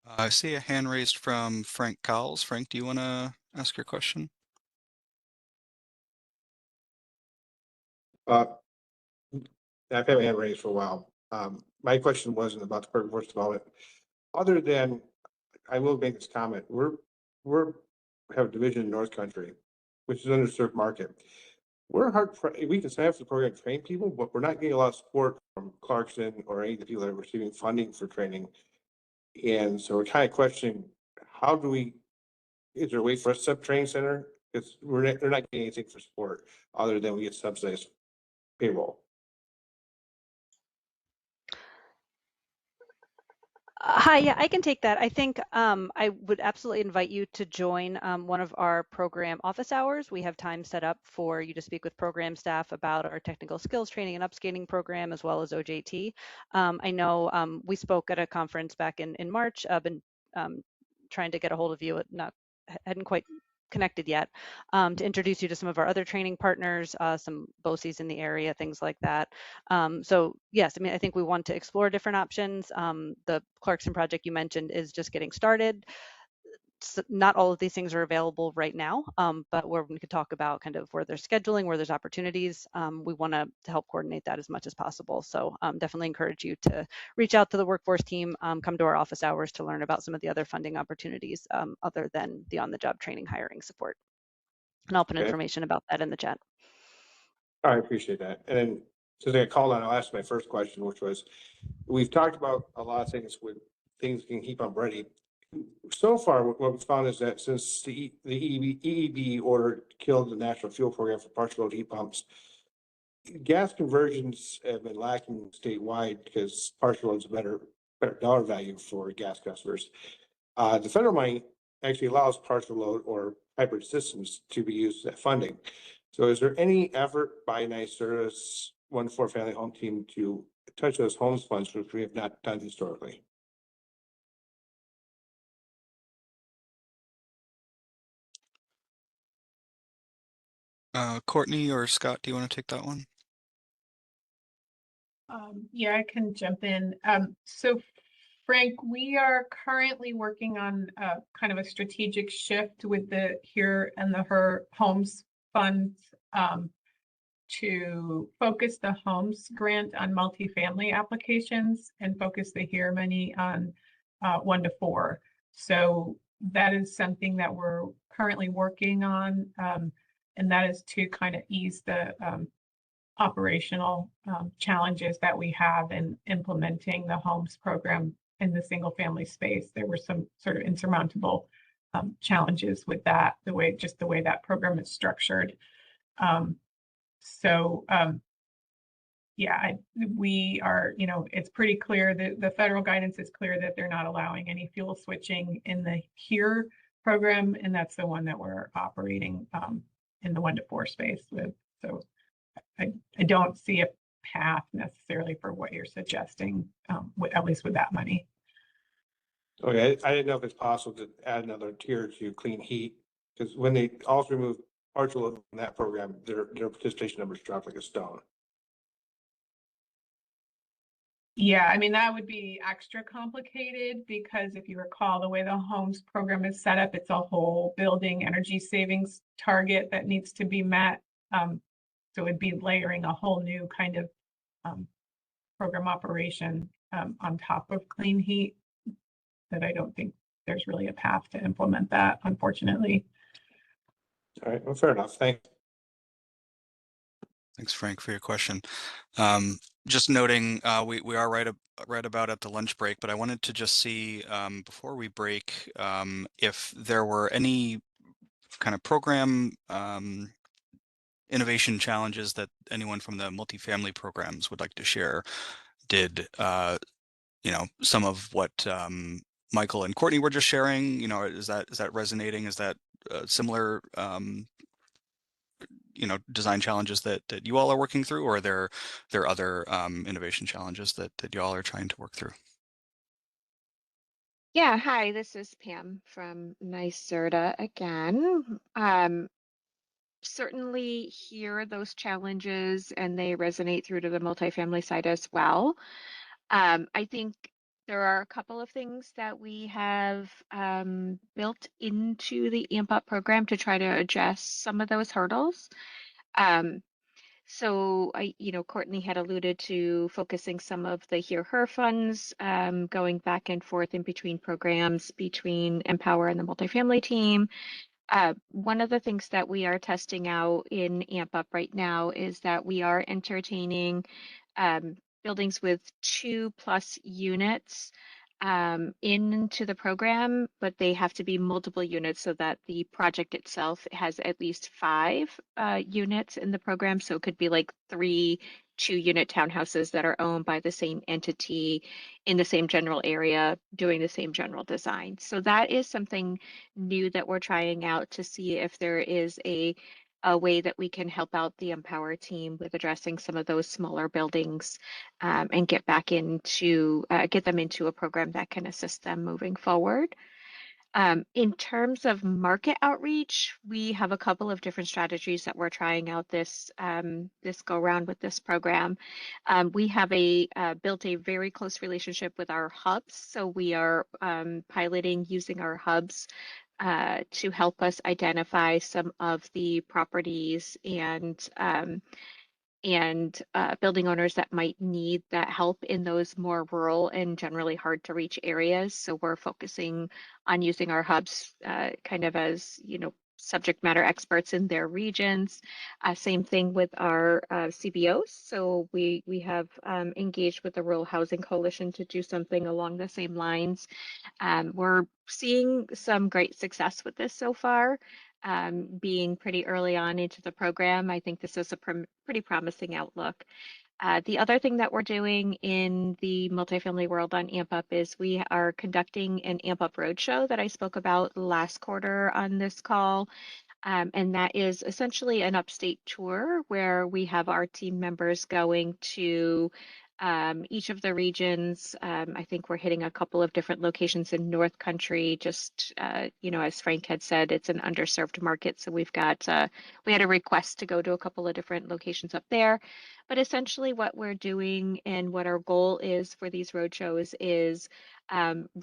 Speaker 8: I see a hand raised from Frank Cowles. Frank, do you want to ask your question?
Speaker 5: I've had a hand raised for a while. My question wasn't about the workforce development. Other than, I will make this comment, we have a division in North Country, which is an underserved market. We're we can sign up for the program to train people, but we're not getting a lot of support from Clarkson or any of the people that are receiving funding for training. And so we're kind of questioning, is there a way for us to set up a training center? Because they're not getting anything for support other than we get subsidized payroll.
Speaker 13: Hi, yeah, I can take that. I think I would absolutely invite you to join one of our program office hours. We have time set up for you to speak with program staff about our technical skills training and upscaling program, as well as OJT. I know we spoke at a conference back in March. I've been trying to get a hold of you, hadn't quite connected yet, to introduce you to some of our other training partners, some BOCES in the area, things like that. So yes, I mean, I think we want to explore different options. The Clarkson project you mentioned is just getting started. So not all of these things are available right now, but where we could talk about kind of where there's scheduling, where there's opportunities, we want to help coordinate that as much as possible. So definitely encourage you to reach out to the workforce team, come to our office hours to learn about some of the other funding opportunities other than the on-the-job training hiring support. And I'll put information about that in the chat.
Speaker 5: I appreciate that. And then since I called on, I'll ask my first question, which was, we've talked about a lot of things with things can keep them ready. So far, what we found is that since the EEB order killed the national fuel program for partial load heat pumps, gas conversions have been lacking statewide because partial load is a better dollar value for gas customers. The federal money actually allows partial load or hybrid systems to be used as funding. So is there any effort by NYSERDA's 1-4 family home team to touch those homes funds, which we have not done historically?
Speaker 8: Courtney or Scott, do you want to take that one?
Speaker 3: Yeah, I can jump in. So Frank, we are currently working on kind of a strategic shift with the Here and the Her Homes Fund to focus the Homes grant on multifamily applications and focus the Here money on 1-4. So that is something that we're currently working on, and that is to kind of ease the operational challenges that we have in implementing the Homes program in the single family space. There were some sort of insurmountable challenges with that, the way that program is structured. Yeah, we are, it's pretty clear that the federal guidance is clear that they're not allowing any fuel switching in the Here program, and that's the one that we're operating in the 1-4 space with. So I don't see a path necessarily for what you're suggesting, at least with that money.
Speaker 5: Okay, I didn't know if it's possible to add another tier to clean heat, because when they also remove partial load from that program, their participation numbers drop like a stone.
Speaker 3: Yeah, I mean, that would be extra complicated because if you recall, the way the homes program is set up, it's a whole building energy savings target that needs to be met. So it'd be layering a whole new kind of program operation on top of clean heat that I don't think there's really a path to implement that, unfortunately.
Speaker 5: All right, well, fair enough. Thanks.
Speaker 8: Thanks, Frank, for your question. Just noting, we are right about at the lunch break, but I wanted to just see before we break if there were any kind of program innovation challenges that anyone from the multifamily programs would like to share. Did some of what Michael and Courtney were just sharing, is that resonating? Is that similar design challenges that you all are working through, or are there other innovation challenges that you all are trying to work through?
Speaker 9: Yeah, hi, this is Pam from NYSERDA again. Certainly hear those challenges and they resonate through to the multifamily side as well. I think there are a couple of things that we have built into the AMP Up program to try to address some of those hurdles. So Courtney had alluded to focusing some of the Hear Her funds, going back and forth in between programs, between Empower and the multifamily team. One of the things that we are testing out in AMP Up right now is that we are entertaining buildings with 2+ units into the program, but they have to be multiple units so that the project itself has at least 5 units in the program. So it could be like 3 2-unit townhouses that are owned by the same entity in the same general area doing the same general design. So that is something new that we're trying out to see if there is a way that we can help out the Empower team with addressing some of those smaller buildings and get them into a program that can assist them moving forward. In terms of market outreach, we have a couple of different strategies that we're trying out this go around with this program. We have built a very close relationship with our hubs, so we are piloting using our hubs to help us identify some of the properties and building owners that might need that help in those more rural and generally hard to reach areas. So we're focusing on using our hubs kind of as, subject matter experts in their regions. Same thing with our CBOs. So we have engaged with the Rural Housing Coalition to do something along the same lines. We're seeing some great success with this so far. Being pretty early on into the program, I think this is a pretty promising outlook. The other thing that we're doing in the multifamily world on AMP Up is we are conducting an AMP Up Roadshow that I spoke about last quarter on this call. And that is essentially an upstate tour where we have our team members going to each of the regions. I think we're hitting a couple of different locations in North Country. Just as Frank had said, it's an underserved market, so we had a request to go to a couple of different locations up there. But essentially, what we're doing and what our goal is for these roadshows is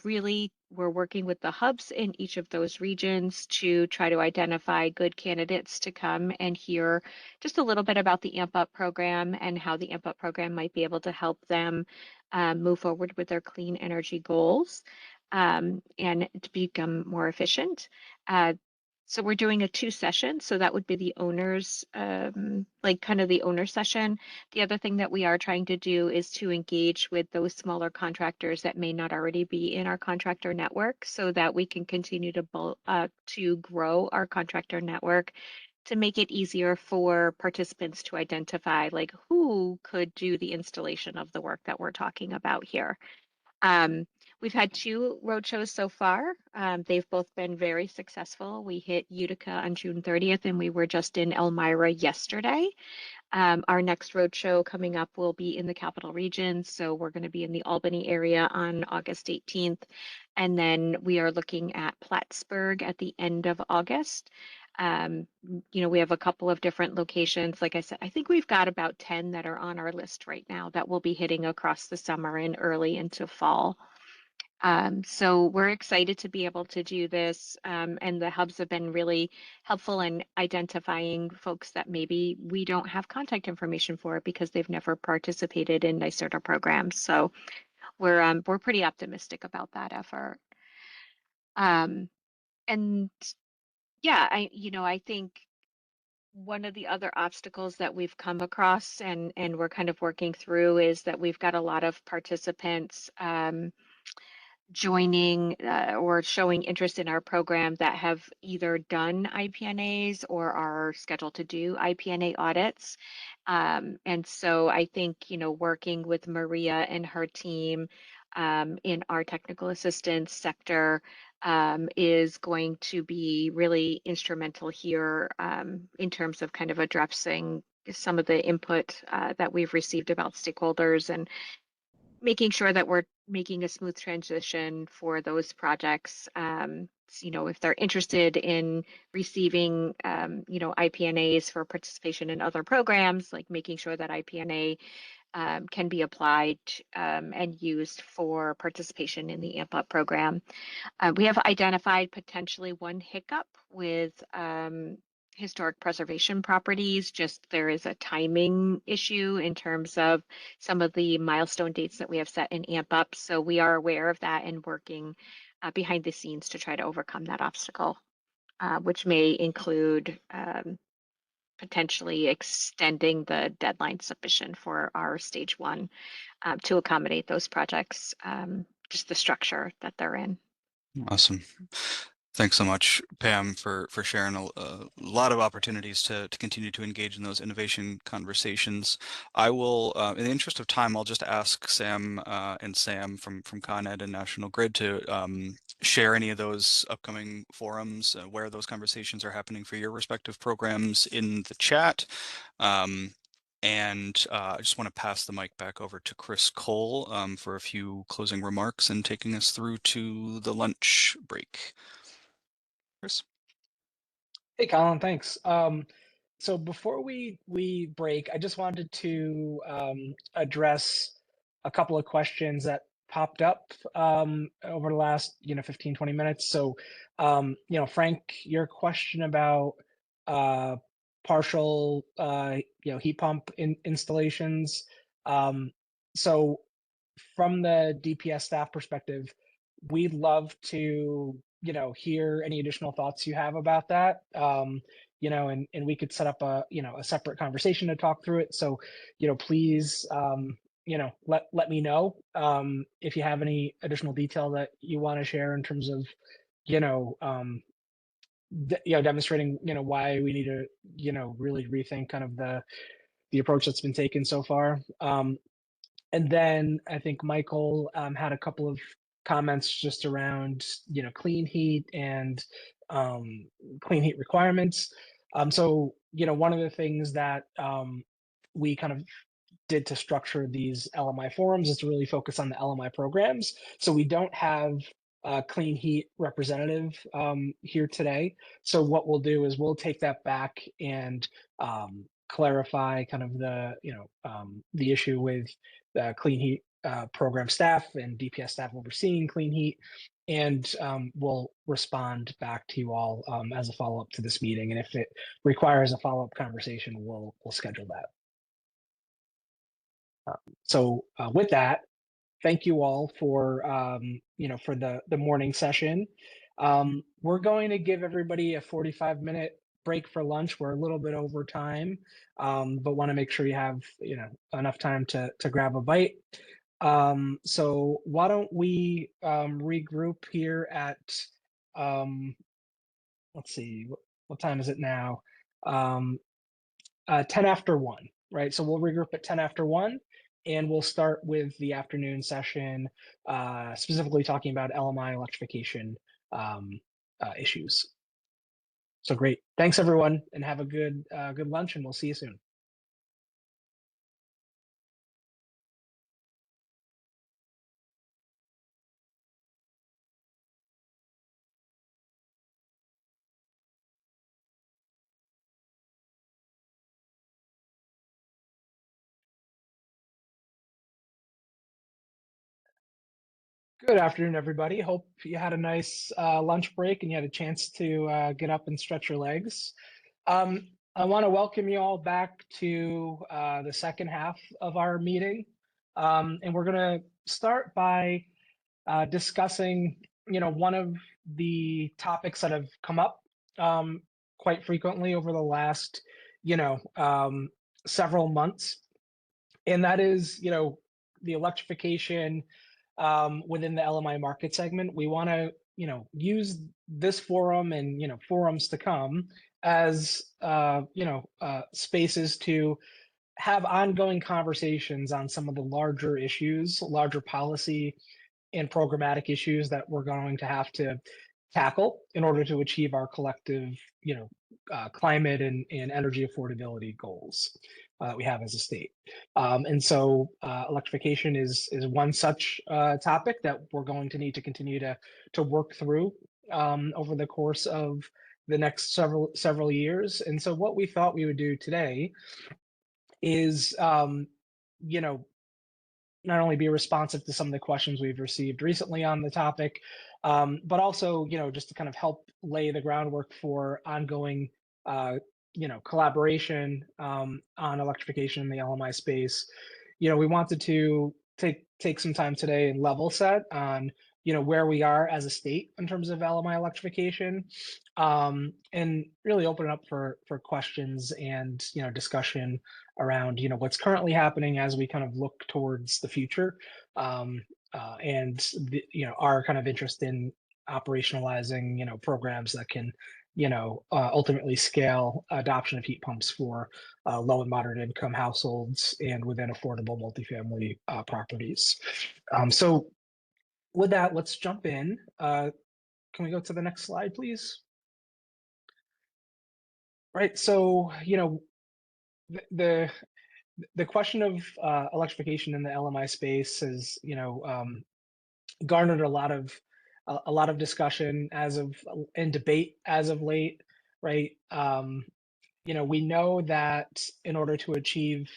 Speaker 9: really we're working with the hubs in each of those regions to try to identify good candidates to come and hear just a little bit about the AMP Up program and how the AMP Up program might be able to help them move forward with their clean energy goals and to become more efficient. So we're doing a 2 session. So that would be the owners, the owner session. The other thing that we are trying to do is to engage with those smaller contractors that may not already be in our contractor network so that we can continue to grow our contractor network to make it easier for participants to identify who could do the installation of the work that we're talking about here. We've had 2 roadshows so far. They've both been very successful. We hit Utica on June 30th, and we were just in Elmira yesterday. Our next roadshow coming up will be in the Capital Region. So we're going to be in the Albany area on August 18th. And then we are looking at Plattsburgh at the end of August. We have a couple of different locations. Like I said, I think we've got about 10 that are on our list right now that will be hitting across the summer and early into fall. So we're excited to be able to do this, and the hubs have been really helpful in identifying folks that maybe we don't have contact information for because they've never participated in NYSERDA programs. So we're pretty optimistic about that effort. And yeah, I think one of the other obstacles that we've come across and we're kind of working through is that we've got a lot of participants joining or showing interest in our program that have either done IPNAs or are scheduled to do IPNA audits. And so I think, working with Maria and her team in our technical assistance sector is going to be really instrumental here in terms of kind of addressing some of the input that we've received about stakeholders and making sure that we're making a smooth transition for those projects. If they're interested in receiving, IPNAs for participation in other programs, like making sure that IPNA can be applied and used for participation in the AMP Up program. We have identified potentially one hiccup with historic preservation properties. Just there is a timing issue in terms of some of the milestone dates that we have set in AMP Up. So we are aware of that and working behind the scenes to try to overcome that obstacle, which may include potentially extending the deadline submission for our stage 1 to accommodate those projects, just the structure that they're in.
Speaker 8: Awesome. Thanks so much, Pam, for sharing a lot of opportunities to continue to engage in those innovation conversations. I will, in the interest of time, I'll just ask Sam and Sam from Con Ed and National Grid to share any of those upcoming forums, where those conversations are happening for your respective programs in the chat. And I just want to pass the mic back over to Chris Cole for a few closing remarks and taking us through to the lunch break. Chris?
Speaker 1: Hey, Colin, thanks. So before we break, I just wanted to address a couple of questions that popped up over the last 15, 20 minutes. So Frank, your question about partial heat pump installations. So from the DPS staff perspective, we'd love to hear any additional thoughts you have about that. And we could set up a separate conversation to talk through it. So please let me know if you have any additional detail that you want to share in terms of demonstrating why we need to really rethink kind of the approach that's been taken so far. And then I think Michael had a couple of comments just around clean heat and clean heat requirements. So one of the things that we kind of did to structure these LMI forums is to really focus on the LMI programs. So we don't have a clean heat representative here today. So what we'll do is we'll take that back and clarify kind of the issue with the clean heat program staff and DPS staff overseeing clean heat, and we'll respond back to you all as a follow-up to this meeting. And if it requires a follow-up conversation, we'll schedule that. So with that, thank you all for for the morning session. We're going to give everybody a 45-minute break for lunch. We're a little bit over time, but want to make sure you have enough time to grab a bite. So why don't we regroup here at let's see, what time is it now? 10 after 1, right? So we'll regroup at 10 after 1. And we'll start with the afternoon session, specifically talking about LMI electrification issues. So great. Thanks, everyone, and have a good lunch, and we'll see you soon. Good afternoon, everybody. Hope you had a nice lunch break and you had a chance to get up and stretch your legs. I want to welcome you all back to the second half of our meeting. And we're going to start by discussing, one of the topics that have come up quite frequently over the last, several months. And that is, the electrification within the LMI market segment. We want to, use this forum and, forums to come as, spaces to have ongoing conversations on some of the larger issues, larger policy and programmatic issues that we're going to have to tackle in order to achieve our collective, climate and energy affordability goals that we have as a state. And so electrification is one such topic that we're going to need to continue to work through over the course of the next several years. And so what we thought we would do today is, not only be responsive to some of the questions we've received recently on the topic, but also, just to kind of help lay the groundwork for ongoing, collaboration on electrification in the LMI space. We wanted to take some time today and level set on, where we are as a state in terms of LMI electrification, and really open it up for questions and, discussion around, what's currently happening as we kind of look towards the future, and our kind of interest in operationalizing, programs that can, ultimately scale adoption of heat pumps for low and moderate income households and within affordable multifamily properties. So with that, let's jump in. Can we go to the next slide, please? Right. So, the question of electrification in the LMI space has, garnered a lot of discussion and debate as of late, right? We know that in order to achieve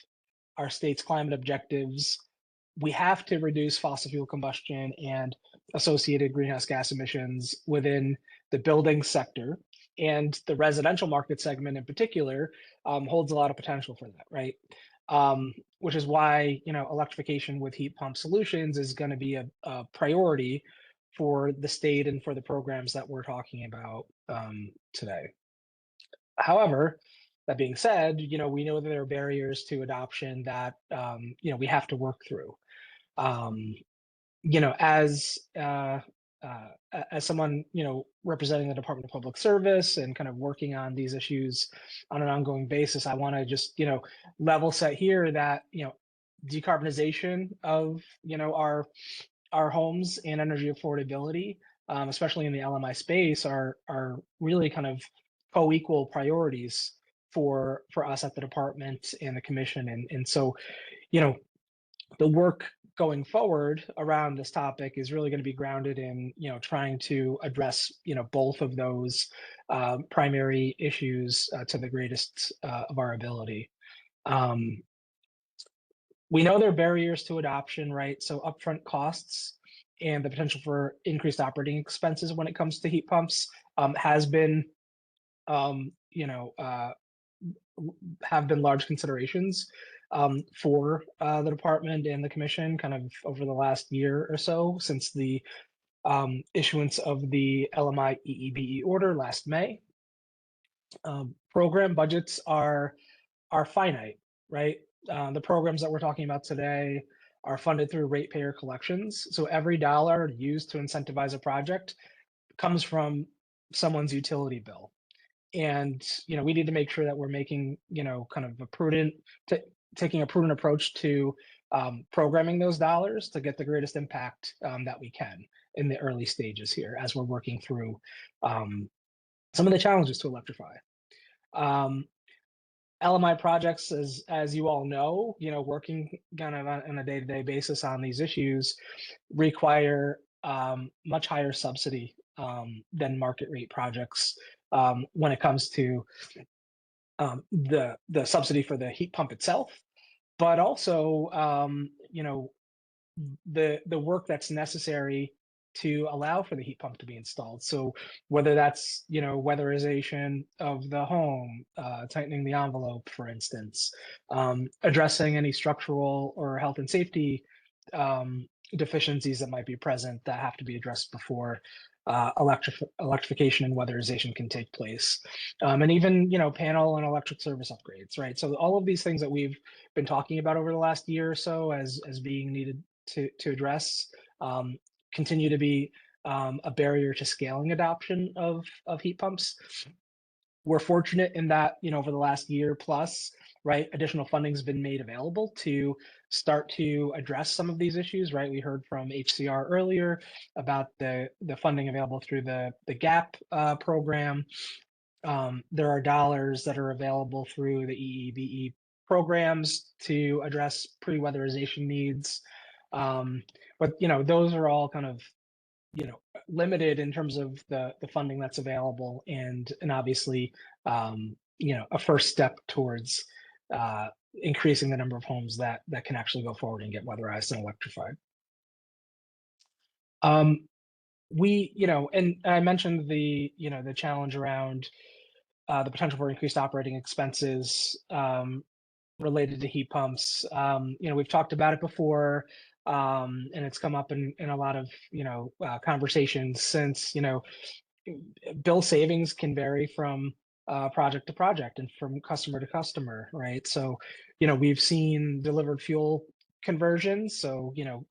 Speaker 1: our state's climate objectives, we have to reduce fossil fuel combustion and associated greenhouse gas emissions within the building sector. And the residential market segment in particular holds a lot of potential for that, right? Which is why, electrification with heat pump solutions is going to be a priority for the state and for the programs that we're talking about today. However, that being said, we know that there are barriers to adoption that, we have to work through. As someone, representing the Department of Public Service and kind of working on these issues on an ongoing basis, I want to just, level set here that, decarbonization of, our homes and energy affordability, especially in the LMI space, are really kind of co-equal priorities for us at the department and the commission. And so, the work going forward around this topic is really going to be grounded in, trying to address, both of those primary issues to the greatest of our ability. We know there are barriers to adoption, right? So upfront costs and the potential for increased operating expenses when it comes to heat pumps have been large considerations for the department and the commission kind of over the last year or so since the issuance of the LMI EE order last May. Program budgets are finite, right? The programs that we're talking about today are funded through ratepayer collections. So every dollar used to incentivize a project comes from someone's utility bill. And, we need to make sure that we're making, kind of taking a prudent approach to programming those dollars to get the greatest impact that we can in the early stages here as we're working through some of the challenges to electrify. LMI projects, as you all know, working kind of on a day-to-day basis on these issues require much higher subsidy than market rate projects when it comes to the subsidy for the heat pump itself, but also, the work that's necessary to allow for the heat pump to be installed. So whether that's, you know, weatherization of the home, tightening the envelope, for instance, addressing any structural or health and safety deficiencies that might be present that have to be addressed before electrification and weatherization can take place, and even, you know, panel and electric service upgrades, right? So all of these things that we've been talking about over the last year or so as being needed to address continue to be a barrier to scaling adoption of heat pumps. We're fortunate in that, you know, over the last year plus, right, additional funding has been made available to start to address some of these issues, right? We heard from HCR earlier about the funding available through the GAP program. There are dollars that are available through the EE programs to address pre-weatherization needs. But, you know, those are all kind of, you know, limited in terms of the funding that's available, and obviously, you know, a first step towards increasing the number of homes that can actually go forward and get weatherized and electrified. We, you know, and I mentioned the, you know, the challenge around the potential for increased operating expenses related to heat pumps. You know, we've talked about it before, and it's come up in a lot of, you know, conversations since, you know, bill savings can vary from project to project and from customer to customer, right? So, you know, we've seen delivered fuel conversions. So, you know,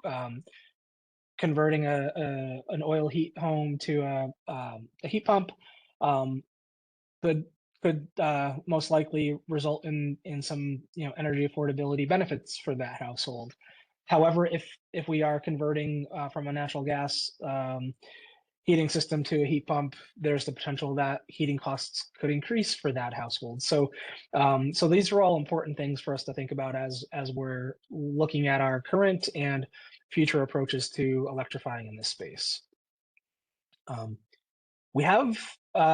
Speaker 1: converting an oil heat home to a heat pump could most likely result in some, you know, energy affordability benefits for that household. However, if we are converting from a natural gas heating system to a heat pump, there's the potential that heating costs could increase for that household. So, so these are all important things for us to think about as we're looking at our current and future approaches to electrifying in this space. We have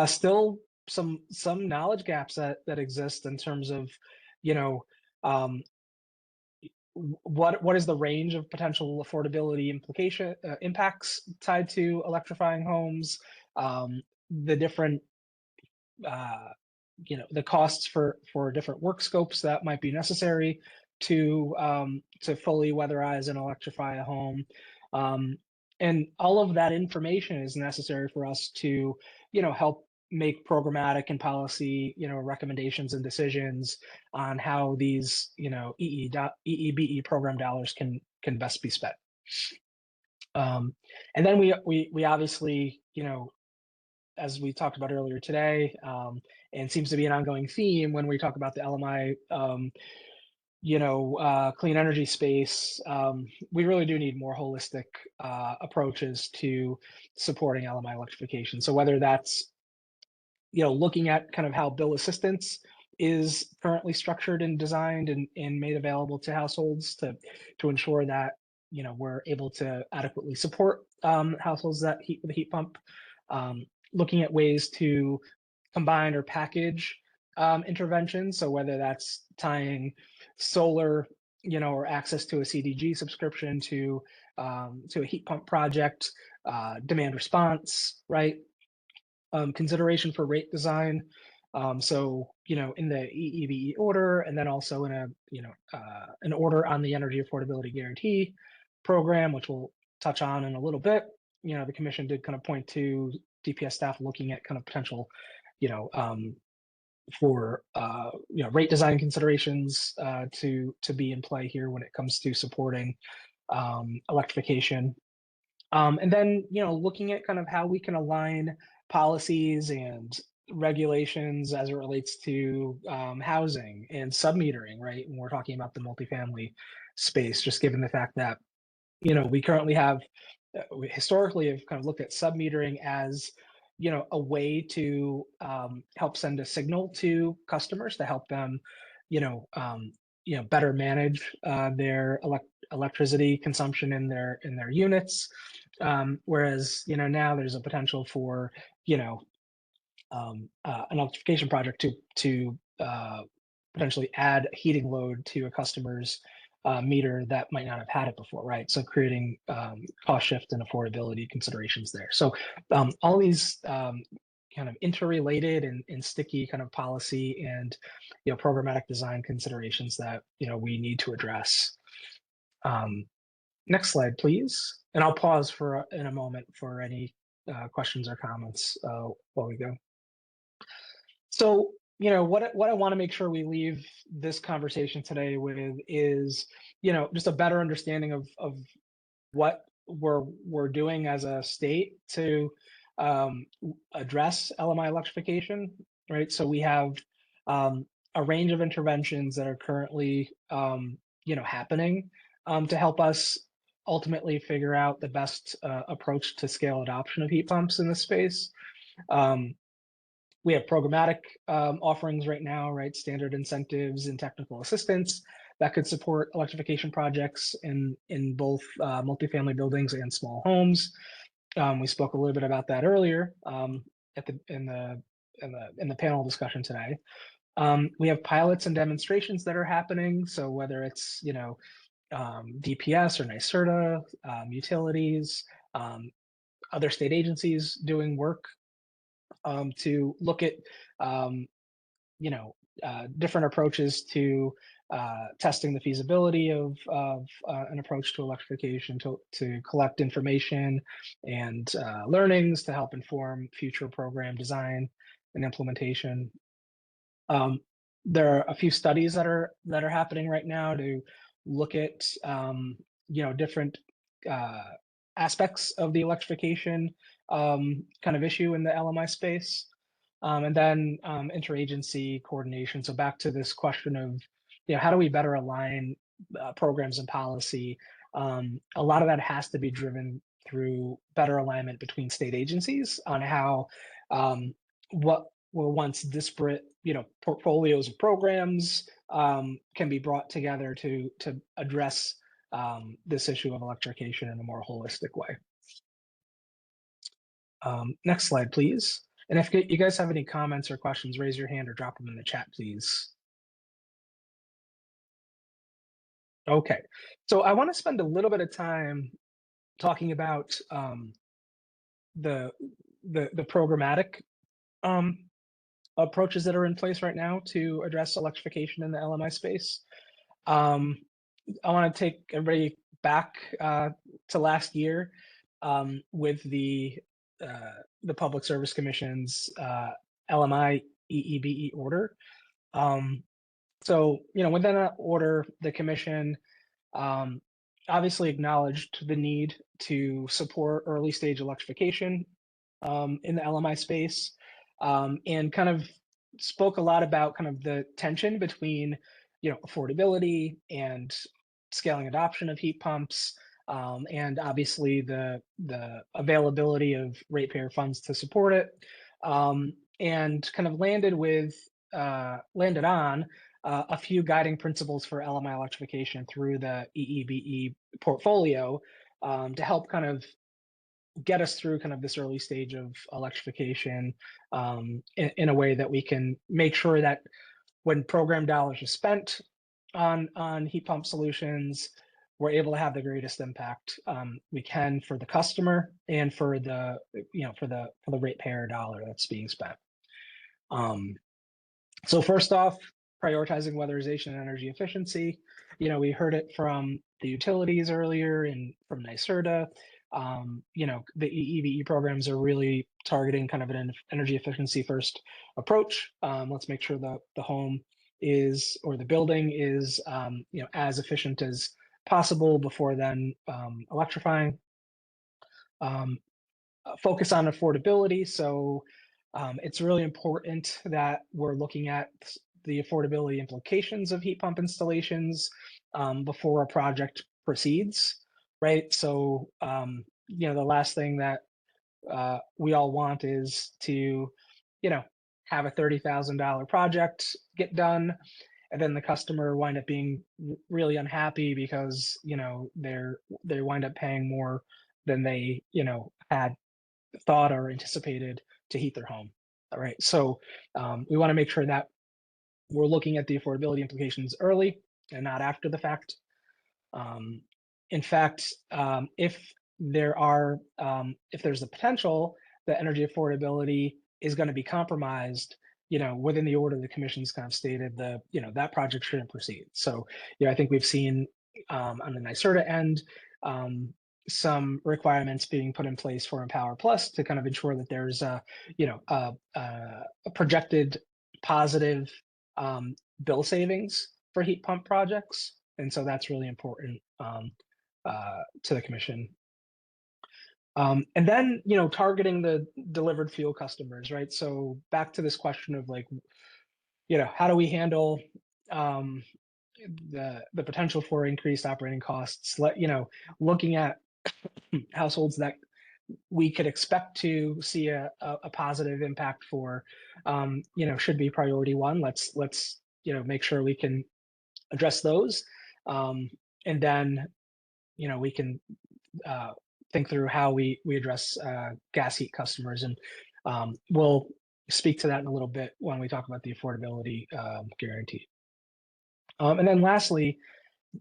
Speaker 1: still some knowledge gaps that exist in terms of, you know, what is the range of potential affordability impacts tied to electrifying homes, the different you know, the costs for different work scopes that might be necessary to fully weatherize and electrify a home, and all of that information is necessary for us to, you know, help make programmatic and policy, you know, recommendations and decisions on how these, you know, EEBE program dollars can best be spent. And then we obviously, you know, as we talked about earlier today, and seems to be an ongoing theme when we talk about the LMI, you know, clean energy space, we really do need more holistic approaches to supporting LMI electrification. So whether that's, you know, looking at kind of how bill assistance is currently structured and designed and made available to households to ensure that, you know, we're able to adequately support households that heat with a heat pump, looking at ways to combine or package interventions. So whether that's tying solar, you know, or access to a CDG subscription to a heat pump project, demand response, right? Consideration for rate design. So, you know, in the EEBE order, and then also in a, you know, an order on the Energy Affordability Guarantee program, which we'll touch on in a little bit. You know, the commission did kind of point to DPS staff looking at kind of potential, you know, for you know, rate design considerations to be in play here when it comes to supporting electrification. And then, you know, looking at kind of how we can align policies and regulations as it relates to housing and submetering, right? When we're talking about the multifamily space, just given the fact that, you know, we currently have, we historically have kind of looked at submetering as, you know, a way to help send a signal to customers to help them, you know, better manage their electricity consumption in their units. Whereas, you know, now there's a potential for, you know, an electrification project to potentially add heating load to a customer's meter that might not have had it before, right? So creating cost shift and affordability considerations there. So all these kind of interrelated and sticky kind of policy and programmatic design considerations that we need to address. Next slide, please. And I'll pause in a moment for any questions or comments while we go. So, what I want to make sure we leave this conversation today with is, just a better understanding of what we're doing as a state to address LMI electrification, right? So we have a range of interventions that are currently, happening to help us ultimately figure out the best approach to scale adoption of heat pumps in this space. We have programmatic offerings right now, right? Standard incentives and technical assistance that could support electrification projects in both multifamily buildings and small homes. We spoke a little bit about that earlier in the panel discussion today. We have pilots and demonstrations that are happening. So whether it's DPS or NYSERDA, utilities, other state agencies doing work to look at different approaches to testing the feasibility of an approach to electrification, to collect information and learnings to help inform future program design and implementation. There are a few studies that are happening right now to look at different aspects of the electrification kind of issue in the LMI space. And then interagency coordination. So back to this question of, how do we better align programs and policy? A lot of that has to be driven through better alignment between state agencies on how what were once disparate, portfolios of programs can be brought together to address this issue of electrification in a more holistic way. Next slide, please. And if you guys have any comments or questions, raise your hand or drop them in the chat, please. Okay, so I want to spend a little bit of time talking about the programmatic approaches that are in place right now to address electrification in the LMI space. I want to take everybody back to last year with the Public Service Commission's LMI EE order. So, within that order, the Commission obviously acknowledged the need to support early stage electrification in the LMI space, and kind of spoke a lot about kind of the tension between, affordability and scaling adoption of heat pumps, and obviously the availability of ratepayer funds to support it, and kind of landed on a few guiding principles for LMI electrification through the EEBE portfolio to help kind of get us through kind of this early stage of electrification in a way that we can make sure that when program dollars are spent on heat pump solutions, we're able to have the greatest impact we can for the customer and for the ratepayer dollar that's being spent. So first off, prioritizing weatherization and energy efficiency. We heard it from the utilities earlier and from NYSERDA. The EEBE programs are really targeting kind of an energy efficiency first approach. Let's make sure that the home is, or the building is, as efficient as possible before then electrifying. Focus on affordability. So it's really important that we're looking at the affordability implications of heat pump installations before a project proceeds, right? So, the last thing that we all want is to, have a $30,000 project get done, and then the customer wind up being really unhappy because, they wind up paying more than they, had thought or anticipated to heat their home. All right. So we want to make sure that we're looking at the affordability implications early and not after the fact. In fact, if there's a potential that energy affordability is going to be compromised, within the order the commission's kind of stated, that project shouldn't proceed. So, I think we've seen on the NYSERDA end some requirements being put in place for Empower Plus to kind of ensure that there's a projected positive bill savings for heat pump projects, and so that's really important to the commission. And then, targeting the delivered fuel customers, right? So back to this question of like, how do we handle the potential for increased operating costs? Looking at households that we could expect to see a positive impact for, should be priority one. Let's make sure we can address those, and then we can think through how we address gas heat customers, and we'll speak to that in a little bit when we talk about the affordability guarantee. And then lastly,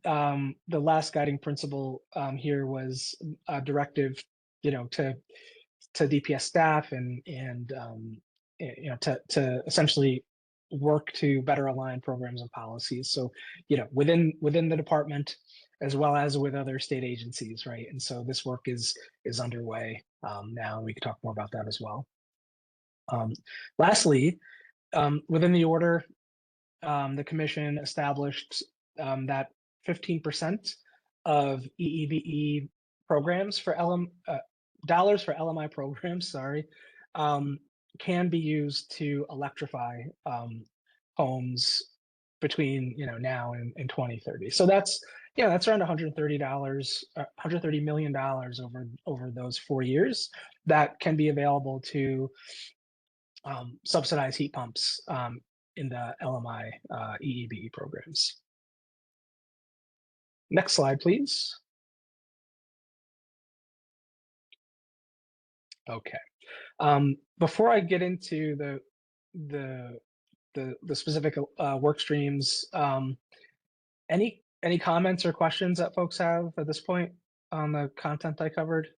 Speaker 1: the last guiding principle here was a directive, to DPS staff and to essentially work to better align programs and policies. So, within the department, as well as with other state agencies, right? And so this work is underway now, and we can talk more about that as well. Lastly, within the order, the commission established that 15% of EEBE programs for dollars for LMI programs, can be used to electrify homes between now and 2030. So that's that's around $130 million over those 4 years that can be available to subsidize heat pumps in the LMI EEBE programs. Next slide, please. Okay. Before I get into the specific work streams, any comments or questions that folks have at this point on the content I covered?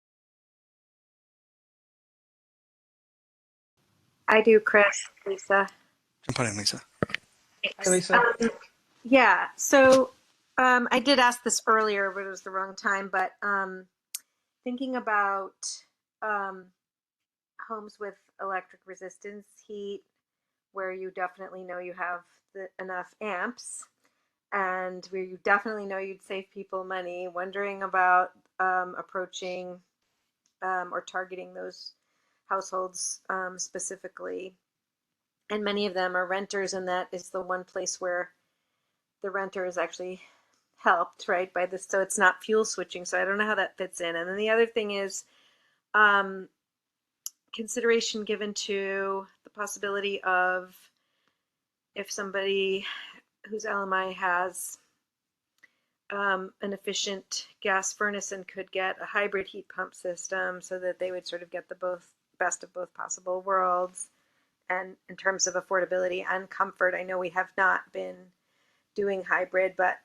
Speaker 16: I do, Chris. Lisa.
Speaker 8: Jump on in, Lisa.
Speaker 1: Hi, Lisa.
Speaker 16: Yeah. So I did ask this earlier, but it was the wrong time. But thinking about homes with electric resistance heat, where you definitely know you have enough amps, and where you definitely know you'd save people money, wondering about approaching or targeting those households specifically. And many of them are renters, and that is the one place where the renter is actually helped, right, by this. So it's not fuel switching. So I don't know how that fits in. And then the other thing is consideration given to the possibility of, if somebody whose LMI has an efficient gas furnace and could get a hybrid heat pump system, so that they would sort of get the best of both possible worlds. And in terms of affordability and comfort, I know we have not been doing hybrid, but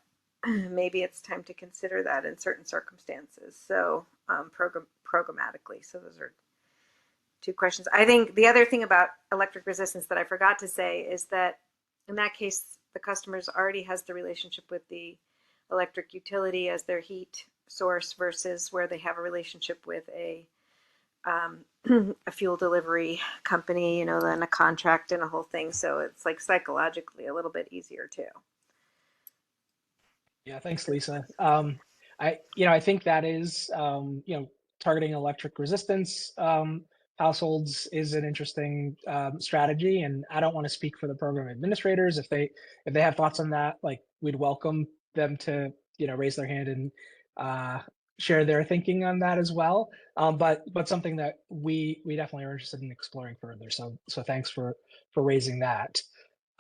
Speaker 16: maybe it's time to consider that in certain circumstances. So programmatically. So those are two questions. I think the other thing about electric resistance that I forgot to say is that in that case, the customers already has the relationship with the electric utility as their heat source, versus where they have a relationship with a fuel delivery company, then a contract and a whole thing. So it's like psychologically a little bit easier too.
Speaker 1: Yeah, thanks, Lisa. I think that is, targeting electric resistance households is an interesting strategy, and I don't want to speak for the program administrators. If they have thoughts on that, like, we'd welcome them to raise their hand and share their thinking on that as well. But something that we definitely are interested in exploring further. So thanks for raising that.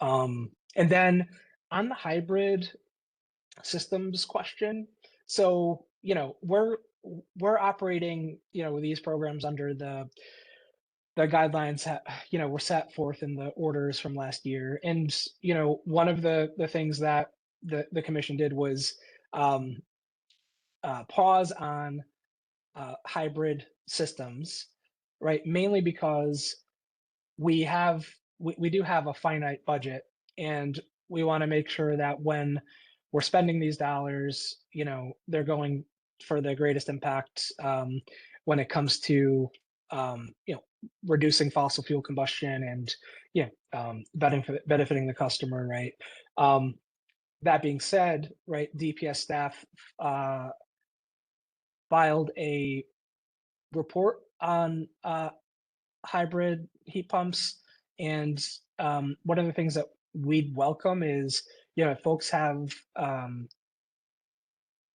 Speaker 1: And then on the hybrid systems question, so we're operating these programs under the guidelines that were set forth in the orders from last year. And one of the things that the commission did was pause on hybrid systems, right? Mainly because we do have a finite budget, and we want to make sure that when we're spending these dollars, they're going for the greatest impact when it comes to reducing fossil fuel combustion and benefiting the customer, right? That being said, right, DPS staff filed a report on hybrid heat pumps, and one of the things that we'd welcome is if folks have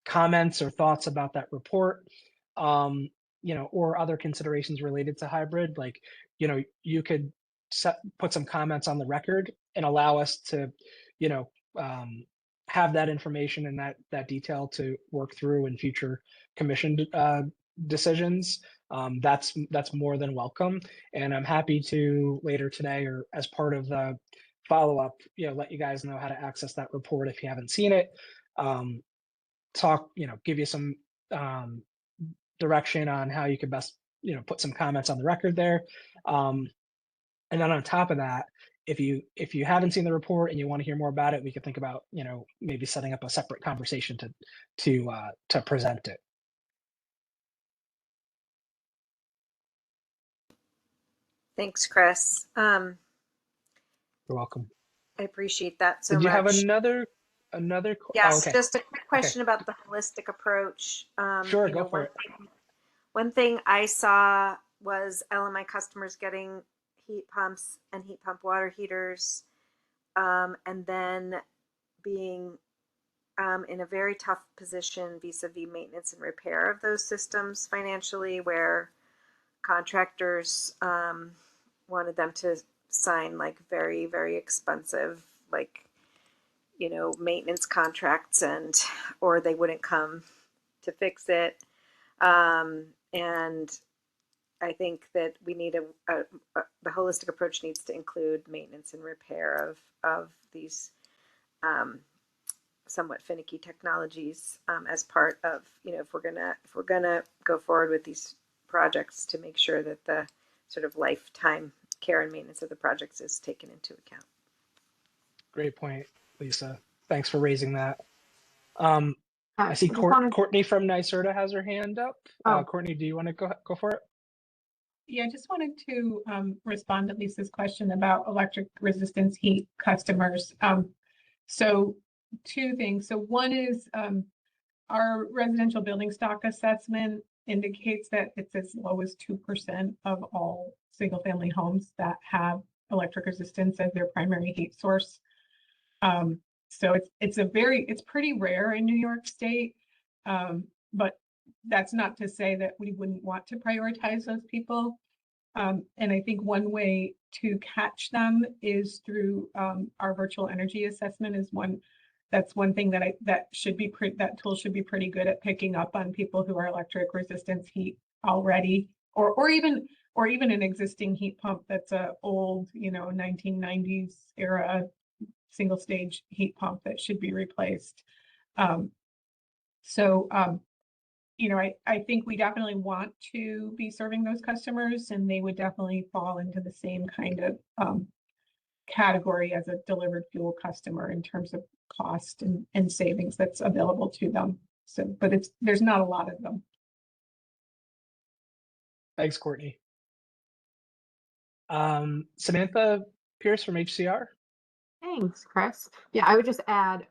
Speaker 1: comments or thoughts about that report, or other considerations related to hybrid, like you could put some comments on the record and allow us to have that information and that detail to work through in future commission decisions. That's more than welcome, and I'm happy to later today or as part of the follow-up, let you guys know how to access that report if you haven't seen it. Give you some direction on how you could best put some comments on the record there, and then on top of that, if you haven't seen the report and you want to hear more about it, we could think about maybe setting up a separate conversation to present it.
Speaker 16: Thanks, Chris.
Speaker 1: You're welcome.
Speaker 16: I appreciate that so much.
Speaker 1: Did you have another?
Speaker 16: Yes,
Speaker 1: oh, okay.
Speaker 16: Just a quick question about the holistic approach.
Speaker 1: Sure, go for it.
Speaker 16: One thing I saw was LMI customers getting heat pumps and heat pump water heaters, and then being in a very tough position vis-a-vis maintenance and repair of those systems financially, where contractors wanted them to sign like very, very expensive, maintenance contracts, or they wouldn't come to fix it. And I think that we need the holistic approach needs to include maintenance and repair of these somewhat finicky technologies as part of, if we're gonna go forward with these projects, to make sure that the sort of lifetime care and maintenance of the projects is taken into account.
Speaker 1: Great point, Lisa. Thanks for raising that. I see Courtney from NYSERDA has her hand up. Courtney, do you want to go for it?
Speaker 3: Yeah, I just wanted to respond to Lisa's question about electric resistance heat customers. So two things. So one is our residential building stock assessment indicates that it's as low as 2% of all single family homes that have electric resistance as their primary heat source. So it's pretty rare in New York State, but that's not to say that we wouldn't want to prioritize those people. And I think one way to catch them is through our virtual energy assessment is one. That's one thing that that tool should be pretty good at picking up on people who are electric resistance heat already, or even an existing heat pump that's a old 1990s era single stage heat pump that should be replaced. I think we definitely want to be serving those customers, and they would definitely fall into the same kind of category as a delivered fuel customer in terms of cost and savings that's available to them. So, but there's not a lot of them.
Speaker 1: Thanks, Courtney. Samantha Pierce from HCR.
Speaker 4: Thanks, Chris. Yeah, I would just add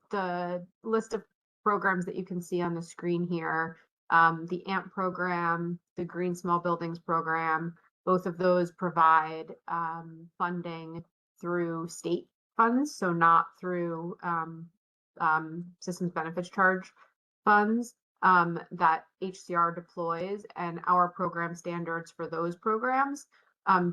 Speaker 4: the list of programs that you can see on the screen here, the AMP program, the Green Small Buildings program, both of those provide funding through state funds, so not through systems benefits charge funds that HCR deploys, and our program standards for those programs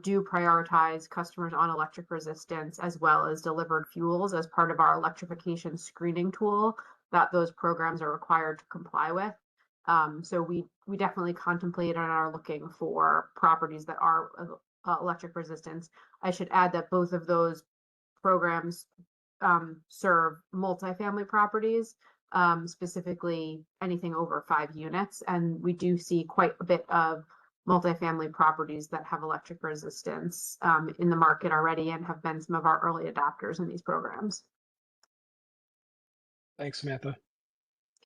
Speaker 4: do prioritize customers on electric resistance as well as delivered fuels as part of our electrification screening tool that those programs are required to comply with. So we definitely contemplate and are looking for properties that are electric resistance. I should add that both of those programs serve multifamily properties, specifically anything over 5 units. And we do see quite a bit of multifamily properties that have electric resistance in the market already and have been some of our early adopters in these programs.
Speaker 1: Thanks, Samantha.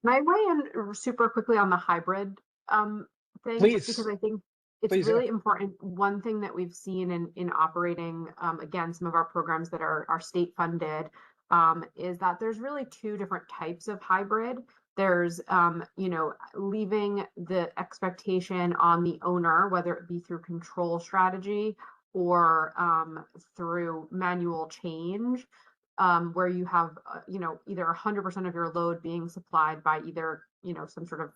Speaker 4: Can I weigh in super quickly on the hybrid thing?
Speaker 1: Please.
Speaker 4: Just because I think it's
Speaker 1: Please,
Speaker 4: really
Speaker 1: yeah.
Speaker 4: important. One thing that we've seen in operating, again, some of our programs that are state funded, is that there's really 2 different types of hybrid. There's, you know, leaving the expectation on the owner, whether it be through control strategy or through manual change, where you have, you know, either 100% of your load being supplied by either, you know, some sort of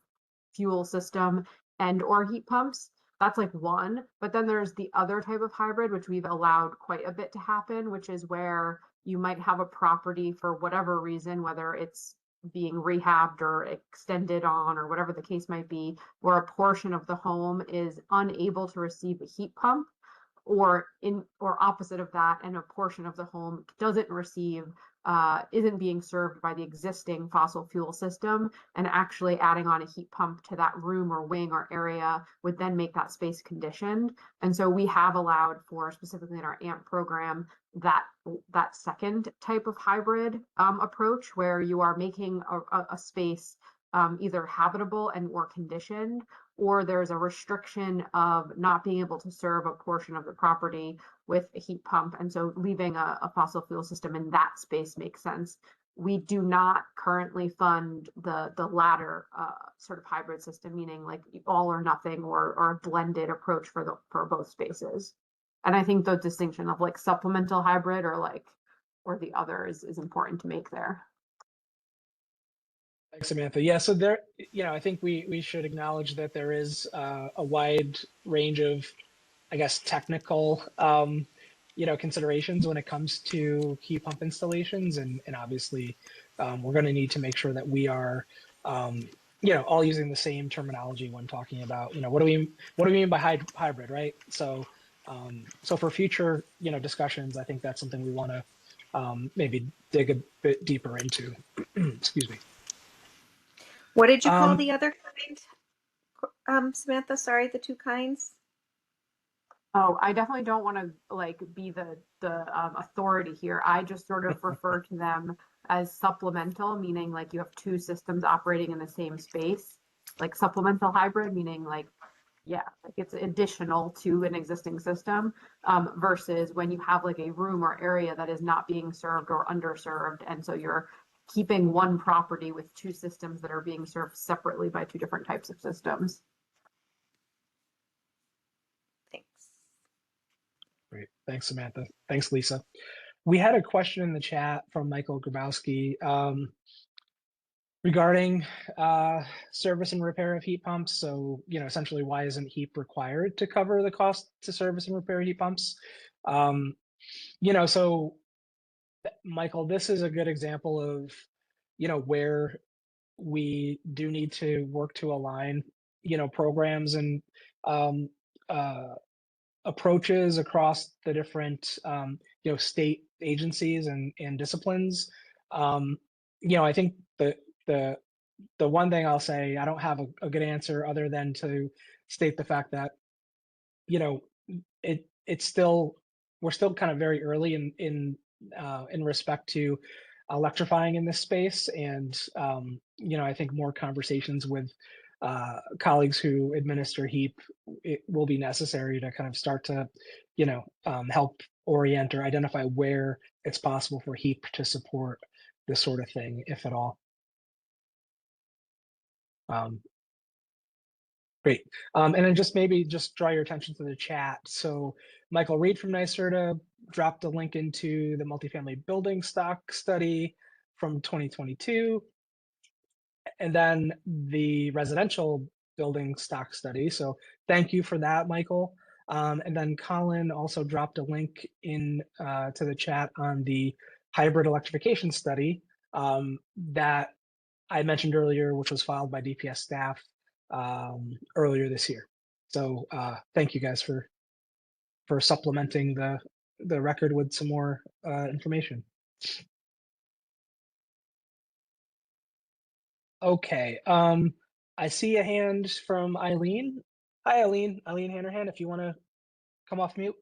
Speaker 4: fuel system and or heat pumps. That's like one. But then there's the other type of hybrid, which we've allowed quite a bit to happen, which is where you might have a property for whatever reason, whether it's being rehabbed or extended on or whatever the case might be, where a portion of the home is unable to receive a heat pump, or opposite of that, and a portion of the home doesn't receive, isn't being served by the existing fossil fuel system, and actually adding on a heat pump to that room or wing or area would then make that space conditioned. And so we have allowed for, specifically in our AMP program, that second type of hybrid approach, where you are making a space either habitable and or conditioned, or there's a restriction of not being able to serve a portion of the property with a heat pump. And so leaving a fossil fuel system in that space makes sense. We do not currently fund the latter sort of hybrid system, meaning like all or nothing or a blended approach for both spaces. And I think the distinction of like supplemental hybrid or the other is important to make there.
Speaker 1: Thanks, Samantha. Yeah, so there, you know, I think we should acknowledge that there is a wide range of, I guess, technical, you know, considerations when it comes to heat pump installations, and obviously, we're going to need to make sure that we are, you know, all using the same terminology when talking about, you know, what do we mean by hybrid, right? So, so for future, you know, discussions, I think that's something we want to maybe dig a bit deeper into. Excuse me.
Speaker 16: What did you call the other kind, Samantha? Sorry, the 2 kinds?
Speaker 4: Oh, I definitely don't want to like be the authority here. I just sort of refer to them as supplemental, meaning like you have 2 systems operating in the same space. Like supplemental hybrid, meaning like, yeah, like it's additional to an existing system, versus when you have like a room or area that is not being served or underserved, and so you're keeping one property with 2 systems that are being served separately by 2 different types of systems.
Speaker 16: Thanks.
Speaker 1: Great. Thanks, Samantha. Thanks, Lisa. We had a question in the chat from Michael Grabowski regarding service and repair of heat pumps. So, you know, essentially, why isn't HEAP required to cover the cost to service and repair heat pumps? You know, so Michael, this is a good example of, you know, where we do need to work to align, you know, programs and approaches across the different, you know, state agencies and disciplines. You know, I think the one thing I'll say, I don't have a good answer other than to state the fact that, you know, it's still, we're still kind of very early in respect to electrifying in this space. And, you know, I think more conversations with colleagues who administer HEAP, it will be necessary to kind of start to, you know, help orient or identify where it's possible for HEAP to support this sort of thing, if at all. Great. And then just maybe just draw your attention to the chat. So Michael Reed from NYSERDA dropped a link into the multifamily building stock study from 2022, and then the residential building stock study. So thank you for that, Michael. And then Colin also dropped a link in to the chat on the hybrid electrification study that I mentioned earlier, which was filed by DPS staff earlier this year. So thank you guys for supplementing the record with some more information. Okay. I see a hand from Eileen. Hi, Eileen. Eileen Hanrahan, if you want to come off mute.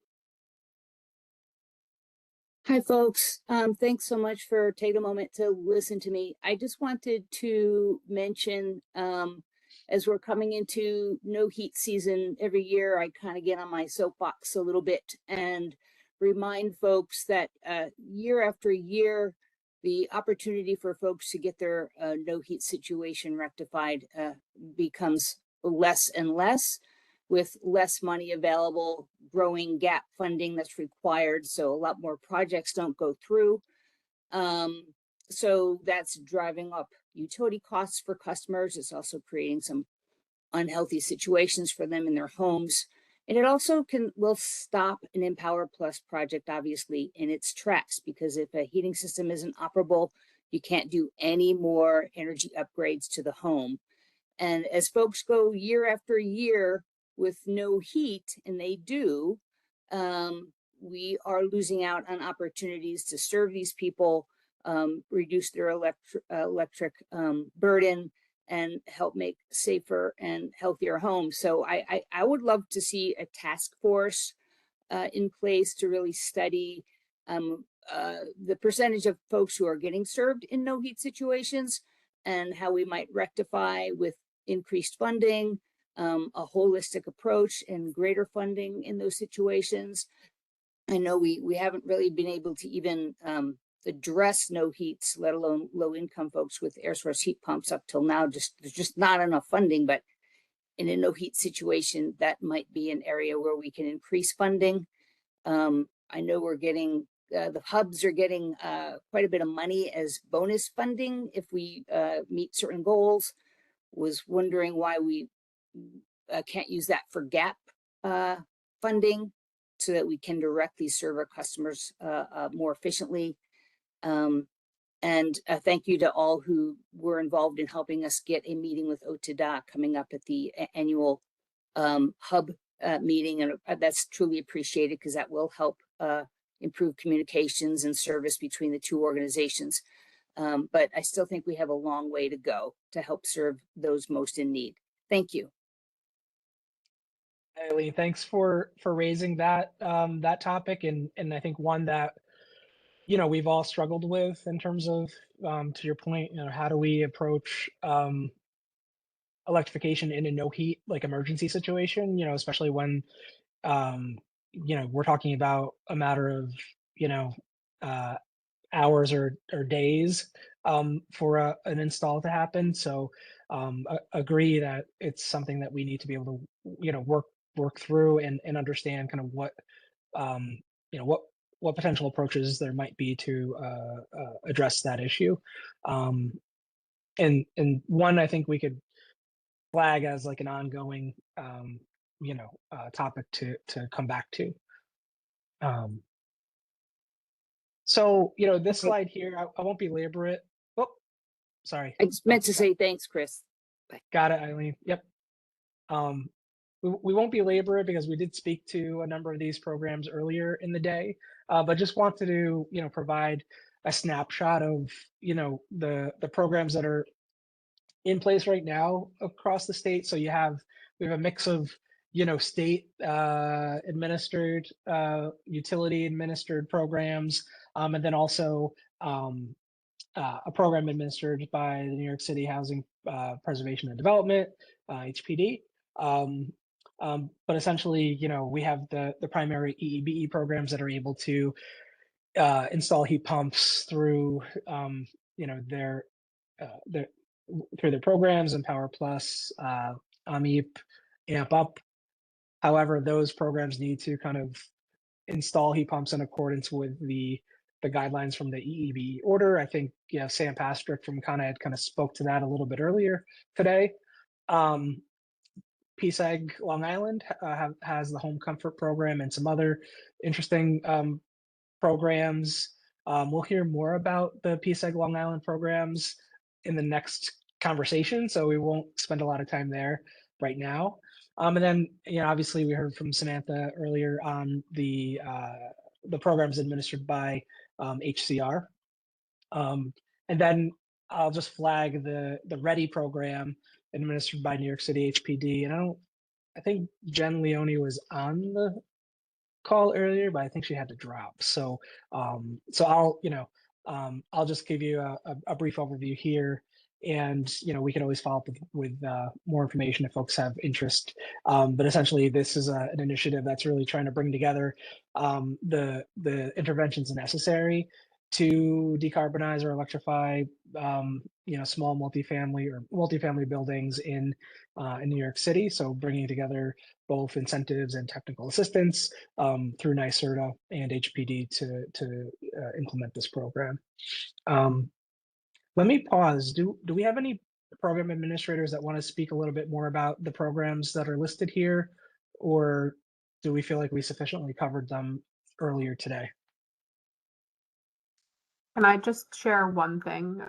Speaker 17: Hi, folks. Thanks so much for taking a moment to listen to me. I just wanted to mention, as we're coming into no heat season every year, I kind of get on my soapbox a little bit and remind folks that year after year, the opportunity for folks to get their no heat situation rectified becomes less and less, with less money available, growing gap funding that's required. So a lot more projects don't go through. So that's driving up utility costs for customers. It's also creating some unhealthy situations for them in their homes. And it also will stop an Empower Plus project, obviously, in its tracks, because if a heating system isn't operable, you can't do any more energy upgrades to the home. And as folks go year after year with no heat, and they do, we are losing out on opportunities to serve these people, reduce their electric burden, and help make safer and healthier homes. So I would love to see a task force in place to really study the percentage of folks who are getting served in no heat situations and how we might rectify with increased funding, a holistic approach, and greater funding in those situations. I know we haven't really been able to even address no heats, let alone low income folks with air source heat pumps up till now. There's just not enough funding, but in a no heat situation, that might be an area where we can increase funding. I know we're getting, the hubs are getting quite a bit of money as bonus funding if we meet certain goals. Was wondering why we can't use that for gap funding so that we can directly serve our customers more efficiently. And thank you to all who were involved in helping us get a meeting with OTDA coming up at the annual hub meeting. And that's truly appreciated because that will help improve communications and service between the two organizations. But I still think we have a long way to go to help serve those most in need. Thank you.
Speaker 1: Eileen, thanks for raising that that topic, and I think one that we've all struggled with in terms of to your point, how do we approach electrification in a no heat like emergency situation, especially when we're talking about a matter of hours or days for an install to happen. So agree that it's something that we need to be able to work through and understand kind of what what potential approaches there might be to address that issue. And one I think we could flag as like an ongoing topic to come back to. So this slide here, I won't belabor it. Oh, sorry.
Speaker 17: I just meant to say thanks, Chris. Bye.
Speaker 1: Got it, Eileen. Yep. We won't belabor it because we did speak to a number of these programs earlier in the day, but just wanted to provide a snapshot of the programs that are in place right now across the state. So we have a mix of state administered, utility administered programs, and then also a program administered by the New York City Housing Preservation and Development, HPD. But essentially, we have the primary EEBE programs that are able to install heat pumps through their through their programs, Empower Plus, AMIP, AMP Up. However, those programs need to kind of install heat pumps in accordance with the guidelines from the EEBE order. I think Sam Pastrick from Con Ed kind of spoke to that a little bit earlier today. PSEG Long Island has the Home Comfort Program and some other interesting programs. We'll hear more about the PSEG Long Island programs in the next conversation, so we won't spend a lot of time there right now. And then, obviously we heard from Samantha earlier on the programs administered by HCR. And then I'll just flag the READY program administered by New York City HPD. And I think Jen Leone was on the call earlier, but I think she had to drop. So I'll just give you a brief overview here, and we can always follow up with more information if folks have interest. But essentially, this is an initiative that's really trying to bring together the interventions necessary to decarbonize or electrify small multifamily buildings in New York City. So bringing together both incentives and technical assistance through NYSERDA and HPD to implement this program. Let me pause. Do we have any program administrators that want to speak a little bit more about the programs that are listed here, or do we feel like we sufficiently covered them earlier today?
Speaker 4: Can I just share one thing?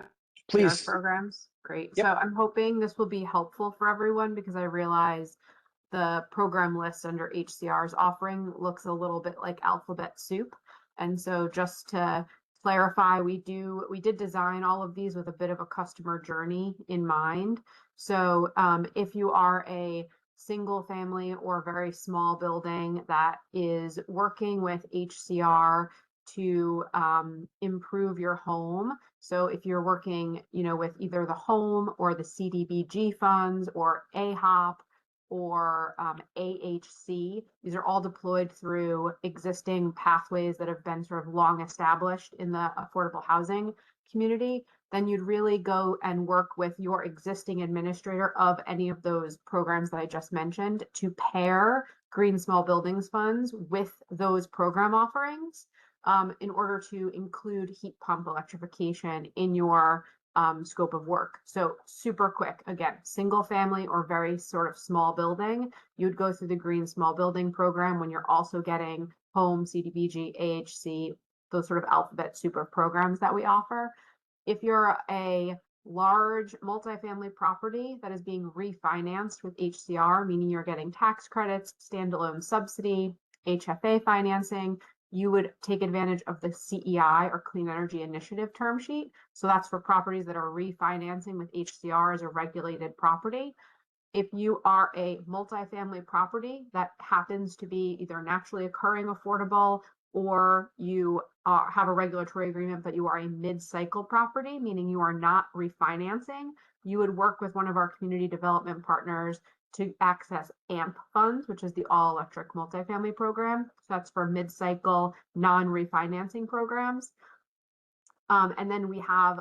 Speaker 1: Please.
Speaker 4: Programs. Great.
Speaker 1: Yep.
Speaker 4: So I'm hoping this will be helpful for everyone, because I realize the program list under HCR's offering looks a little bit like alphabet soup. And so just to clarify, we did design all of these with a bit of a customer journey in mind. So if you are a single family or very small building that is working with HCR to improve your home. So if you're working, with either the home or the CDBG funds or AHOP or AHC, these are all deployed through existing pathways that have been sort of long established in the affordable housing community, then you'd really go and work with your existing administrator of any of those programs that I just mentioned to pair Green Small Buildings funds with those program offerings in order to include heat pump electrification in your scope of work. So super quick, again, single family or very sort of small building, you'd go through the Green Small Building program when you're also getting home, CDBG, AHC, those sort of alphabet soup of programs that we offer. If you're a large multifamily property that is being refinanced with HCR, meaning you're getting tax credits, standalone subsidy, HFA financing, you would take advantage of the CEI or Clean Energy Initiative term sheet. So that's for properties that are refinancing with HCR as a regulated property. If you are a multifamily property that happens to be either naturally occurring affordable, or you have a regulatory agreement, but you are a mid-cycle property, meaning you are not refinancing, you would work with one of our community development partners to access AMP funds, which is the all electric multifamily program. So that's for mid-cycle non-refinancing programs. And then we have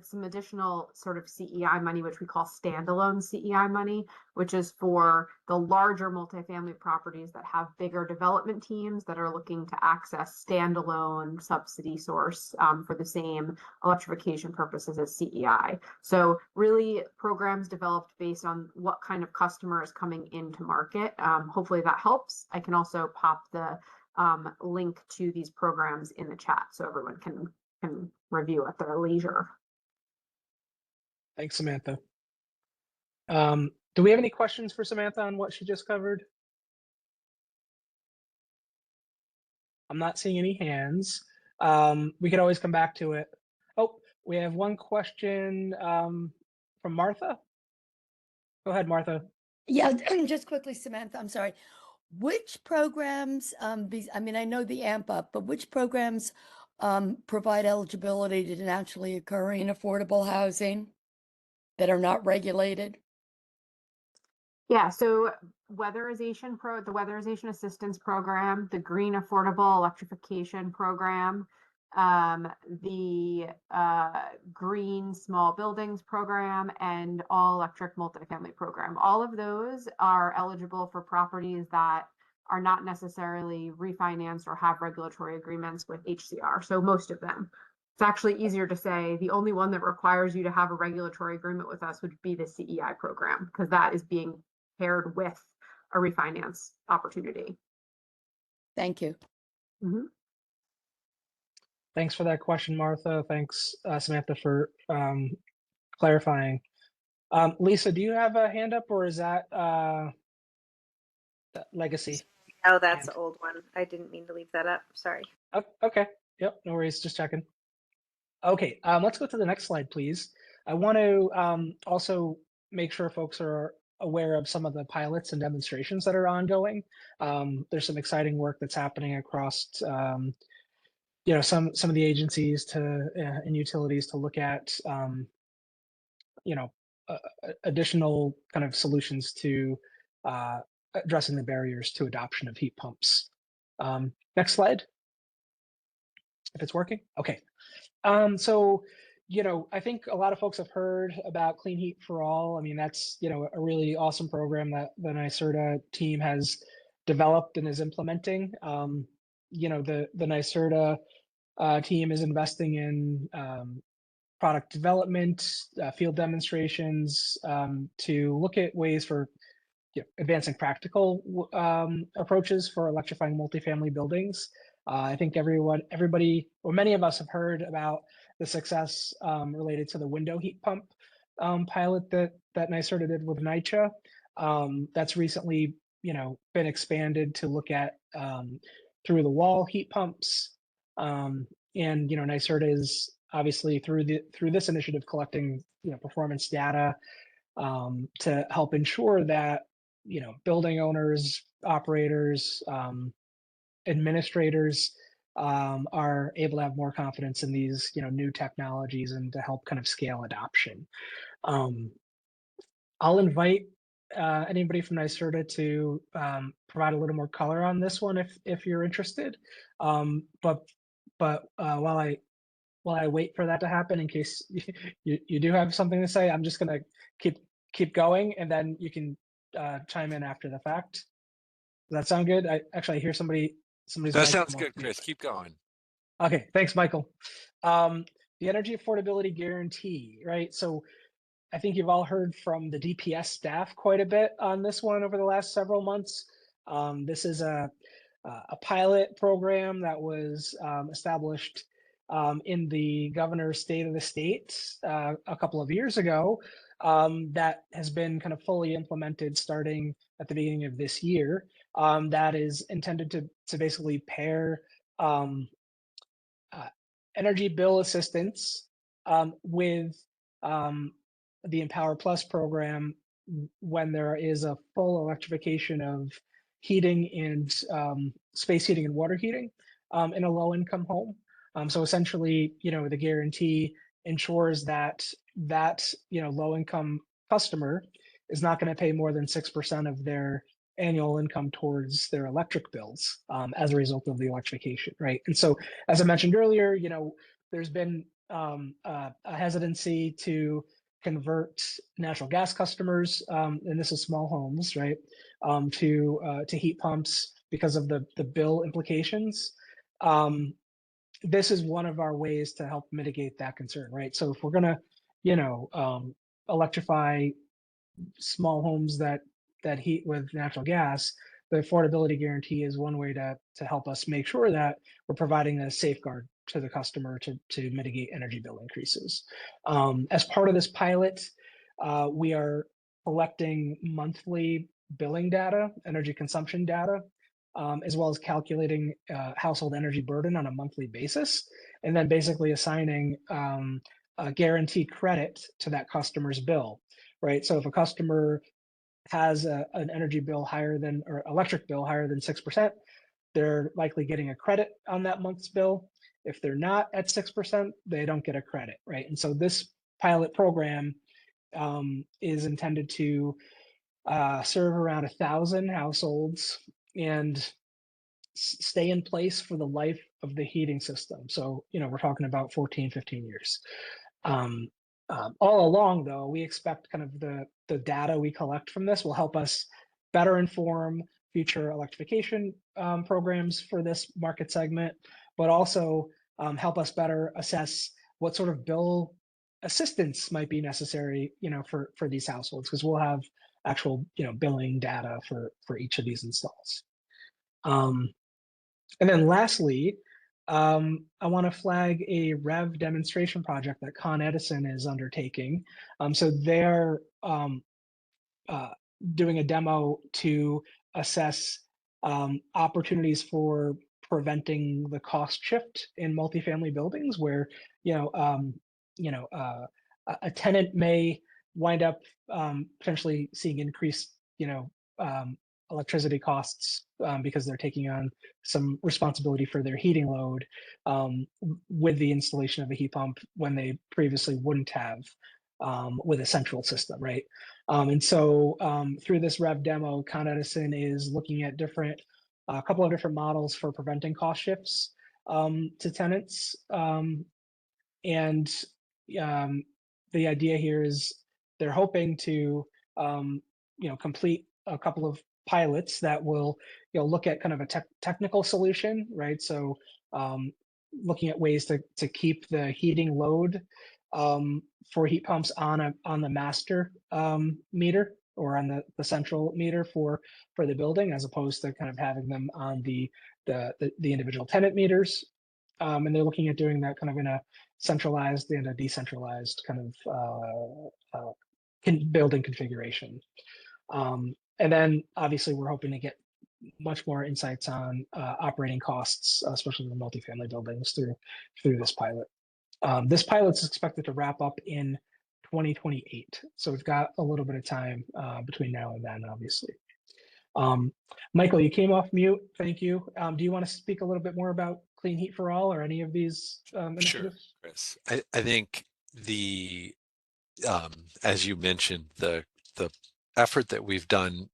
Speaker 4: some additional sort of CEI money, which we call standalone CEI money, which is for the larger multifamily properties that have bigger development teams that are looking to access standalone subsidy source for the same electrification purposes as CEI. So really programs developed based on what kind of customer is coming into market. Hopefully that helps. I can also pop the link to these programs in the chat so everyone can review at their leisure.
Speaker 1: Thanks, Samantha. Do we have any questions for Samantha on what she just covered? I'm not seeing any hands. We could always come back to it. Oh, we have one question from Martha. Go ahead, Martha.
Speaker 7: Yeah, just quickly, Samantha, I'm sorry. Which programs, I mean, I know the AMP Up, but which programs provide eligibility to naturally occurring affordable housing that are not regulated?
Speaker 4: Yeah, so the Weatherization Assistance Program, the Green Affordable Electrification Program, the Green Small Buildings Program, and All Electric Multifamily Program. All of those are eligible for properties that are not necessarily refinanced or have regulatory agreements with HCR. So most of them. It's actually easier to say the only one that requires you to have a regulatory agreement with us would be the CEI program, because that is being paired with a refinance opportunity.
Speaker 7: Thank you.
Speaker 4: Mm-hmm.
Speaker 1: Thanks for that question, Martha. Thanks, Samantha, for clarifying. Lisa, do you have a hand up, or is that legacy?
Speaker 16: Oh, that's the old one. I didn't mean to leave that up. Sorry.
Speaker 1: Oh, okay. Yep, no worries. Just checking. Okay, let's go to the next slide, please. I want to also make sure folks are aware of some of the pilots and demonstrations that are ongoing. There's some exciting work that's happening across, you know, some of the agencies and utilities to look at, you know, additional kind of solutions to addressing the barriers to adoption of heat pumps. Next slide, if it's working. Okay. So, you know, I think a lot of folks have heard about Clean Heat for All. I mean, that's, you know, a really awesome program that the NYSERDA team has developed and is implementing. You know, the NYSERDA team is investing in product development, field demonstrations, to look at ways for, you know, advancing practical approaches for electrifying multifamily buildings. I think everybody, or many of us have heard about the success related to the window heat pump pilot that NYSERDA did with NYCHA. That's recently, you know, been expanded to look at through the wall heat pumps. And, you know, NYSERDA is obviously through this initiative collecting, you know, performance data to help ensure that, you know, building owners, operators, administrators are able to have more confidence in these, you know, new technologies and to help kind of scale adoption. I'll invite anybody from NYSERDA to provide a little more color on this one if you're interested. But while I wait for that to happen, in case you do have something to say, I'm just going to keep going, and then you can chime in after the fact. Does that sound good? I hear somebody's.
Speaker 6: That sounds good, Chris. Keep going.
Speaker 1: Okay, thanks, Michael. The energy affordability guarantee, right? So I think you've all heard from the DPS staff quite a bit on this one over the last several months. This is a pilot program that was established in the governor's state of the state a couple of years ago, that has been kind of fully implemented starting at the beginning of this year. That is intended to basically pair energy bill assistance with the Empower Plus program when there is a full electrification of heating and space heating and water heating in a low income home. So essentially, you know, the guarantee ensures that you know, low income customer is not going to pay more than 6% of their annual income towards their electric bills as a result of the electrification, right? And so, as I mentioned earlier, you know, there's been a hesitancy to convert natural gas customers, and this is small homes, right, to heat pumps because of the bill implications. This is one of our ways to help mitigate that concern, right? So if we're gonna, you know, electrify small homes that heat with natural gas, the affordability guarantee is one way to help us make sure that we're providing a safeguard to the customer to mitigate energy bill increases. As part of this pilot, we are collecting monthly billing data, energy consumption data, as well as calculating household energy burden on a monthly basis, and then basically assigning a guaranteed credit to that customer's bill, right? So if a customer has an energy bill higher than, or electric bill higher than 6%, they're likely getting a credit on that month's bill. If they're not at 6%, they don't get a credit, right? And so this pilot program is intended to serve around 1,000 households and stay in place for the life of the heating system. So, you know, we're talking about 14, 15 years. All along, though, we expect kind of the data we collect from this will help us better inform future electrification programs for this market segment, but also help us better assess what sort of bill assistance might be necessary, you know, for these households, because we'll have actual, you know, billing data for each of these installs. And then lastly, I want to flag a REV demonstration project that Con Edison is undertaking. So they're doing a demo to assess opportunities for preventing the cost shift in multifamily buildings, where a tenant may wind up potentially seeing increased, electricity costs because they're taking on some responsibility for their heating load with the installation of a heat pump when they previously wouldn't have with a central system, right? And so through this Rev demo, Con Edison is looking at a couple of different models for preventing cost shifts to tenants. And the idea here is they're hoping to, complete a couple of pilots that will, look at kind of a technical solution, right? So looking at ways to keep the heating load for heat pumps on the master meter or on the central meter for the building, as opposed to kind of having them on the individual tenant meters. And they're looking at doing that kind of in a centralized and a decentralized kind of building configuration. And then obviously we're hoping to get much more insights on operating costs, especially in the multifamily buildings through this pilot. This pilot is expected to wrap up in 2028. So we've got a little bit of time between now and then, obviously. Michael, you came off mute. Thank you. Do you want to speak a little bit more about Clean Heat for All or any of these initiatives?
Speaker 6: Sure, Chris. I think as you mentioned, the effort that we've done,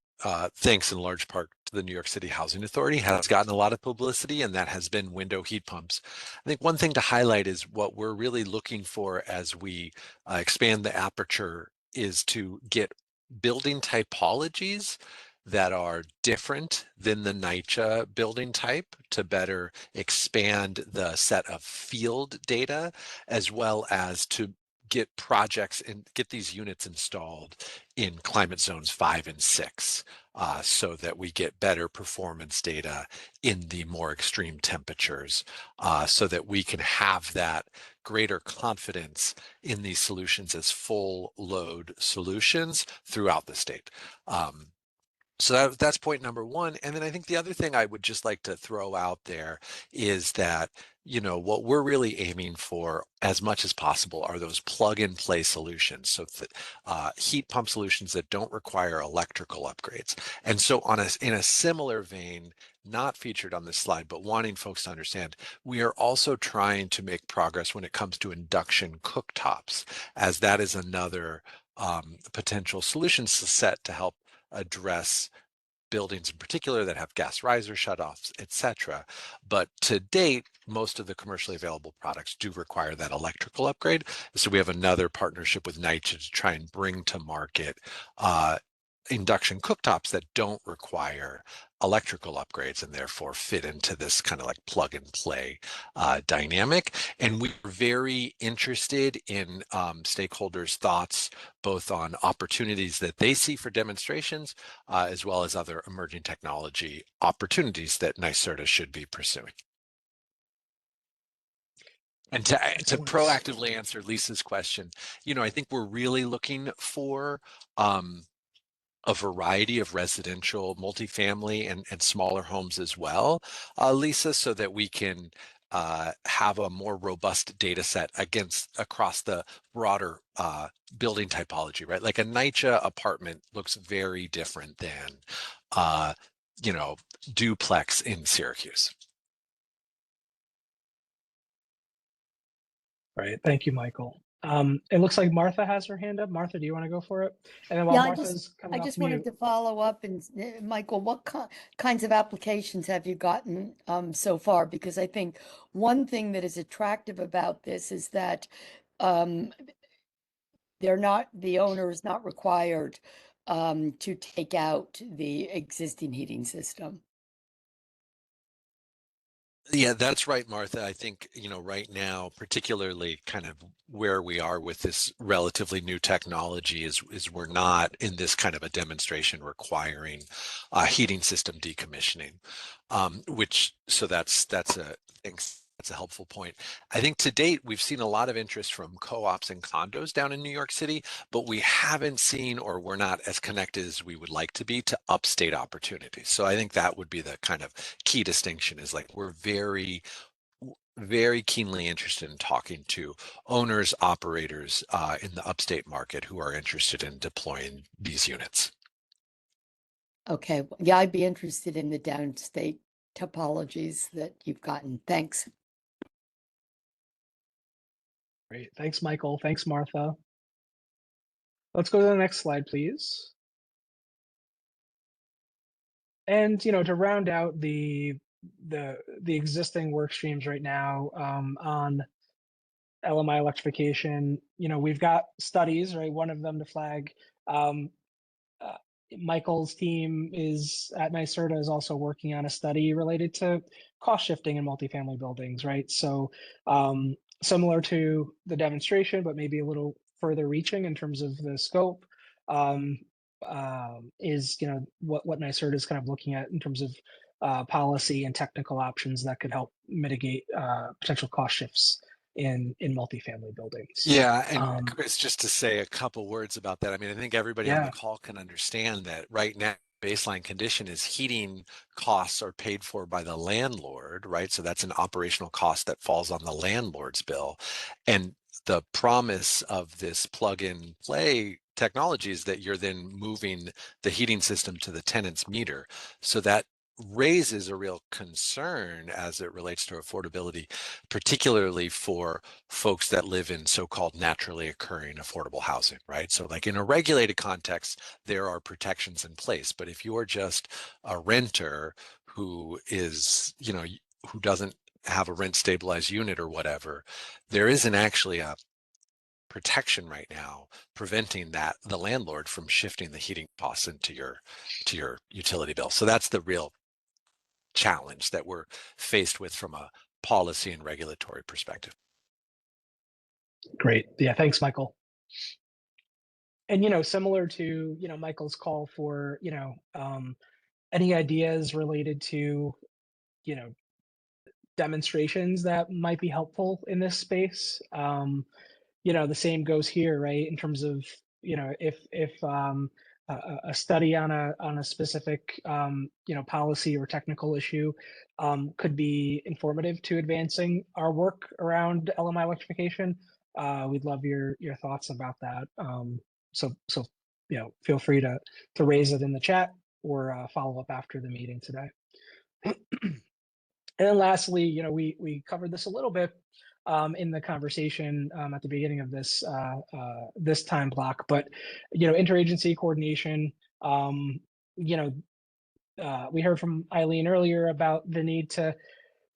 Speaker 6: thanks in large part to the New York City Housing Authority, has gotten a lot of publicity, and that has been window heat pumps. I think one thing to highlight is what we're really looking for as we expand the aperture is to get building typologies that are different than the NYCHA building type to better expand the set of field data, as well as to get projects and get these units installed in climate zones 5 and 6 so that we get better performance data in the more extreme temperatures so that we can have that greater confidence in these solutions as full load solutions throughout the state. So that's point number one. And then I think the other thing I would just like to throw out there is that, what we're really aiming for as much as possible are those plug and play solutions. So heat pump solutions that don't require electrical upgrades. And so in a similar vein, not featured on this slide, but wanting folks to understand, we are also trying to make progress when it comes to induction cooktops, as that is another potential solution set to help address buildings in particular that have gas riser shutoffs, etc. But to date, most of the commercially available products do require that electrical upgrade. So we have another partnership with NYCHA to try and bring to market induction cooktops that don't require electrical upgrades and therefore fit into this kind of like plug and play dynamic. And we're very interested in stakeholders' thoughts, both on opportunities that they see for demonstrations, as well as other emerging technology opportunities that NYSERDA should be pursuing. And to proactively answer Lisa's question, I think we're really looking for a variety of residential, multifamily, and smaller homes as well, Lisa, so that we can have a more robust data set across the broader building typology, right? Like a NYCHA apartment looks very different than, duplex in Syracuse.
Speaker 1: Right. Thank you, Michael. It looks like Martha has her hand up. Martha, do you want to go for it? And then while Martha's coming
Speaker 7: I just
Speaker 1: off mute,
Speaker 7: wanted to follow up and Michael, what kinds of applications have you gotten so far? Because I think one thing that is attractive about this is that the owner is not required to take out the existing heating system.
Speaker 6: Yeah, that's right, Martha. I think, right now, particularly kind of where we are with this relatively new technology is we're not in this kind of a demonstration requiring heating system decommissioning, that's a helpful point. I think to date, we've seen a lot of interest from co-ops and condos down in New York City, but we haven't seen, or we're not as connected as we would like to be to upstate opportunities. So I think that would be the kind of key distinction is like, we're very very keenly interested in talking to owners, operators in the upstate market who are interested in deploying these units.
Speaker 7: Okay, yeah, I'd be interested in the downstate topologies that you've gotten. Thanks.
Speaker 1: Great. Thanks, Michael. Thanks, Martha. Let's go to the next slide, please. And to round out the existing work streams right now on LMI electrification, we've got studies, right? One of them to flag. Michael's team at NYSERDA is also working on a study related to cost shifting in multifamily buildings, right? So similar to the demonstration, but maybe a little further reaching in terms of the scope, is what NYSERDA is kind of looking at in terms of policy and technical options that could help mitigate potential cost shifts in multifamily buildings.
Speaker 6: Yeah, and Chris, just to say a couple words about that. I mean, I think everybody on the call can understand that right now, baseline condition is heating costs are paid for by the landlord, right? So that's an operational cost that falls on the landlord's bill. And the promise of this plug-in play technology is that you're then moving the heating system to the tenant's meter. So that raises a real concern as it relates to affordability, particularly for folks that live in so-called naturally occurring affordable housing, right? So like in a regulated context, there are protections in place, but if you're just a renter who is, who doesn't have a rent stabilized unit or whatever, there isn't actually a protection right now preventing the landlord from shifting the heating costs into your utility bill. So that's the real challenge that we're faced with from a policy and regulatory perspective.
Speaker 1: Great. Yeah, thanks, Michael. And similar to Michael's call for any ideas related to demonstrations that might be helpful in this space. The same goes here, right? In terms of if a study on a specific policy or technical issue could be informative to advancing our work around LMI electrification, we'd love your thoughts about that. So feel free to raise it in the chat or follow up after the meeting today. And then lastly, we covered this a little bit in the conversation at the beginning of this time block, but interagency coordination. We heard from Eileen earlier about the need to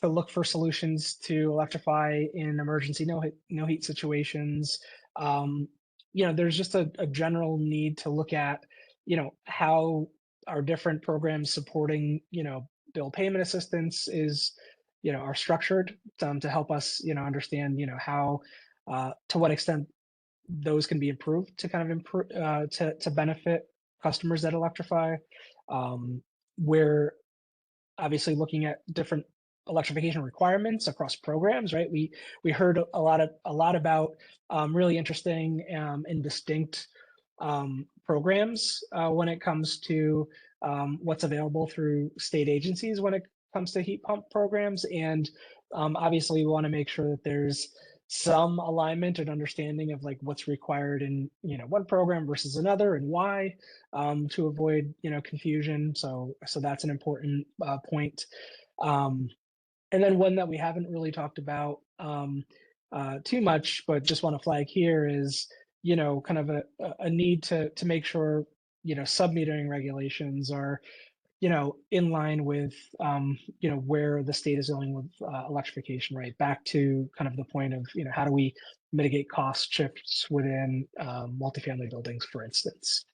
Speaker 1: look for solutions to electrify in emergency no heat situations. There's just a general need to look at how our different programs supporting bill payment assistance are structured to help us understand how to what extent those can be improved to kind of improve to benefit customers that electrify. We're obviously looking at different electrification requirements across programs, right? We heard a lot about really interesting and distinct programs when it comes to what's available through state agencies when it comes to heat pump programs. And obviously we want to make sure that there's some alignment and understanding of like what's required in one program versus another and why, to avoid confusion. So that's an important point. And then one that we haven't really talked about too much, but just want to flag here is kind of a need to make sure sub-metering regulations are in line with where the state is going with electrification, right? Back to kind of the point of how do we mitigate cost shifts within multifamily buildings, for instance.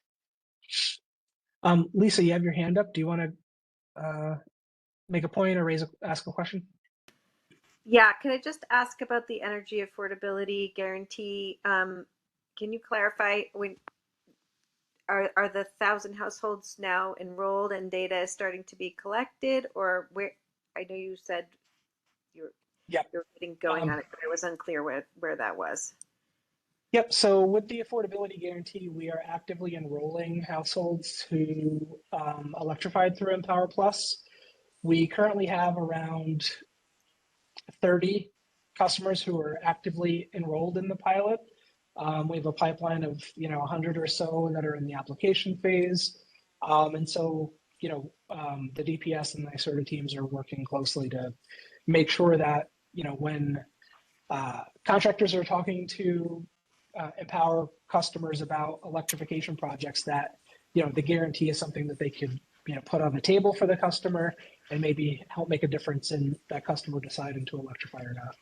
Speaker 1: Lisa, you have your hand up. Do you want to make a point or ask a question?
Speaker 16: Yeah, can I just ask about the energy affordability guarantee? Can you clarify when are the 1,000 households now enrolled and data is starting to be collected, or where? I know you said you're getting going on it, but it was unclear where that was.
Speaker 1: Yep. So with the affordability guarantee, we are actively enrolling households who electrified through Empower Plus. We currently have around 30 customers who are actively enrolled in the pilot. We have a pipeline of 100 or so that are in the application phase, and so the DPS and the NYSERDA teams are working closely to make sure that when contractors are talking to empower customers about electrification projects, that the guarantee is something that they could put on the table for the customer and maybe help make a difference in that customer deciding to electrify or not.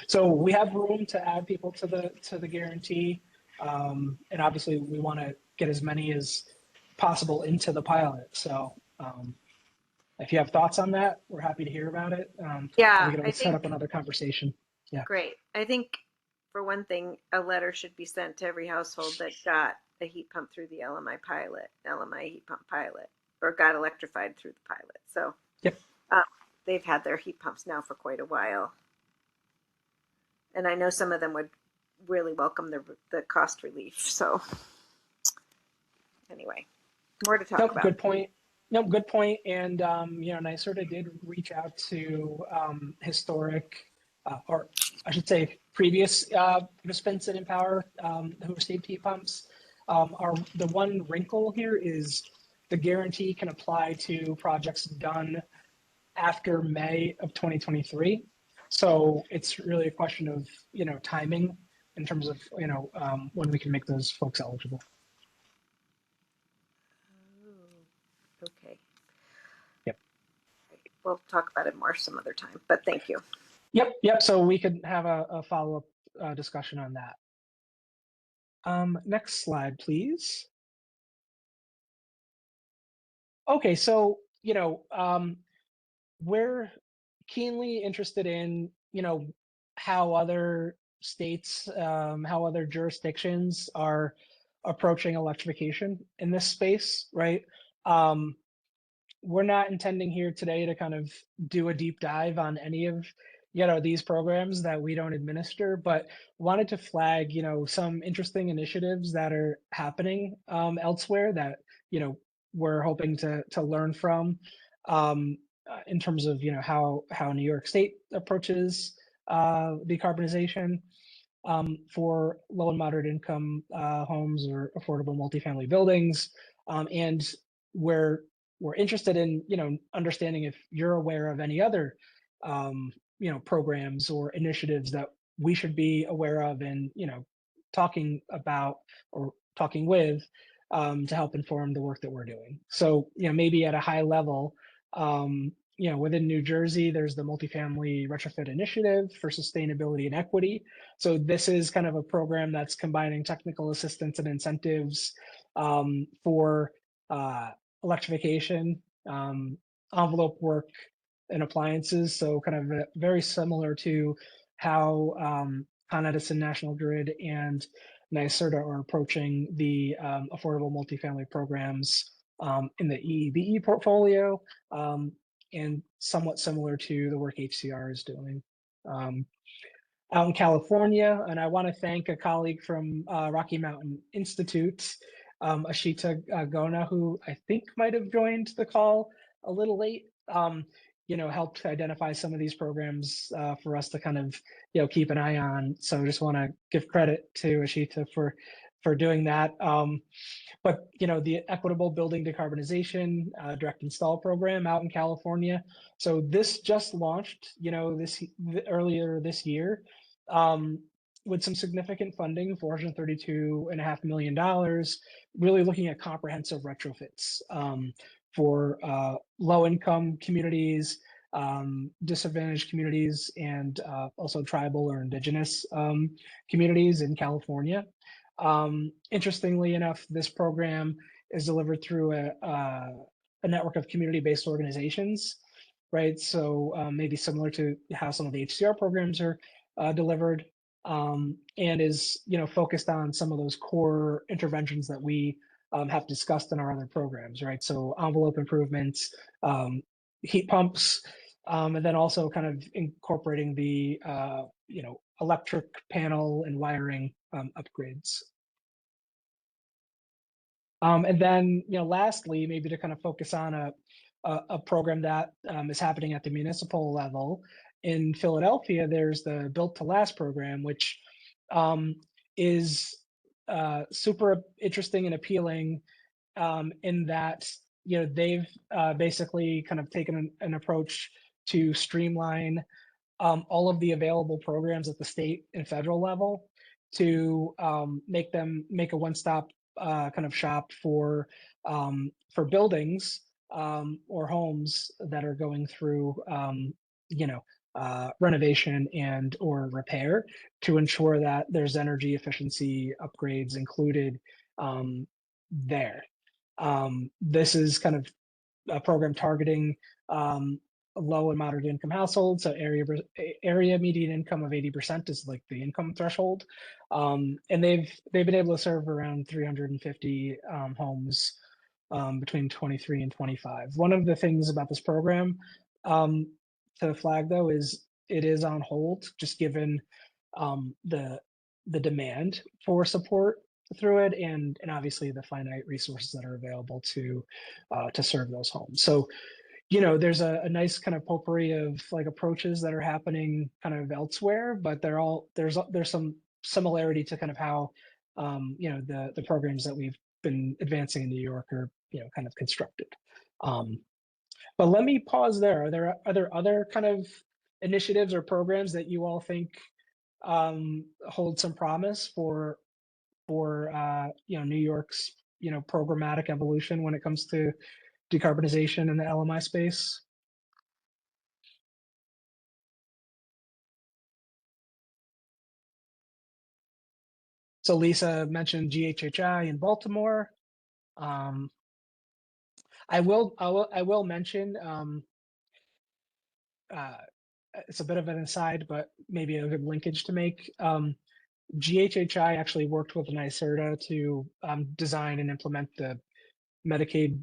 Speaker 1: So we have room to add people to the guarantee, and obviously we want to get as many as possible into the pilot. So if you have thoughts on that, we're happy to hear about it.
Speaker 16: Yeah,
Speaker 1: we can always set up another conversation. Yeah.
Speaker 16: Great. I think for one thing, a letter should be sent to every household that got a heat pump through the LMI heat pump pilot, or got electrified through the pilot. So
Speaker 1: yep.
Speaker 16: They've had their heat pumps now for quite a while. And I know some of them would really welcome the cost relief. So anyway, more to talk about.
Speaker 1: Good point. No, good point. And NYSERDA did reach out to historic, or I should say previous participants at Empower who received heat pumps. The one wrinkle here is the guarantee can apply to projects done after May of 2023. So it's really a question of timing in terms of when we can make those folks eligible.
Speaker 16: Okay.
Speaker 1: Yep.
Speaker 16: We'll talk about it more some other time, but thank you.
Speaker 1: Yep. So we could have a follow-up discussion on that. Next slide, please. Okay, so we're keenly interested in how other states, how other jurisdictions are approaching electrification in this space, right? We're not intending here today to kind of do a deep dive on any of these programs that we don't administer, but wanted to flag some interesting initiatives that are happening elsewhere that we're hoping to learn from in terms of how New York State approaches decarbonization for low and moderate income homes or affordable multifamily buildings, and we're interested in understanding if you're aware of any other programs or initiatives that we should be aware of and talking about or talking with to help inform the work that we're doing. So maybe at a high level, within New Jersey, there's the Multifamily Retrofit Initiative for Sustainability and Equity. So this is kind of a program that's combining technical assistance and incentives for electrification, envelope work, and appliances. So kind of very similar to how Con Edison, National Grid, and NYSERDA are approaching the affordable multifamily programs in the EEBE portfolio, and somewhat similar to the work HCR is doing. Out in California, and I want to thank a colleague from Rocky Mountain Institute, Ashita Gona, who I think might have joined the call a little late, helped identify some of these programs for us to kind of, keep an eye on. So I just want to give credit to Ashita for doing that. But the Equitable Building Decarbonization Direct Install Program out in California. So this just launched, earlier this year, with some significant funding, $432.5 million, really looking at comprehensive retrofits for low-income communities, disadvantaged communities, and also tribal or indigenous communities in California. Interestingly enough, this program is delivered through a network of community-based organizations, right? So maybe similar to how some of the HCR programs are delivered, and is focused on some of those core interventions that we have discussed in our other programs, right? So envelope improvements, heat pumps, and then also kind of incorporating the electric panel and wiring upgrades. And then, lastly, maybe to kind of focus on a program that is happening at the municipal level, in Philadelphia, there's the Built to Last program, which is super interesting and appealing in that they've basically kind of taken an approach to streamline all of the available programs at the state and federal level to make a one-stop kind of shop for buildings or homes that are going through renovation and or repair, to ensure that there's energy efficiency upgrades included there. This is kind of a program targeting low and moderate income households. So area median income of 80% is like the income threshold, and they've been able to serve around 350 homes between 23 and 25. One of the things about this program to flag, though, is it is on hold, just given the demand for support through it, and obviously the finite resources that are available to serve those homes. So there's a nice kind of potpourri of like approaches that are happening kind of elsewhere, but there's some similarity to kind of how the programs that we've been advancing in New York are kind of constructed. But let me pause there. Are there other kind of initiatives or programs that you all think hold some promise for New York's programmatic evolution when it comes to decarbonization in the LMI space? So Lisa mentioned GHHI in Baltimore. I will mention, it's a bit of an aside, but maybe a good linkage to make. GHHI actually worked with NYSERDA to design and implement the Medicaid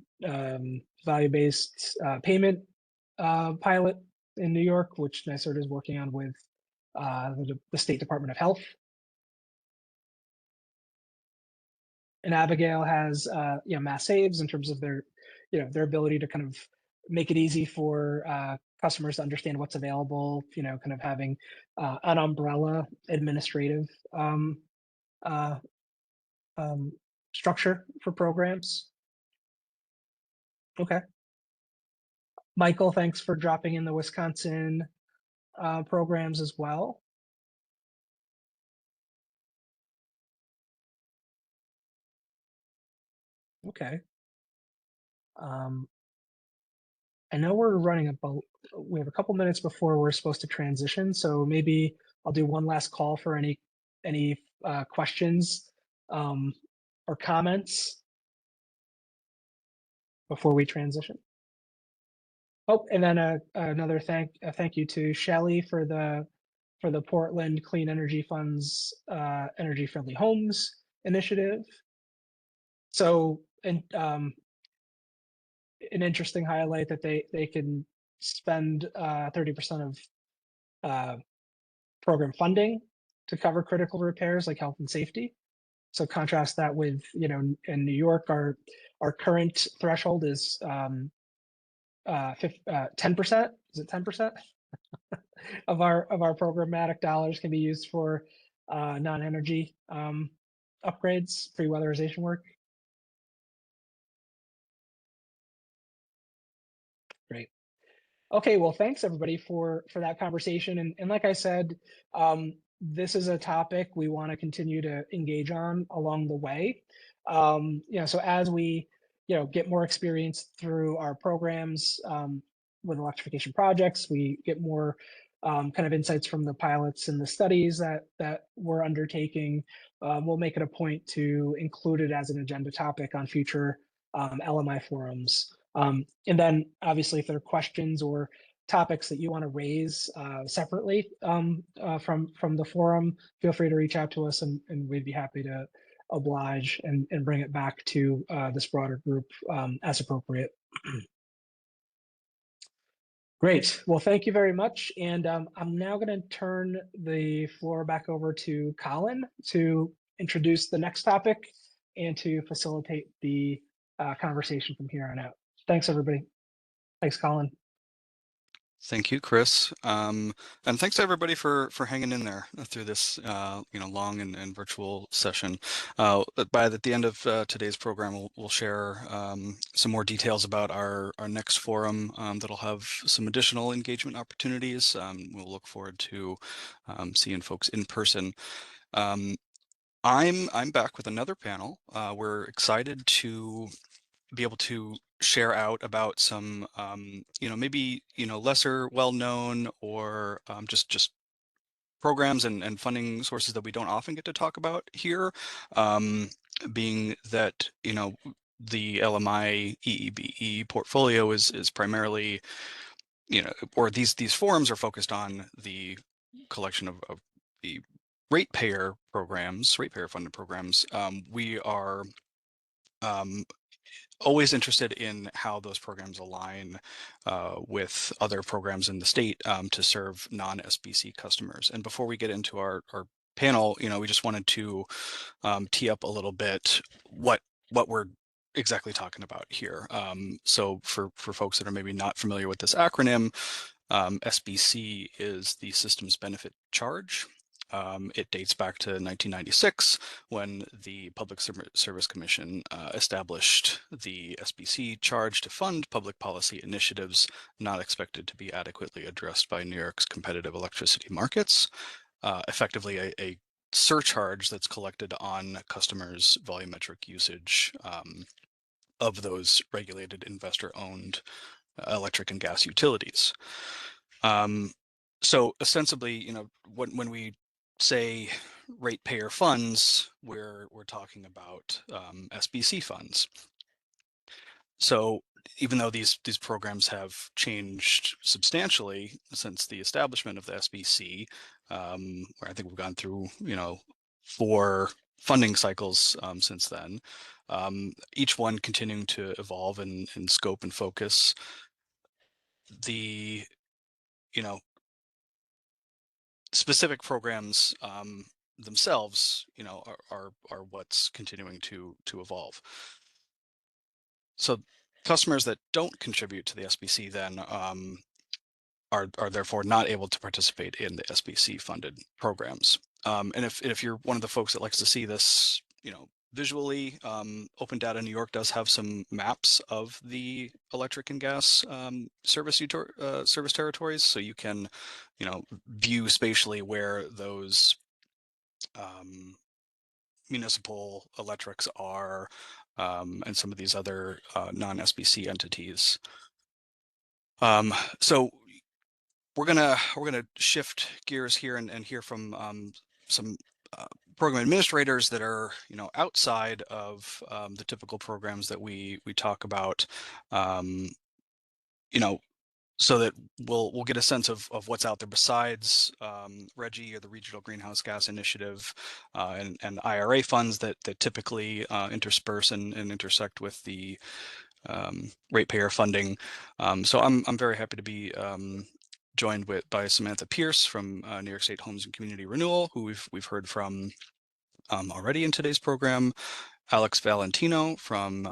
Speaker 1: value-based payment pilot in New York, which NYSERDA is working on with the State Department of Health. And Abigail has Mass Saves in terms of their ability to kind of make it easy for customers to understand what's available, kind of having an umbrella administrative structure for programs. Okay. Michael, thanks for dropping in the Wisconsin programs as well. Okay. I know we're running about, we have a couple minutes before we're supposed to transition, so maybe I'll do one last call for any questions or comments before we transition. Oh, and then another thank you to Shelley for the Portland Clean Energy Fund's Energy Friendly Homes initiative. So, and an interesting highlight that they can spend 30% of program funding to cover critical repairs like health and safety. So contrast that with, in New York, our current threshold is 10%. Is it 10%? of our programmatic dollars can be used for non-energy upgrades, pre-weatherization work. Great. Okay, well, thanks everybody for that conversation. And like I said, this is a topic we want to continue to engage on along the way. So as we get more experience through our programs with electrification projects, we get more kind of insights from the pilots and the studies that we're undertaking. We'll make it a point to include it as an agenda topic on future LMI forums. And then obviously if there are questions or topics that you want to raise separately from the forum, feel free to reach out to us and we'd be happy to oblige and bring it back to this broader group as appropriate. Great. Well, thank you very much. And I'm now going to turn the floor back over to Colin to introduce the next topic and to facilitate the conversation from here on out. Thanks, everybody. Thanks, Colin.
Speaker 8: Thank you, Chris. And thanks to everybody for hanging in there through this long and virtual session. At the end of today's program, we'll share some more details about our next forum that'll have some additional engagement opportunities. We'll look forward to seeing folks in person. I'm back with another panel. We're excited to be able to share out about some maybe lesser well-known or just programs and funding sources that we don't often get to talk about here, being that the LMI EE portfolio is primarily or these forums are focused on the collection of the ratepayer funded programs. We are always interested in how those programs align with other programs in the state to serve non-SBC customers. And before we get into our panel, we just wanted to tee up a little bit what we're exactly talking about here. So for folks that are maybe not familiar with this acronym, SBC is the Systems Benefit Charge. It dates back to 1996 when the Public Service Commission established the SBC charge to fund public policy initiatives not expected to be adequately addressed by New York's competitive electricity markets, effectively a surcharge that's collected on customers' volumetric usage of those regulated investor-owned electric and gas utilities. So ostensibly, when we say ratepayer funds, we're talking about SBC funds. So even though these programs have changed substantially since the establishment of the SBC, where I think we've gone through 4 funding cycles since then, each one continuing to evolve in scope and focus. The specific programs themselves, are what's continuing to evolve. So customers that don't contribute to the SBC then are therefore not able to participate in the SBC funded programs. And if you're one of the folks that likes to see this, visually, Open Data New York does have some maps of the electric and gas service territories, so you can, view spatially where those municipal electrics are, and some of these other non-SBC entities. So we're gonna shift gears here and hear from some program administrators that are outside of the typical programs that we talk about, so that we'll get a sense of what's out there besides RGGI, or the Regional Greenhouse Gas Initiative, and IRA funds that typically intersperse and intersect with the ratepayer funding. So I'm very happy to be joined by Samantha Pierce from New York State Homes and Community Renewal, who we've heard from already in today's program, Alex Valentino from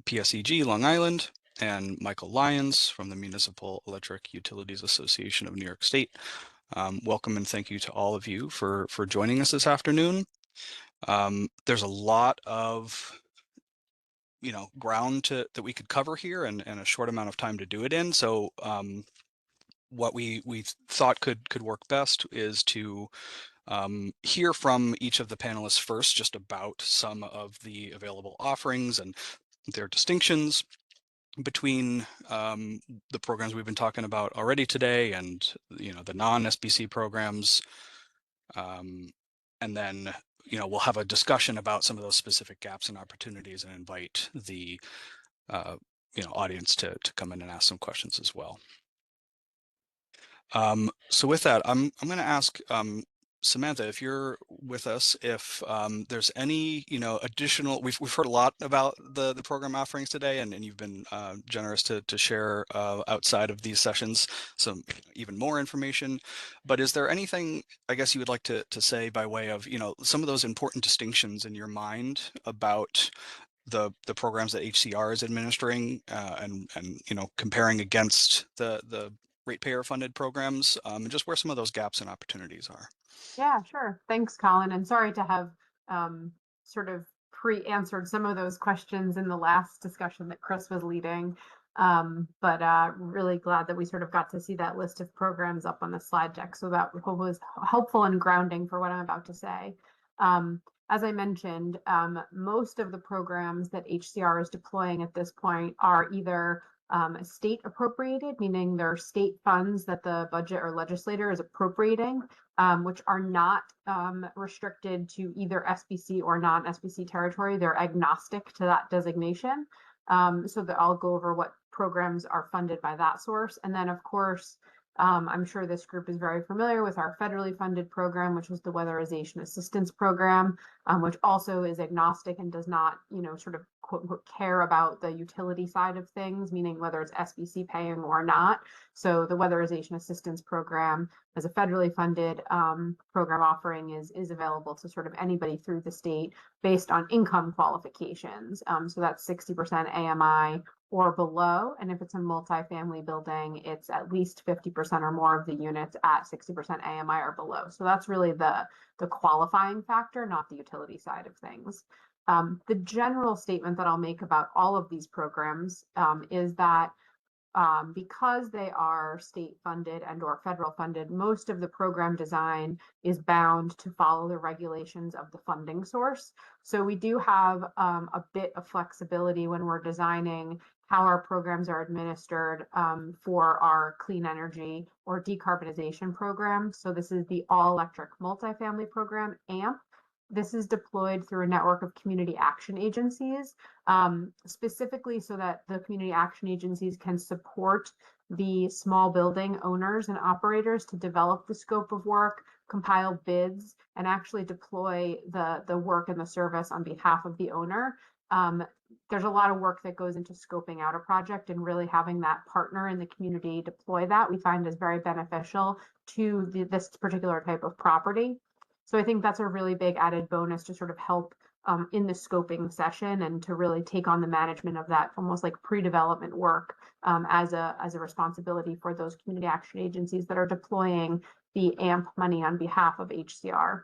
Speaker 8: PSEG Long Island, and Michael Lyons from the Municipal Electric Utilities Association of New York State. Welcome and thank you to all of you for joining us this afternoon. There's a lot of ground that we could cover here and a short amount of time to do it in. So what we thought could work best is to hear from each of the panelists first, just about some of the available offerings and their distinctions between the programs we've been talking about already today and the non-SBC programs, and then we'll have a discussion about some of those specific gaps and opportunities and invite the audience to come in and ask some questions as well. So with that, I'm going to ask Samantha, if you're with us, if there's any additional, we've heard a lot about the program offerings today, and you've been generous to share outside of these sessions some even more information. But is there anything, I guess, you would like to say by way of some of those important distinctions in your mind about the programs that HCR is administering, and comparing against the ratepayer funded programs, and just where some of those gaps and opportunities are.
Speaker 4: Yeah, sure. Thanks, Colin. And sorry to have sort of pre-answered some of those questions in the last discussion that Chris was leading. But really glad that we sort of got to see that list of programs up on the slide deck. So that was helpful and grounding for what I'm about to say. As I mentioned, most of the programs that HCR is deploying at this point are either state appropriated, meaning they're state funds that the budget or legislator is appropriating, which are not restricted to either SBC or non-SBC territory. They're agnostic to that designation. So that I'll go over what programs are funded by that source. And then, of course, I'm sure this group is very familiar with our federally funded program, which is the Weatherization Assistance Program, which also is agnostic and does not, sort of quote unquote care about the utility side of things, meaning whether it's SBC paying or not. So the Weatherization Assistance Program as a federally funded program offering is available to sort of anybody through the state based on income qualifications. So that's 60% AMI or below. And if it's a multifamily building, it's at least 50% or more of the units at 60% AMI or below. So that's really the qualifying factor, not the utility side of things. The general statement that I'll make about all of these programs is that because they are state funded and or federal funded, most of the program design is bound to follow the regulations of the funding source. So we do have a bit of flexibility when we're designing how our programs are administered for our clean energy or decarbonization program. So this is the all electric multifamily program, AMP. This is deployed through a network of community action agencies, specifically so that the community action agencies can support the small building owners and operators to develop the scope of work, compile bids, and actually deploy the work and the service on behalf of the owner. There's a lot of work that goes into scoping out a project, and really having that partner in the community deploy that we find is very beneficial to this particular type of property. So I think that's a really big added bonus to sort of help in the scoping session and to really take on the management of that almost like pre-development work as a responsibility for those community action agencies that are deploying the AMP money on behalf of HCR.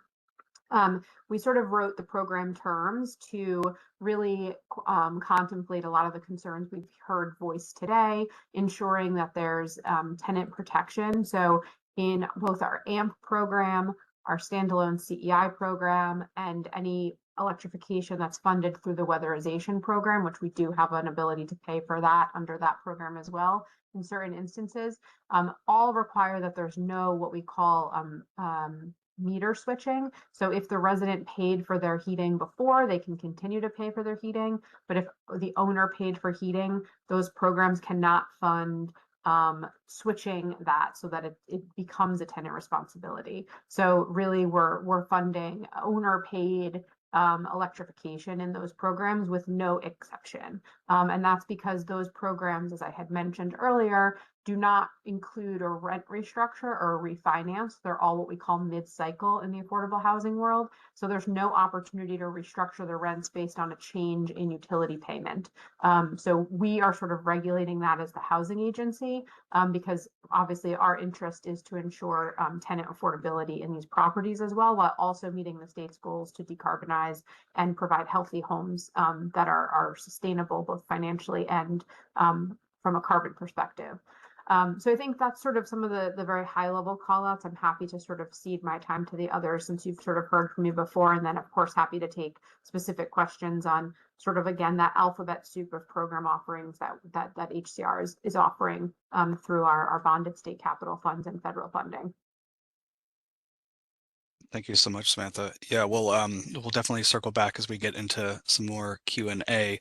Speaker 4: We sort of wrote the program terms to really contemplate a lot of the concerns we've heard voiced today, ensuring that there's tenant protection. So in both our AMP program, our standalone CEI program, and any electrification that's funded through the weatherization program, which we do have an ability to pay for that under that program as well in certain instances, all require that there's no what we call meter switching. So if the resident paid for their heating before, they can continue to pay for their heating. But if the owner paid for heating, those programs cannot fund switching that so that it becomes a tenant responsibility. So really we're funding owner paid electrification in those programs with no exception. And that's because those programs, as I had mentioned earlier, do not include a rent restructure or a refinance. They're all what we call mid-cycle in the affordable housing world. So there's no opportunity to restructure the rents based on a change in utility payment. So we are sort of regulating that as the housing agency because obviously our interest is to ensure tenant affordability in these properties as well, while also meeting the state's goals to decarbonize and provide healthy homes that are sustainable both financially and from a carbon perspective. So I think that's sort of some of the very high level call outs. I'm happy to sort of cede my time to the others since you've sort of heard from me before. And then of course, happy to take specific questions on sort of, again, that alphabet soup of program offerings that HCR is offering through our bonded state capital funds and federal funding.
Speaker 8: Thank you so much, Samantha. Yeah, we'll definitely circle back as we get into some more Q&A.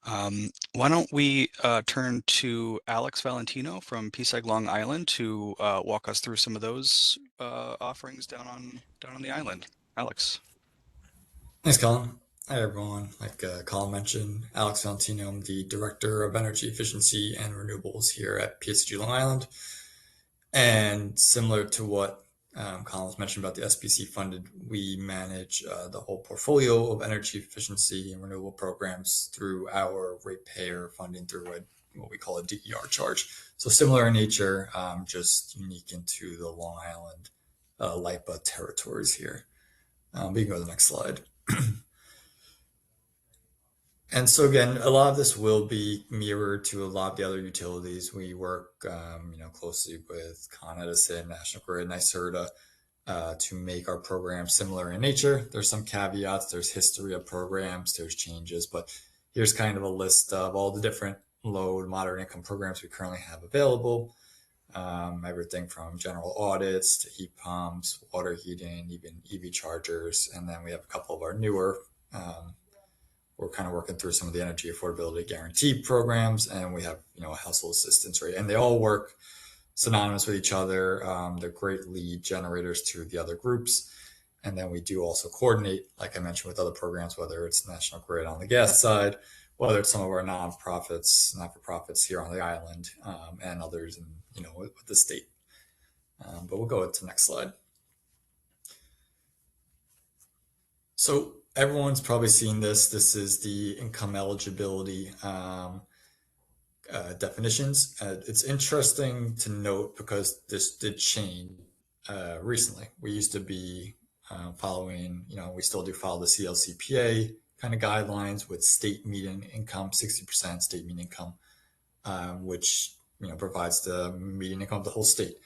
Speaker 8: Why don't we turn to Alex Valentino from PSEG Long Island to walk us through some of those offerings down on the island. Alex.
Speaker 18: Thanks, Colin. Hi, everyone. Like Colin mentioned, Alex Valentino, I'm the Director of Energy Efficiency and Renewables here at PSEG Long Island. And similar to what Colin was mentioned about the SBC funded, we manage the whole portfolio of energy efficiency and renewable programs through our ratepayer funding through what we call a DER charge. So similar in nature, just unique into the Long Island LIPA territories here. We can go to the next slide. And so again, a lot of this will be mirrored to a lot of the other utilities. We work, closely with Con Edison, National Grid, NYSERDA to make our program similar in nature. There's some caveats. There's history of programs. There's changes, but here's kind of a list of all the different low and moderate income programs we currently have available. Everything from general audits to heat pumps, water heating, even EV chargers, and then we have a couple of our newer. We're kind of working through some of the energy affordability guarantee programs, and we have, a household assistance rate, and they all work synonymous with each other. They're great lead generators to the other groups. And then we do also coordinate, like I mentioned, with other programs, whether it's National Grid on the gas side, whether it's some of our not-for-profits here on the island, and others in, with the state. But we'll go to the next slide. So everyone's probably seen this. This is the income eligibility definitions. It's interesting to note because this did change recently. We used to be following, we still do follow the CLCPA kind of guidelines with state median income, 60% state median income, which provides the median income of the whole state.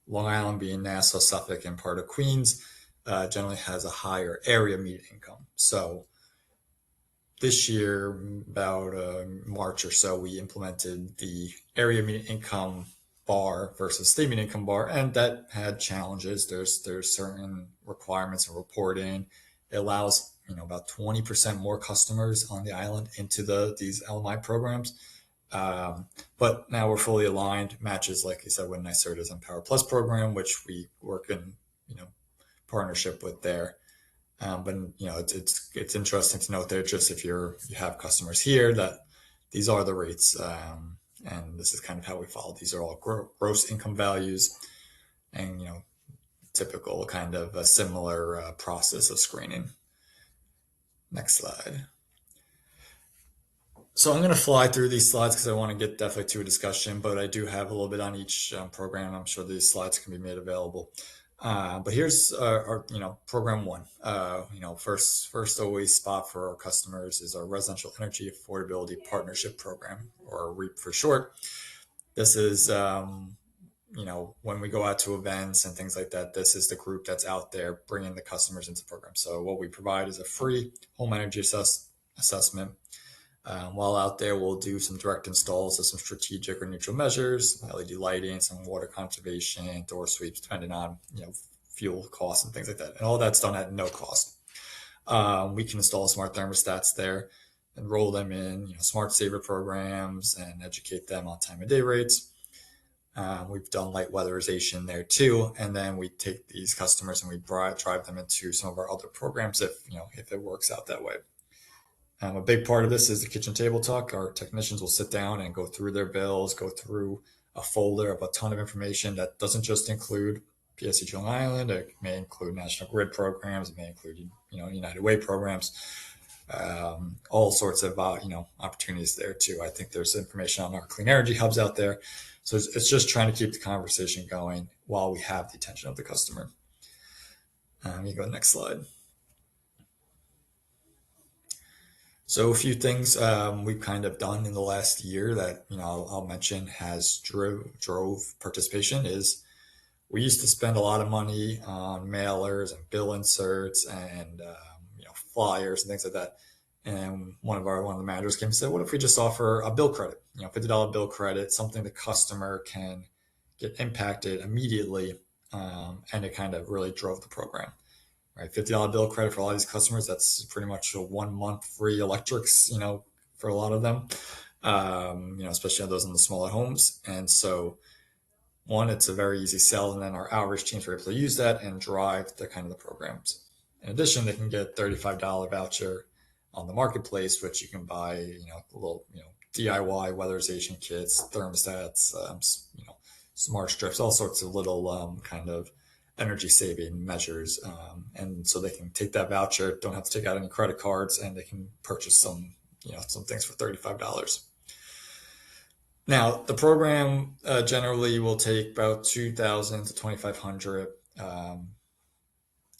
Speaker 18: Long Island, being Nassau, Suffolk, and part of Queens, generally has a higher area median income. So this year, about March or so, we implemented the area median income bar versus state median income bar, and that had challenges. There's certain requirements of reporting. It allows about 20% more customers on the island into these LMI programs. But now we're fully aligned, matches, like I said, with NYSERDA's Empower Plus program, which we work in partnership with there. But it's interesting to note there, just if you have customers here, that these are the rates, and this is kind of how we follow. These are all gross income values, and typical kind of a similar process of screening. Next slide. So I'm going to fly through these slides because I want to get definitely to a discussion, but I do have a little bit on each program. I'm sure these slides can be made available. But here's our program one. First always spot for our customers is our Residential Energy Affordability Partnership Program, or REAP for short. This is, when we go out to events and things like that, this is the group that's out there bringing the customers into the program. So what we provide is a free home energy assessment. While out there, we'll do some direct installs of some strategic or neutral measures, LED lighting, some water conservation, door sweeps, depending on fuel costs and things like that. And all that's done at no cost. We can install smart thermostats there, enroll them in smart saver programs, and educate them on time of day rates. We've done light weatherization there too, and then we take these customers and we drive them into some of our other programs if it works out that way. A big part of this is the kitchen table talk. Our technicians will sit down and go through their bills, go through a folder of a ton of information that doesn't just include PSEG Long Island. It may include National Grid programs. It may include United Way programs. All sorts of opportunities there too. I think there's information on our clean energy hubs out there. So it's just trying to keep the conversation going while we have the attention of the customer. You go to the next slide. So a few things we've kind of done in the last year that I'll mention has drove participation is we used to spend a lot of money on mailers and bill inserts and flyers and things like that. And one of the managers came and said, "What if we just offer a bill credit? $50 bill credit, something the customer can get impacted immediately," and it kind of really drove the program. Right, $50 bill credit for a lot of these customers. That's pretty much a 1 month free electrics, for a lot of them, especially on those in the smaller homes. And so, one, it's a very easy sell, and then our outreach teams are able to use that and drive the kind of the programs. In addition, they can get $35 voucher on the marketplace, which you can buy, little, DIY weatherization kits, thermostats, smart strips, all sorts of little kind of energy saving measures, and so they can take that voucher, don't have to take out any credit cards, and they can purchase some things for $35. Now, the program generally will take about 2,000 to 2,500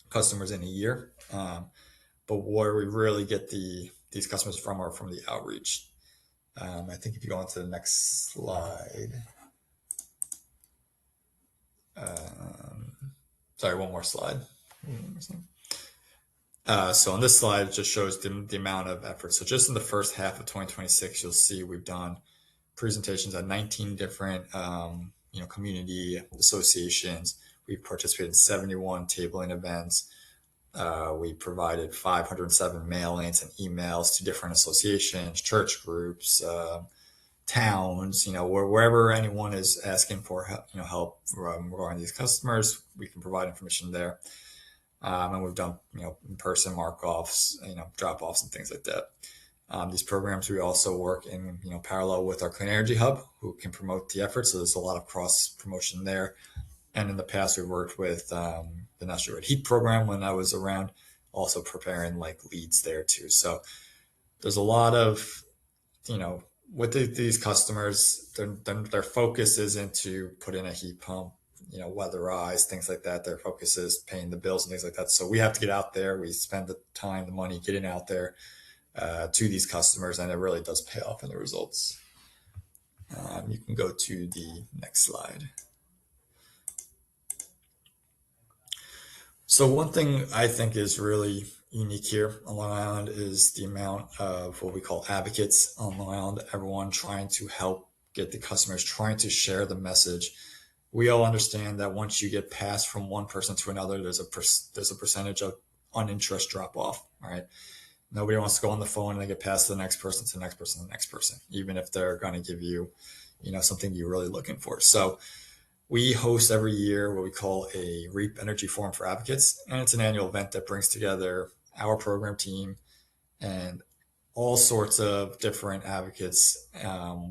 Speaker 18: customers in a year. But where we really get these customers from are from the outreach. I think if you go on to the next slide. Sorry, one more slide. So on this slide, it just shows the amount of effort. So just in the first half of 2026, you'll see we've done presentations at 19 different community associations. We've participated in 71 tabling events. We provided 507 mail-ins and emails to different associations, church groups, towns, wherever anyone is asking for help regarding these customers, we can provide information there. And we've done, in-person mark-offs, drop-offs and things like that. These programs, we also work in, parallel with our Clean Energy Hub, who can promote the effort. So there's a lot of cross promotion there. And in the past, we've worked with the National Red Heat program when I was around, also preparing leads there too. So there's a lot of, with these customers, their focus isn't to put in a heat pump, weatherize, things like that. Their focus is paying the bills and things like that. So we have to get out there. We spend the time, the money getting out there to these customers, and it really does pay off in the results. You can go to the next slide. So one thing I think is really unique here on Long Island is the amount of what we call advocates on Long Island, everyone trying to help get the customers, trying to share the message. We all understand that once you get passed from one person to another, there's a percentage of uninterest drop off, right? Nobody wants to go on the phone and they get passed to the next person, to the next person, to the next person, even if they're going to give you, something you're really looking for. So we host every year what we call a REAP Energy Forum for Advocates, and it's an annual event that brings together our program team and all sorts of different advocates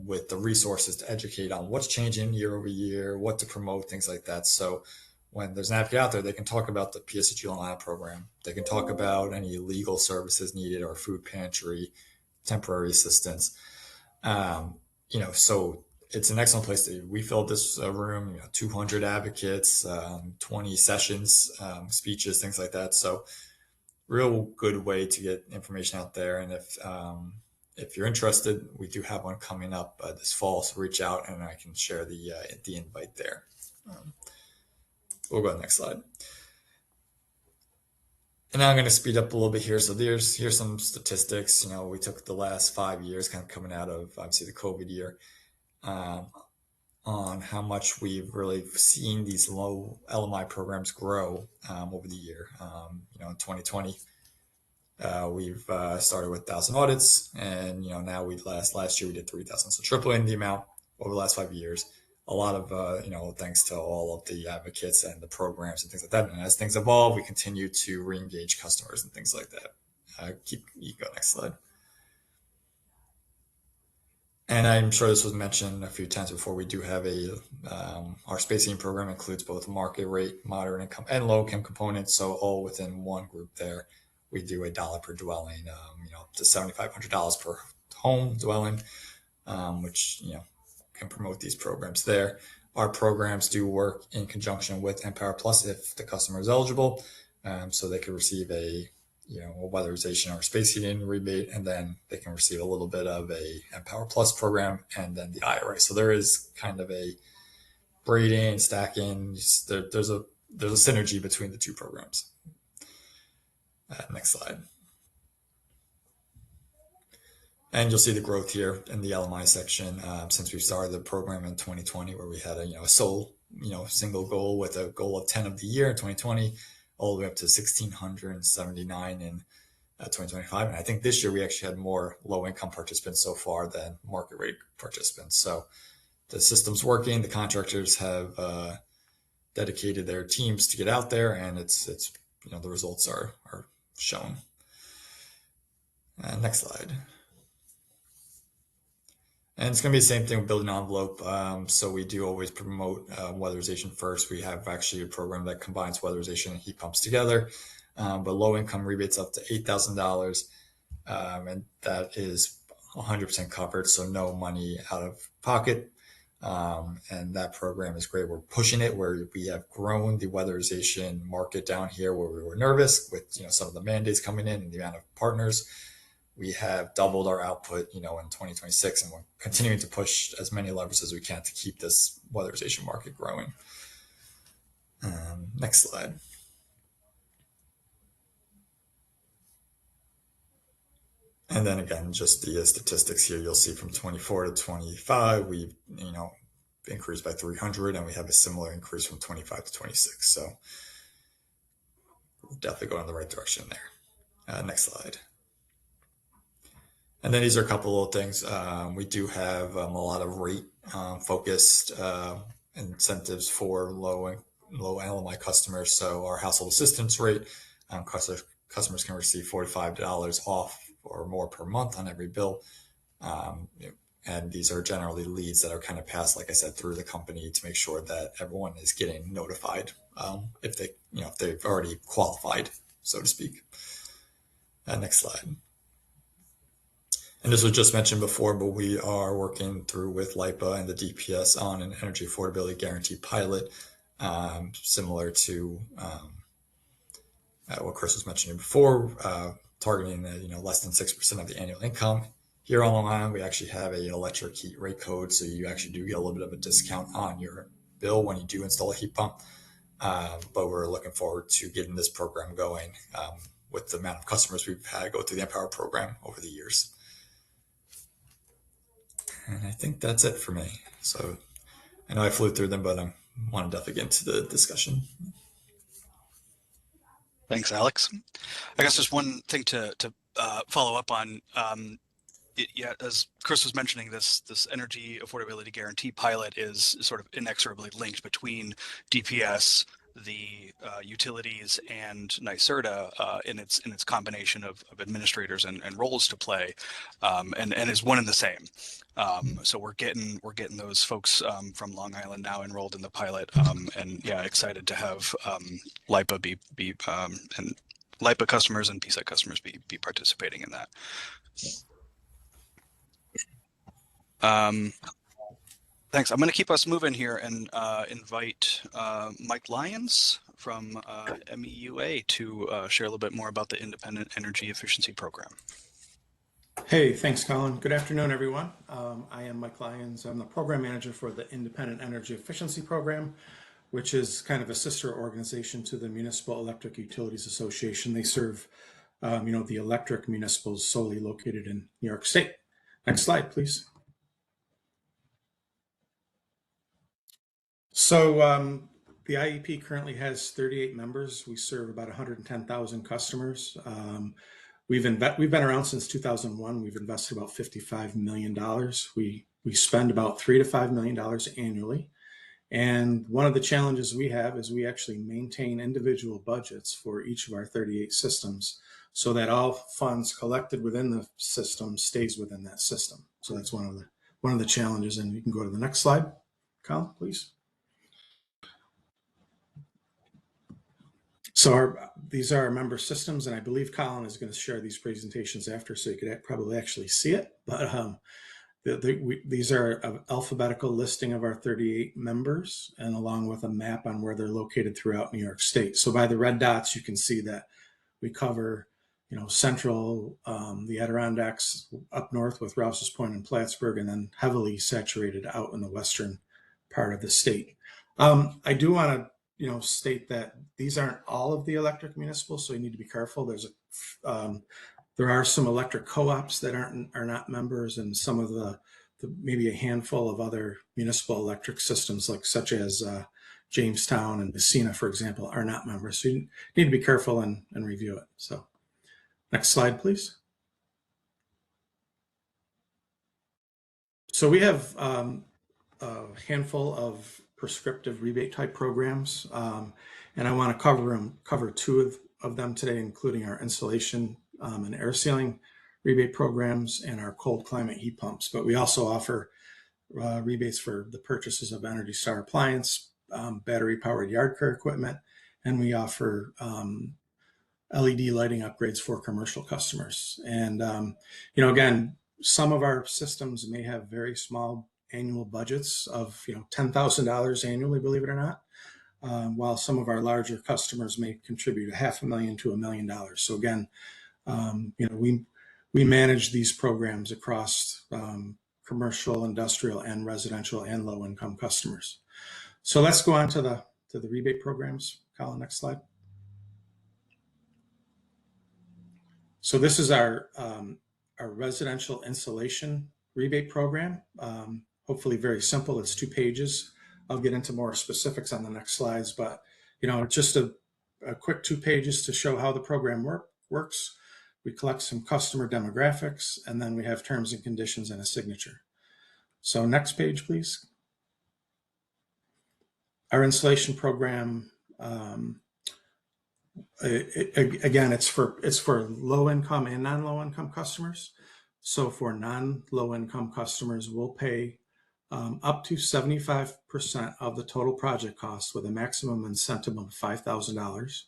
Speaker 18: with the resources to educate on what's changing year over year, what to promote, things like that. So when there's an advocate out there, they can talk about the PSG Long Island program. They can talk about any legal services needed or food pantry, temporary assistance. So it's an excellent place to. We filled this room, 200 advocates, 20 sessions, speeches, things like that. So real good way to get information out there. And if you're interested, we do have one coming up this fall. So reach out and I can share the invite there. We'll go to the next slide. And now I'm going to speed up a little bit here. So here's some statistics. We took the last 5 years, kind of coming out of obviously the COVID year, on how much we've really seen these low LMI programs grow over the year. In 2020, we've started with 1,000 audits, and now last year we did 3,000. So tripling the amount over the last 5 years. A lot of thanks to all of the advocates and the programs and things like that. And as things evolve, we continue to re-engage customers and things like that. You can go next slide. And I'm sure this was mentioned a few times before. We do have our space heating program includes both market rate, moderate income, and low income components. So all within one group there. We do $1 per dwelling, up to $7,500 per home dwelling, which can promote these programs there. Our programs do work in conjunction with Empower Plus if the customer is eligible, so they could receive a weatherization or space heating rebate, and then they can receive a little bit of a Empower Plus program and then the IRA. So there is kind of a braiding, stacking. There's a synergy between the two programs. Next slide. And you'll see the growth here in the LMI section since we started the program in 2020, where we had a sole, single goal with a goal of 10 of the year in 2020, all the way up to 1,679 in 2025. And I think this year we actually had more low-income participants so far than market rate participants. So the system's working. The contractors have dedicated their teams to get out there, and it's the results are shown. Next slide. And it's going to be the same thing with building an envelope. So we do always promote weatherization first. We have actually a program that combines weatherization and heat pumps together, but low income rebates up to $8,000. And that is 100% covered, so no money out of pocket. And that program is great. We're pushing it where we have grown the weatherization market down here where we were nervous with some of the mandates coming in and the amount of partners. We have doubled our output, in 2026, and we're continuing to push as many levers as we can to keep this weatherization market growing. Next slide. And then again, just the statistics here, you'll see from 24 to 25, we've, increased by 300, and we have a similar increase from 25 to 26. So we're definitely going in the right direction there. Next slide. And then these are a couple of little things. We do have a lot of rate focused incentives for low LMI customers. So our household assistance rate, customers can receive $45 off or more per month on every bill. And these are generally leads that are kind of passed, like I said, through the company to make sure that everyone is getting notified if they've already qualified, so to speak. Next slide. And this was just mentioned before, but we are working through with LIPA and the DPS on an energy affordability guarantee pilot, similar to what Chris was mentioning before, targeting less than 6% of the annual income. Here on Long Island, we actually have an electric heat rate code, so you actually do get a little bit of a discount on your bill when you do install a heat pump. But we're looking forward to getting this program going with the amount of customers we've had go through the Empower program over the years. And I think that's it for me. So I know I flew through them, but I want to definitely get into the discussion.
Speaker 8: Thanks, Alex. I guess there's one thing to follow up on. As Chris was mentioning, this energy affordability guarantee pilot is sort of inexorably linked between DPS, the utilities, and NYSERDA in its combination of administrators and roles to play, and is one and the same. So we're getting those folks from Long Island now enrolled in the pilot, and yeah, excited to have LIPA be and LIPA customers and PSEC customers be participating in that. Thanks. I'm going to keep us moving here and invite Mike Lyons from MEUA to share a little bit more about the Independent Energy Efficiency Program.
Speaker 19: Hey, thanks, Colin. Good afternoon, everyone. I am Mike Lyons. I'm the program manager for the Independent Energy Efficiency Program, which is kind of a sister organization to the Municipal Electric Utilities Association. They serve, the electric municipals solely located in New York State. Next slide, please. So the IEP currently has 38 members. We serve about 110,000 customers. We've been around since 2001. We've invested about $55 million. We spend about $3 to $5 million annually. And one of the challenges we have is we actually maintain individual budgets for each of our 38 systems so that all funds collected within the system stays within that system. So that's one of the challenges. And you can go to the next slide, Colin, please. So these are our member systems, and I believe Colin is going to share these presentations after, so you could probably actually see it. But these are an alphabetical listing of our 38 members, and along with a map on where they're located throughout New York State. So by the red dots, you can see that we cover, central, the Adirondacks up north with Rouse's Point and Plattsburgh, and then heavily saturated out in the western part of the state. I do want to state that these aren't all of the electric municipals, so you need to be careful. There are some electric co-ops that are not members, and some of the maybe a handful of other municipal electric systems, such as Jamestown and Messina, for example, are not members. So you need to be careful and review it. So next slide, please. So we have a handful of prescriptive rebate type programs, and I want to cover two of them today, including our insulation and air sealing rebate programs and our cold climate heat pumps. But we also offer rebates for the purchases of Energy Star appliance, battery powered yard care equipment, and we offer LED lighting upgrades for commercial customers. And again, Some of our systems may have very small annual budgets of $10,000 annually, believe it or not, while some of our larger customers may contribute $500,000 to $1 million. So again, we manage these programs across commercial, industrial, and residential and low-income customers. So let's go on to the rebate programs. Colin, next slide. So this is our residential insulation rebate program. Hopefully very simple. It's 2 pages. I'll get into more specifics on the next slides, but just a quick 2 pages to show how the program works. We collect some customer demographics, and then we have terms and conditions and a signature. So next page, please. Our insulation program, again, it's for low income and non-low income customers. So for non-low income customers, we'll pay up to 75% of the total project cost with a maximum incentive of $5,000.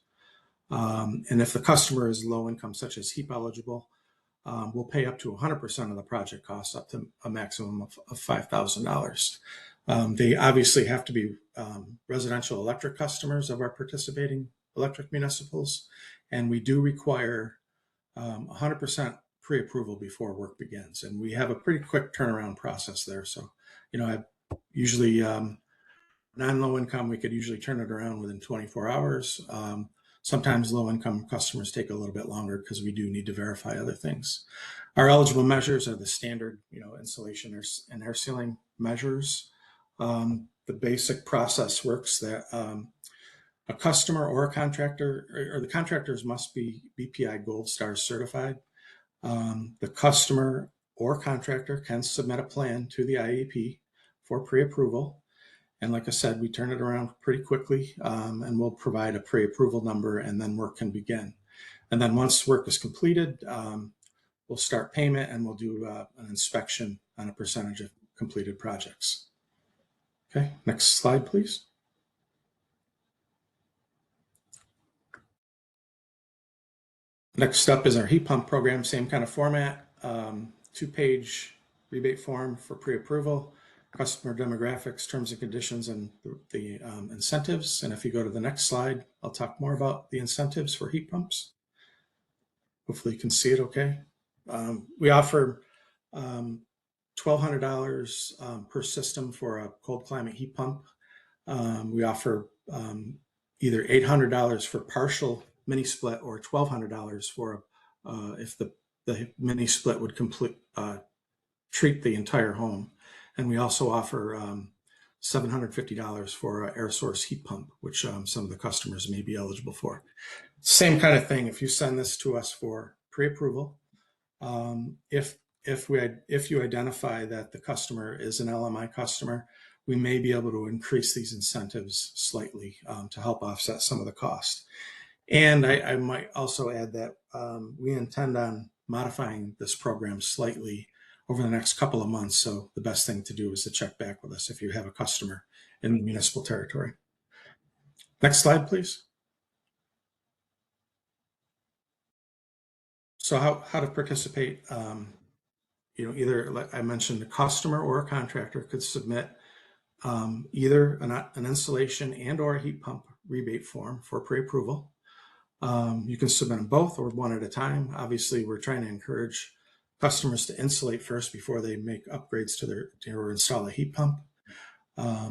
Speaker 19: And if the customer is low income, such as HEAP eligible, we'll pay up to 100% of the project cost, up to a maximum of $5,000. They obviously have to be residential electric customers of our participating electric municipals, and we do require 100% pre-approval before work begins. And we have a pretty quick turnaround process there. So, I usually, non-low income, we could usually turn it around within 24 hours. Sometimes low-income customers take a little bit longer because we do need to verify other things. Our eligible measures are the standard, insulation and air sealing measures. The basic process works that a customer or a contractor, or the contractors must be BPI Gold Star certified. The customer or contractor can submit a plan to the IEP for pre-approval. And like I said, we turn it around pretty quickly, and we'll provide a pre-approval number, and then work can begin. And then once work is completed, we'll start payment, and we'll do an inspection on a percentage of completed projects. Okay, next slide, please. Next up is our heat pump program, same kind of format, 2-page rebate form for pre-approval, customer demographics, terms and conditions, and the incentives. And if you go to the next slide, I'll talk more about the incentives for heat pumps. Hopefully you can see it okay. We offer $1,200 per system for a cold climate heat pump. We offer either $800 for partial mini split or $1,200 for if the mini split would treat the entire home. And we also offer $750 for an air source heat pump, which some of the customers may be eligible for. Same kind of thing. If you send this to us for pre-approval, if you identify that the customer is an LMI customer, we may be able to increase these incentives slightly to help offset some of the cost. And I might also add that we intend on modifying this program slightly over the next couple of months. So the best thing to do is to check back with us if you have a customer in the municipal territory. Next slide, please. So how to participate, either, like I mentioned, a customer or a contractor could submit either an installation and or a heat pump rebate form for pre-approval. You can submit them both or one at a time. Obviously, we're trying to encourage customers to insulate first before they make upgrades to or install a heat pump.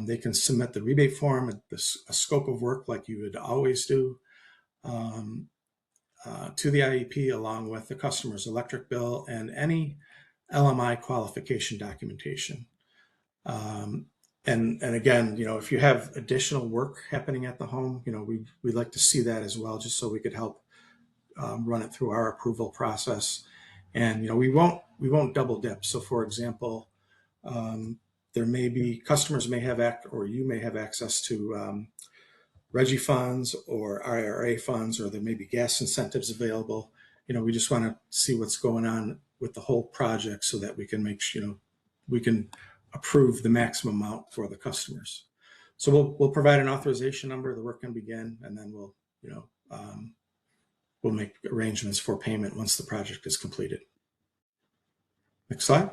Speaker 19: They can submit the rebate form, a scope of work like you would always do, to the IEP, along with the customer's electric bill and any LMI qualification documentation. And again, if you have additional work happening at the home, we'd like to see that as well, just so we could help run it through our approval process. And we won't double dip. So, for example, there may be customers may have or you may have access to RGGI funds or IRA funds, or there may be gas incentives available. We just want to see what's going on with the whole project so that we can make sure we can approve the maximum amount for the customers. So we'll provide an authorization number, the work can begin, and then we'll make arrangements for payment once the project is completed. Next slide.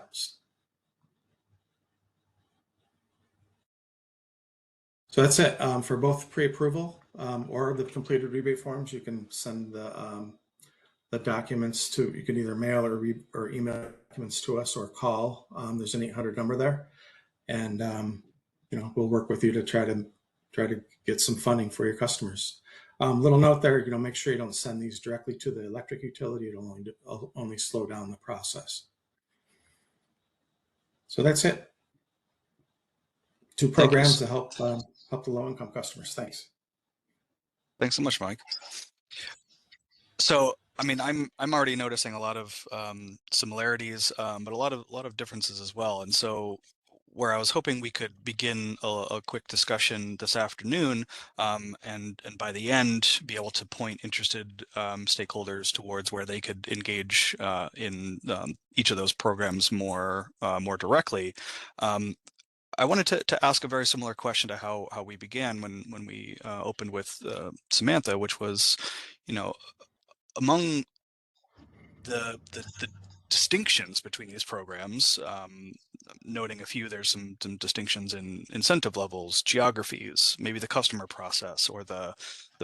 Speaker 19: So that's it for both pre-approval or the completed rebate forms. You can send the documents to, you can either mail or email documents to us or call. There's an 800 number there, and you know, we'll work with you to try to get some funding for your customers. Little note there, you know, make sure you don't send these directly to the electric utility. It'll only slow down the process. So that's it. 2 programs to help help the low-income customers. Thanks.
Speaker 8: Thanks so much, Mike. So, I mean, I'm already noticing a lot of similarities, but a lot of differences as well. And so, where I was hoping we could begin a quick discussion this afternoon, and by the end be able to point interested stakeholders towards where they could engage in each of those programs more directly. I wanted to ask a very similar question to how we began when we opened with Samantha, which was, you know, among the distinctions between these programs, noting a few, there's some distinctions in incentive levels, geographies, maybe the customer process or the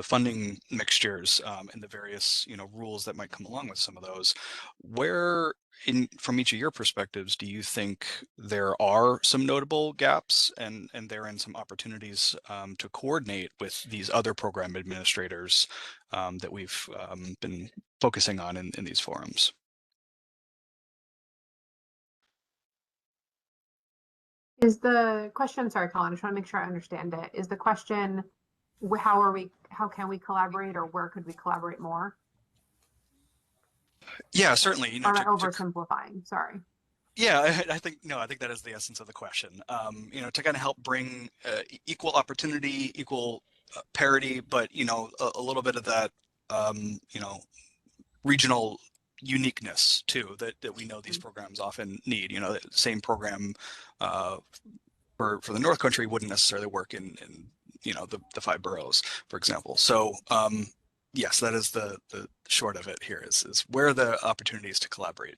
Speaker 8: funding mixtures, and the various, you know, rules that might come along with some of those. Where from each of your perspectives do you think there are some notable gaps and therein some opportunities to coordinate with these other program administrators that we've been focusing on in these forums?
Speaker 4: Is the question, sorry, Colin, I just want to make sure I understand it. Is the question, how can we collaborate, or where could we collaborate more?
Speaker 8: Yeah, certainly. You know,
Speaker 4: or am I oversimplifying? Sorry.
Speaker 8: Yeah, I think that is the essence of the question. You know, to kind of help bring equal opportunity, equal parity, but, you know, a little bit of that, you know, regional uniqueness too, that we know these programs often need. You know, the same program for the North Country wouldn't necessarily work in you know, the 5 boroughs, for example. So yes, that is the short of it here is where are the opportunities to collaborate.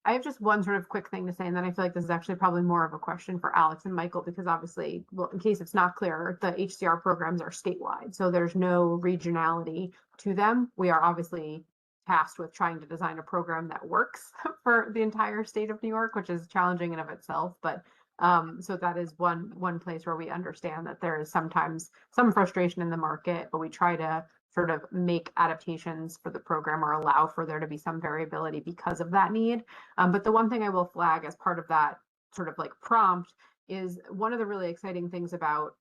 Speaker 4: I have just one sort of quick thing to say, and then I feel like this is actually probably more of a question for Alex and Michael, because obviously, well, in case it's not clear, the HCR programs are statewide, so there's no regionality to them. We are obviously tasked with trying to design a program that works for the entire state of New York, which is challenging in of itself. But so that is one place where we understand that there is sometimes some frustration in the market, but we try to sort of make adaptations for the program or allow for there to be some variability because of that need. But the one thing I will flag as part of that sort of like prompt is one of the really exciting things about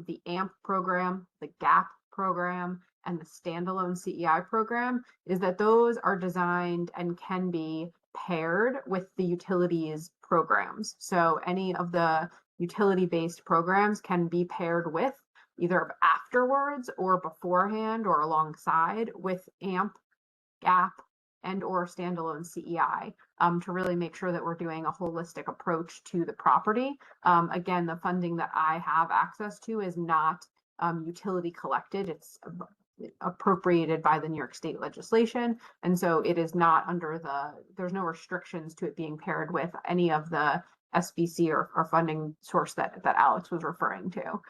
Speaker 4: the AMP program, the GAP program, and the standalone CEI program is that those are designed and can be paired with the utilities programs. So any of the utility-based programs can be paired with either afterwards or beforehand or alongside with AMP, GAP, and or standalone CEI to really make sure that we're doing a holistic approach to the property. Again, the funding that I have access to is not utility collected. It's appropriated by the New York State legislation. And so it is not under there's no restrictions to it being paired with any of the SBC or funding source that Alex was referring to.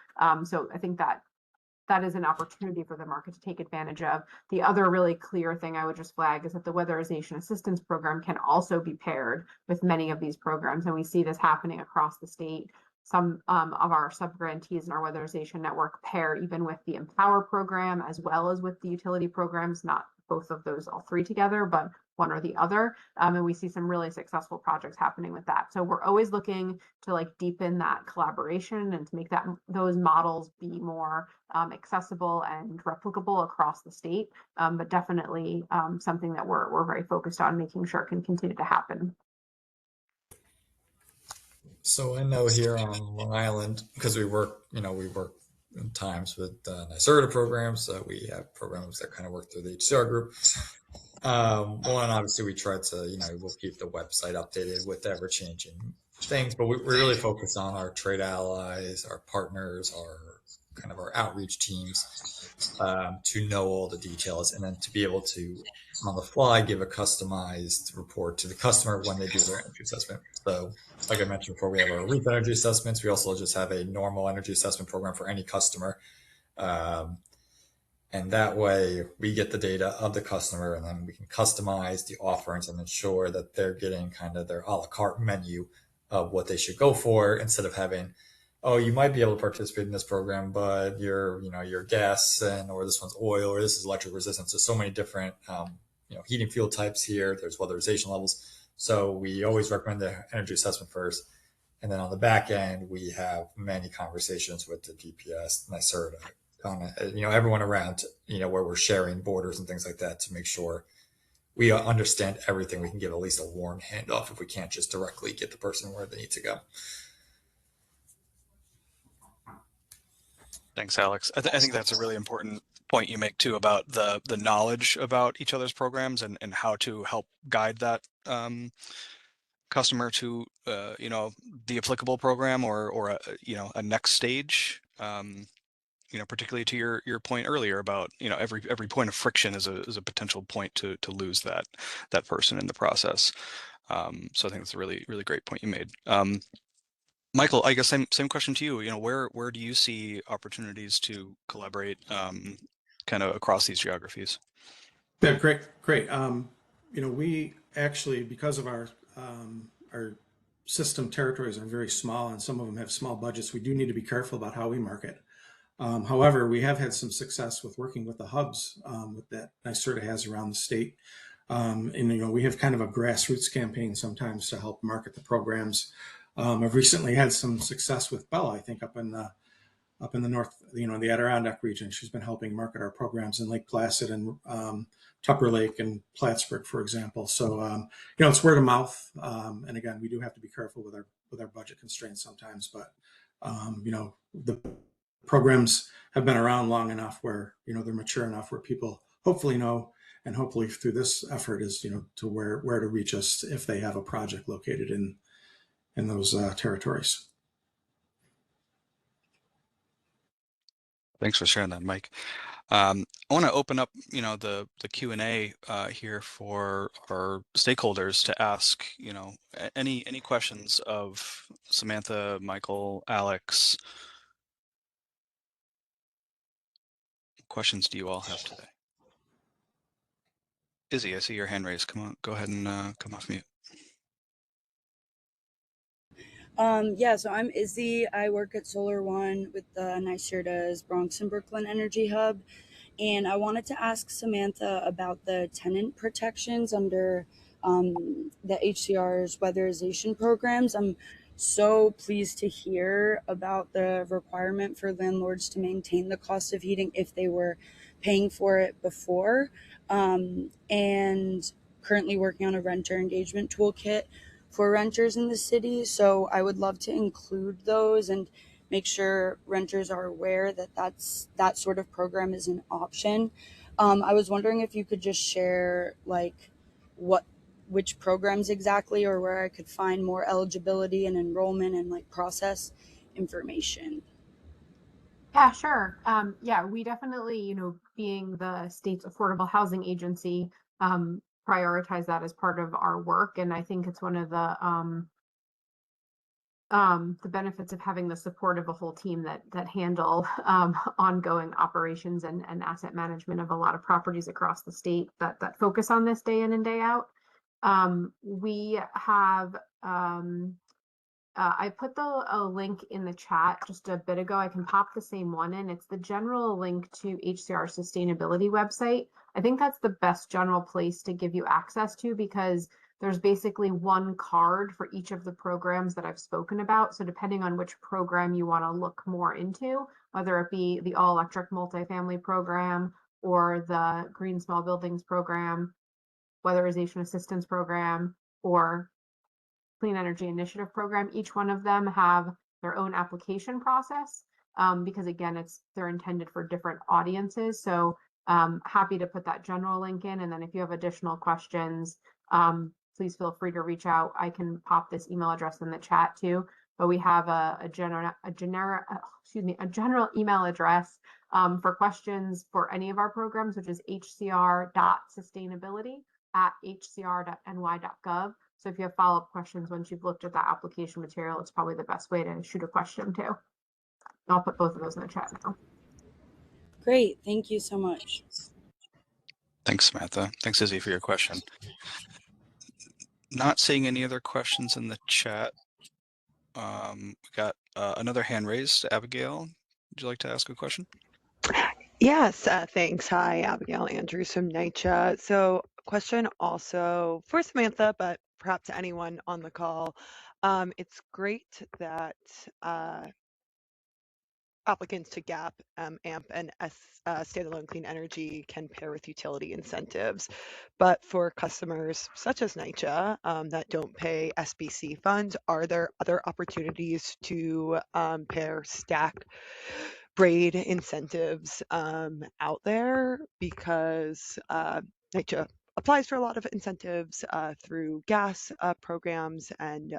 Speaker 4: So I think that is an opportunity for the market to take advantage of. The other really clear thing I would just flag is that the weatherization assistance program can also be paired with many of these programs. And we see this happening across the state. Some of our sub-grantees in our weatherization network pair even with the Empower program as well as with the utility programs, not both of those, all 3 together, but one or the other. And we see some really successful projects happening with that. So we're always looking to like deepen that collaboration and to make those models be more accessible and replicable across the state. But definitely something that we're very focused on making sure can continue to happen.
Speaker 18: So I know here on Long Island, because we work in times with NYSERDA programs, we have programs that kind of work through the HCR group. One, obviously we try to, we'll keep the website updated with ever changing things, but we really focus on our trade allies, our partners, our kind of our outreach teams to know all the details, and then to be able to on the fly give a customized report to the customer when they do their energy assessment. So like I mentioned before, we have our REAP energy assessments. We also just have a normal energy assessment program for any customer. And that way we get the data of the customer, and then we can customize the offerings and ensure that they're getting kind of their a la carte menu of what they should go for, instead of having, oh, you might be able to participate in this program, but you're gas or this one's oil, or this is electric resistance. There's so many different, heating fuel types here. There's weatherization levels. So we always recommend the energy assessment first. And then on the back end, we have many conversations with the DPS, NYSERDA, everyone around, where we're sharing borders and things like that to make sure we understand everything. We can give at least a warm handoff if we can't just directly get the person where they need to go.
Speaker 8: Thanks, Alex. I think that's a really important point you make too, about the knowledge about each other's programs and how to help guide that customer to the applicable program or a next stage. Particularly to your point earlier about every point of friction is a potential point to lose that person in the process. So I think that's a really great point you made. Michael, I guess same question to you. Where do you see opportunities to collaborate kind of across these geographies?
Speaker 19: Yeah, great. We actually, because of our system territories are very small, and some of them have small budgets, we do need to be careful about how we market. However, we have had some success with working with the hubs that NYSERDA has around the state. And we have kind of a grassroots campaign sometimes to help market the programs. I've recently had some success with Bella, I think, up in the north, the Adirondack region. She's been helping market our programs in Lake Placid and Tupper Lake and Plattsburgh, for example. So it's word of mouth. And again, we do have to be careful with our budget constraints sometimes. But the programs have been around long enough where they're mature enough where people hopefully know, and hopefully through this effort is to where to reach us if they have a project located in those territories.
Speaker 8: Thanks for sharing that, Mike. I want to open up the Q&A here for our stakeholders to ask any questions of Samantha, Michael, Alex. What questions do you all have today? Izzy, I see your hand raised. Come on, go ahead and come off mute.
Speaker 20: So I'm Izzy. I work at Solar One with the NYSERDA's Bronx and Brooklyn Energy Hub. And I wanted to ask Samantha about the tenant protections under the HCR's weatherization programs. I'm so pleased to hear about the requirement for landlords to maintain the cost of heating if they were paying for it before. And currently working on a renter engagement toolkit for renters in the city. So I would love to include those and make sure renters are aware that that sort of program is an option. I was wondering if you could just share which programs exactly, or where I could find more eligibility and enrollment and process information.
Speaker 4: Yeah, sure. We definitely, being the state's affordable housing agency, prioritize that as part of our work. And I think it's one of the benefits of having the support of a whole team that handle ongoing operations and asset management of a lot of properties across the state that focus on this day in and day out. We have I put a link in the chat just a bit ago. I can pop the same one in. It's the general link to HCR sustainability website. I think that's the best general place to give you access to, because there's basically one card for each of the programs that I've spoken about. So depending on which program you want to look more into, whether it be the all electric multifamily program or the green small buildings program, weatherization assistance program, or Clean Energy Initiative program, each one of them have their own application process because again, they're intended for different audiences. So happy to put that general link in. And then if you have additional questions, please feel free to reach out. I can pop this email address in the chat too. but we have a general email address for questions for any of our programs, which is hcr.sustainability@hcr.ny.gov. So if you have follow-up questions once you've looked at that application material, it's probably the best way to shoot a question too. I'll put both of those in the chat now.
Speaker 20: Great, thank you so much.
Speaker 8: Thanks, Samantha. Thanks, Izzy, for your question. Not seeing any other questions in the chat. We got another hand raised. Abigail, would you like to ask a question?
Speaker 21: Yes, thanks. Hi, Abigail Andrews from NYCHA. So question also for Samantha, but perhaps anyone on the call. It's great that applicants to GAP, AMP, and standalone clean energy can pair with utility incentives. But for customers such as NYCHA that don't pay SBC funds, are there other opportunities to pair stack braid incentives out there? Because NYCHA applies for a lot of incentives through gas programs and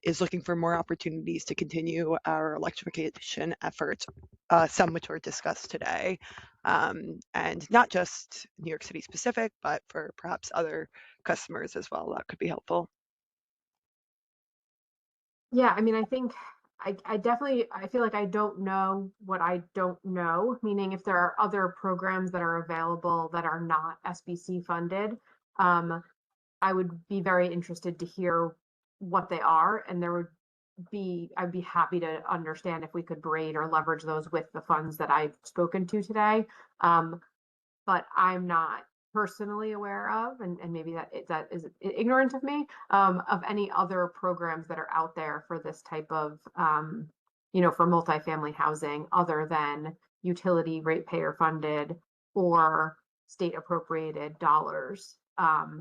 Speaker 21: is looking for more opportunities to continue our electrification efforts, some which were discussed today. And not just New York City specific, but for perhaps other customers as well. That could be helpful.
Speaker 4: Yeah, I mean, I think I feel like I don't know what I don't know, meaning if there are other programs that are available that are not SBC funded, I would be very interested to hear what they are, and I'd be happy to understand if we could braid or leverage those with the funds that I've spoken to today. But I'm not personally aware of, and maybe that is ignorant of me, of any other programs that are out there for this type of, for multifamily housing other than utility ratepayer funded or state appropriated dollars. But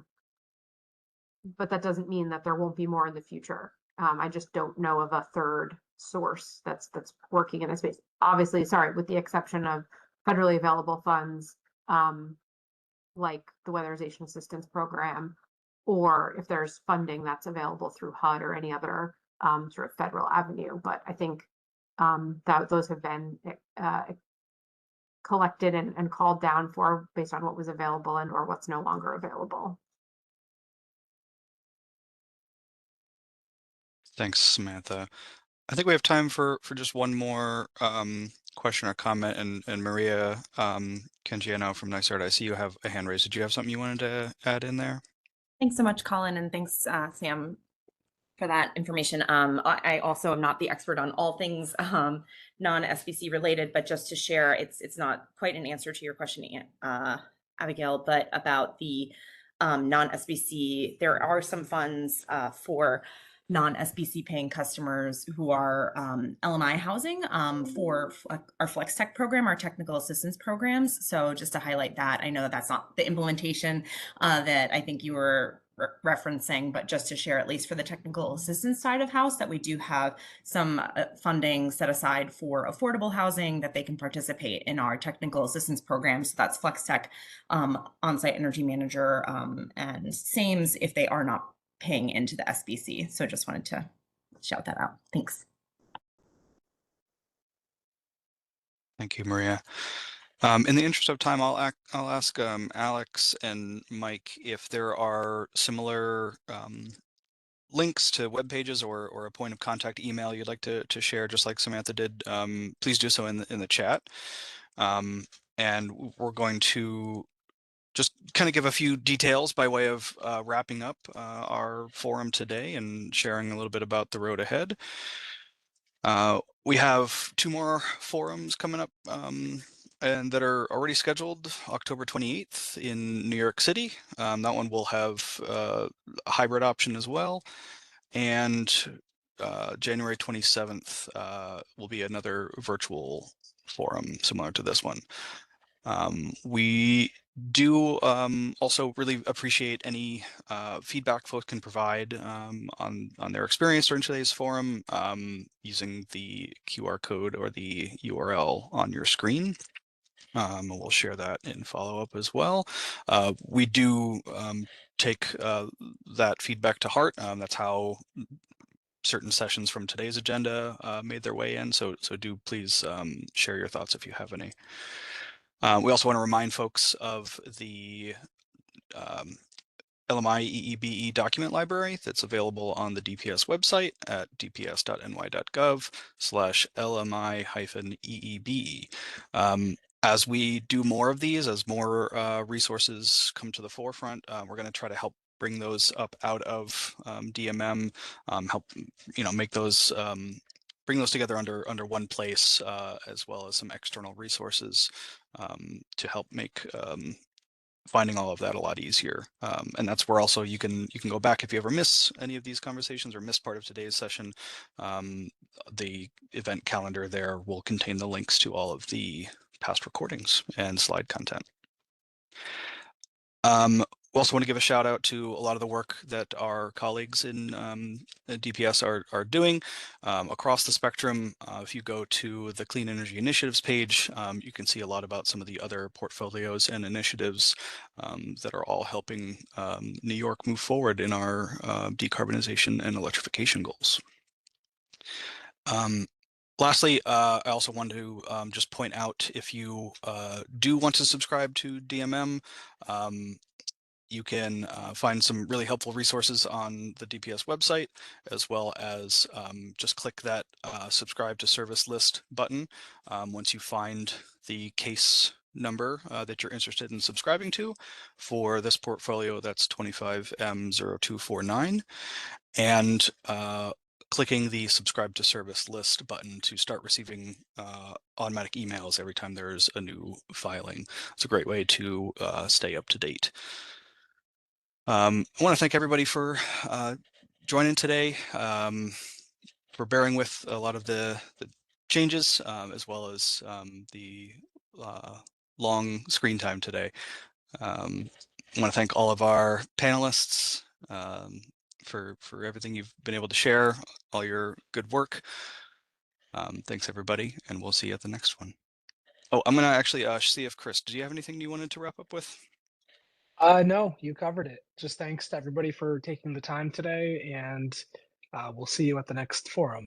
Speaker 4: that doesn't mean that there won't be more in the future. I just don't know of a third source that's working in this space. Obviously, sorry, with the exception of federally available funds, like the Weatherization Assistance Program, or if there's funding that's available through HUD or any other sort of federal avenue. But I think that those have been collected and called down for based on what was available and or what's no longer available.
Speaker 8: Thanks, Samantha. I think we have time for just one more question or comment. And Maria Cangiano from NYSERDA, I see you have a hand raised. Did you have something you wanted to add in there?
Speaker 12: Thanks so much, Colin, and thanks, Sam, for that information. I also am not the expert on all things non-SBC related, but just to share, it's not quite an answer to your question, Abigail, but about the non-SBC, there are some funds for non-SBC paying customers who are LMI housing for our Flex Tech program, our technical assistance programs. So just to highlight that, I know that that's not the implementation that I think you were referencing, but just to share, at least for the technical assistance side of house, that we do have some funding set aside for affordable housing that they can participate in our technical assistance programs. So that's Flex Tech, On-Site Energy Manager, and SAMES if they are not paying into the SBC. So just wanted to shout that out. Thanks.
Speaker 8: Thank you, Maria. In the interest of time, I'll ask Alex and Mike if there are similar links to web pages or a point of contact email you'd like to share, just like Samantha did. Please do so in the chat. And we're going to just kind of give a few details by way of wrapping up our forum today and sharing a little bit about the road ahead. We have 2 more forums coming up and that are already scheduled. October 28th in New York City. That one will have a hybrid option as well. And January 27th will be another virtual forum similar to this one. We do also really appreciate any feedback folks can provide on their experience during today's forum using the QR code or the URL on your screen. We'll share that in follow-up as well. We do take that feedback to heart. That's how certain sessions from today's agenda made their way in. So do please share your thoughts if you have any. We also want to remind folks of the LMI EE document library that's available on the DPS website at dps.ny.gov/LMI-EEBE. As we do more of these, as more resources come to the forefront, we're going to try to help bring those up out of DMM, help make those bring those together under one place, as well as some external resources to help make finding all of that a lot easier. And that's where also you can go back if you ever miss any of these conversations or miss part of today's session. The event calendar there will contain the links to all of the past recordings and slide content. We also want to give a shout out to a lot of the work that our colleagues in DPS are doing across the spectrum. If you go to the Clean Energy Initiatives page, you can see a lot about some of the other portfolios and initiatives that are all helping New York move forward in our decarbonization and electrification goals. Lastly, I also want to just point out, if you do want to subscribe to DMM, you can find some really helpful resources on the DPS website, as well as just click that subscribe to service list button. Once you find the case number that you're interested in subscribing to for this portfolio, that's 25M0249, and clicking the subscribe to service list button to start receiving automatic emails every time there's a new filing. It's a great way to stay up to date. I want to thank everybody for joining today, for bearing with a lot of the changes, as well as the long screen time today. I want to thank all of our panelists for everything you've been able to share, all your good work. Thanks, everybody, and we'll see you at the next one. Oh, I'm going to actually see if Chris, did you have anything you wanted to wrap up with?
Speaker 1: No, you covered it. Just thanks to everybody for taking the time today, and we'll see you at the next forum.